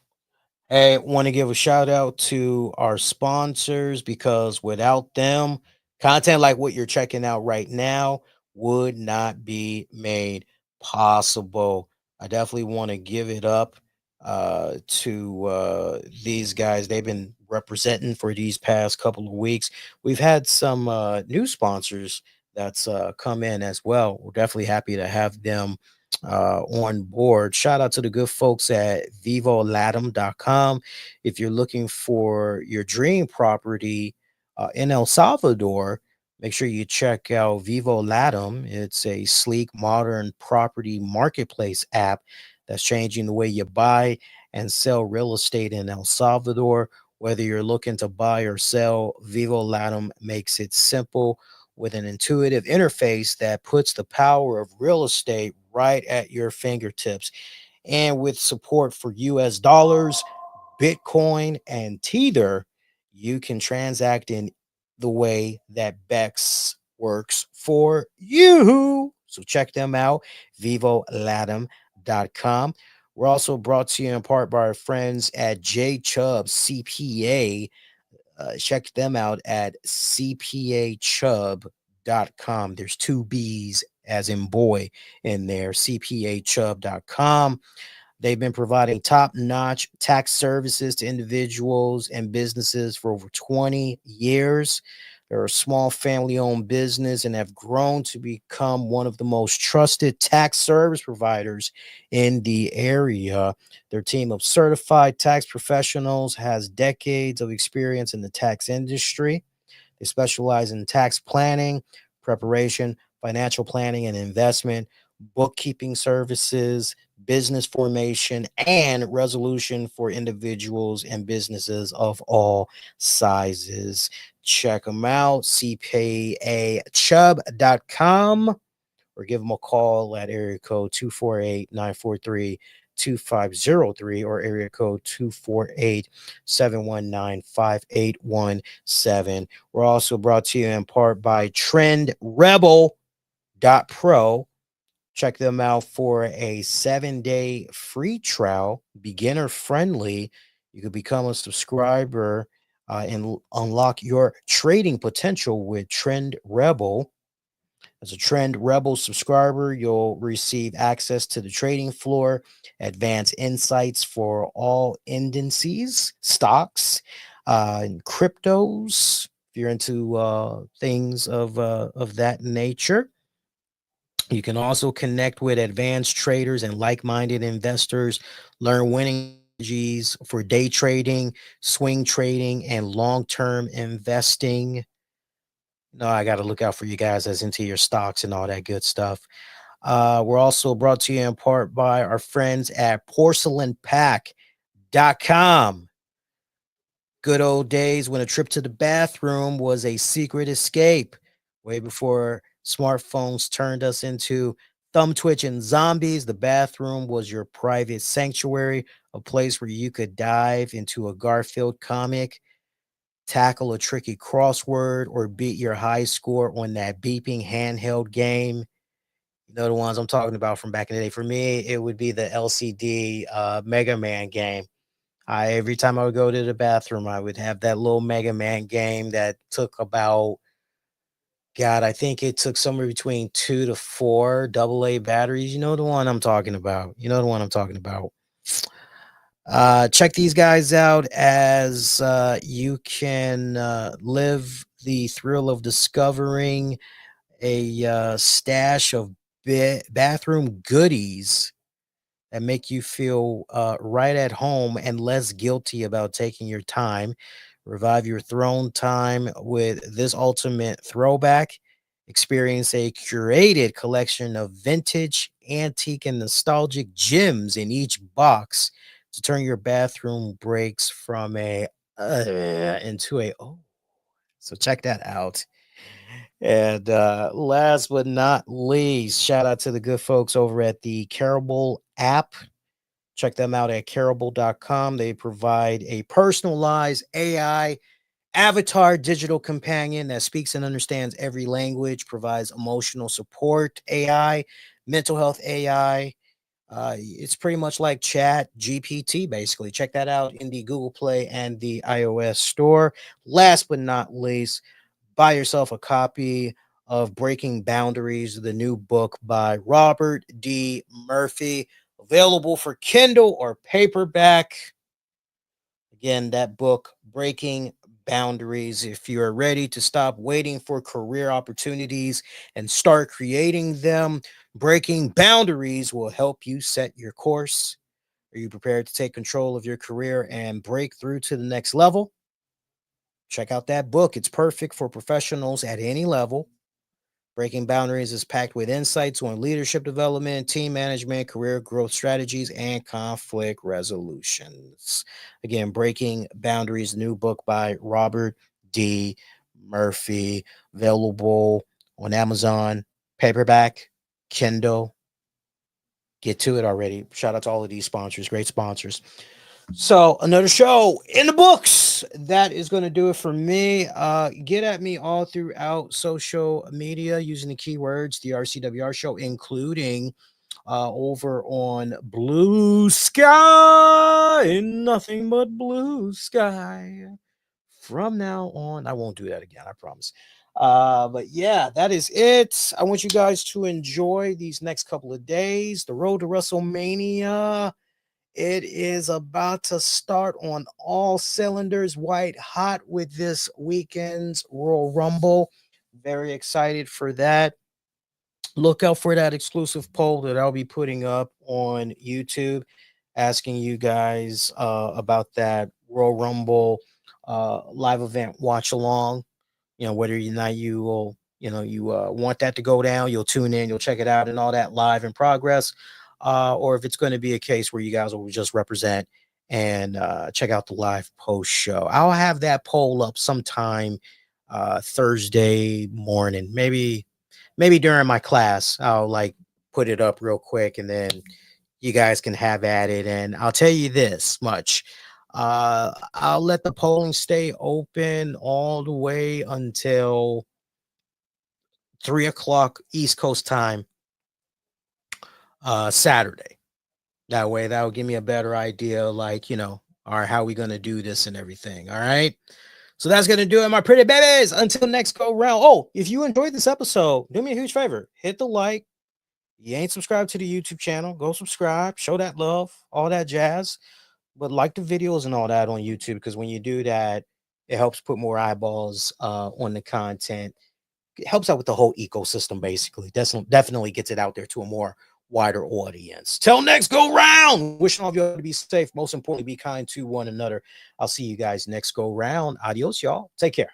Hey, want to give a shout out to our sponsors because without them, content like what you're checking out right now would not be made possible. I definitely want to give it up to these guys. They've been representing for these past couple of weeks. We've had some new sponsors that's come in as well. We're definitely happy to have them on board. Shout out to the good folks at vivolatum.com. If you're looking for your dream property in El Salvador, make sure you check out Vivo Latum. It's a sleek, modern property marketplace app that's changing the way you buy and sell real estate in El Salvador. Whether you're looking to buy or sell, Vivo Latum makes it simple with an intuitive interface that puts the power of real estate right at your fingertips. And with support for US dollars, Bitcoin, and Tether, you can transact in the way that Bex works for you. So check them out, vivolatum.com. We're also brought to you in part by our friends at J Chubb CPA. Check them out at cpachub.com. There's two B's as in boy in there, cpachub.com. They've been providing top notch tax services to individuals and businesses for over 20 years. They're a small family owned business and have grown to become one of the most trusted tax service providers in the area. Their team of certified tax professionals has decades of experience in the tax industry. They specialize in tax planning, preparation, financial planning and investment, bookkeeping services, business formation, and resolution for individuals and businesses of all sizes. Check them out, cpachub.com, or give them a call at area code 248-943-2503 or area code 248-719-5817. We're also brought to you in part by TrendRebel.pro. Check them out for a 7-day free trial, beginner friendly. You could become a subscriber and unlock your trading potential with Trend Rebel. As a Trend Rebel subscriber, you'll receive access to the trading floor, advanced insights for all indices, stocks, and cryptos. If you're into things of that nature, you can also connect with advanced traders and like-minded investors, learn winning strategies for day trading, swing trading, and long-term investing. No, I got to look out for you guys that's into your stocks and all that good stuff. We're also brought to you in part by our friends at porcelainpack.com. Good old days when a trip to the bathroom was a secret escape, way before smartphones turned us into thumb twitching zombies. The bathroom was your private sanctuary, a place where you could dive into a Garfield comic, tackle a tricky crossword, or beat your high score on that beeping handheld game. You know the ones I'm talking about from back in the day. For me, it would be the LCD Mega Man game. Every time I would go to the bathroom, I would have that little Mega Man game that took about, God, I think it took somewhere between 2 to 4 AA batteries. You know the one I'm talking about. You know the one I'm talking about. Check these guys out as you can live the thrill of discovering a stash of bathroom goodies that make you feel right at home and less guilty about taking your time. Revive your throne time with this ultimate throwback. Experience a curated collection of vintage, antique, and nostalgic gems in each box to turn your bathroom breaks from a into a oh. So check that out. And last but not least, shout out to the good folks over at the Carable app. Check them out at carable.com. They provide a personalized AI avatar digital companion that speaks and understands every language, provides emotional support AI, mental health AI, It's pretty much like Chat GPT, basically. Check that out in the Google Play and the iOS store. Last but not least, buy yourself a copy of Breaking Boundaries, the new book by Robert D. Murphy, available for Kindle or paperback. Again, that book, Breaking Boundaries. If you're ready to stop waiting for career opportunities and start creating them, Breaking Boundaries will help you set your course. Are you prepared to take control of your career and break through to the next level? Check out that book. It's perfect for professionals at any level. Breaking Boundaries is packed with insights on leadership development, team management, career growth strategies, and conflict resolutions. Again, Breaking Boundaries, new book by Robert D. Murphy, available on Amazon, paperback, Kindle. Get to it already. Shout out to all of these sponsors, great sponsors. So another show in the books. That is going to do it for me. Get at me all throughout social media using the keywords the RCWR show, including over on Blue Sky. Nothing but blue sky. From now on, I won't do that again, I promise. But yeah, that is it. I want you guys to enjoy these next couple of days. The road to WrestleMania, it is about to start on all cylinders, white hot with this weekend's Royal Rumble. Very excited for that. Look out for that exclusive poll that I'll be putting up on YouTube, asking you guys about that Royal Rumble live event watch along. You know, whether or not you will, you want that to go down, you'll tune in, you'll check it out and all that live in progress. Or if it's going to be a case where you guys will just represent and check out the live post show. I'll have that poll up sometime Thursday morning, maybe during my class. I'll like put it up real quick and then you guys can have at it. And I'll tell you this much. I'll let the polling stay open all the way until 3 o'clock East Coast time Saturday. That way, that'll give me a better idea, like, all right, how are we going to do this and everything. All right. So that's going to do it, my pretty babies. Until next go round. Oh, if you enjoyed this episode, do me a huge favor. Hit the like. You ain't subscribed to the YouTube channel. Go subscribe. Show that love. All that jazz. But like the videos and all that on YouTube, because when you do that, it helps put more eyeballs on the content. It helps out with the whole ecosystem, basically. Definitely gets it out there to a more wider audience. Till next go round. Wishing all of you to be safe. Most importantly, be kind to one another. I'll see you guys next go round. Adios, y'all. Take care.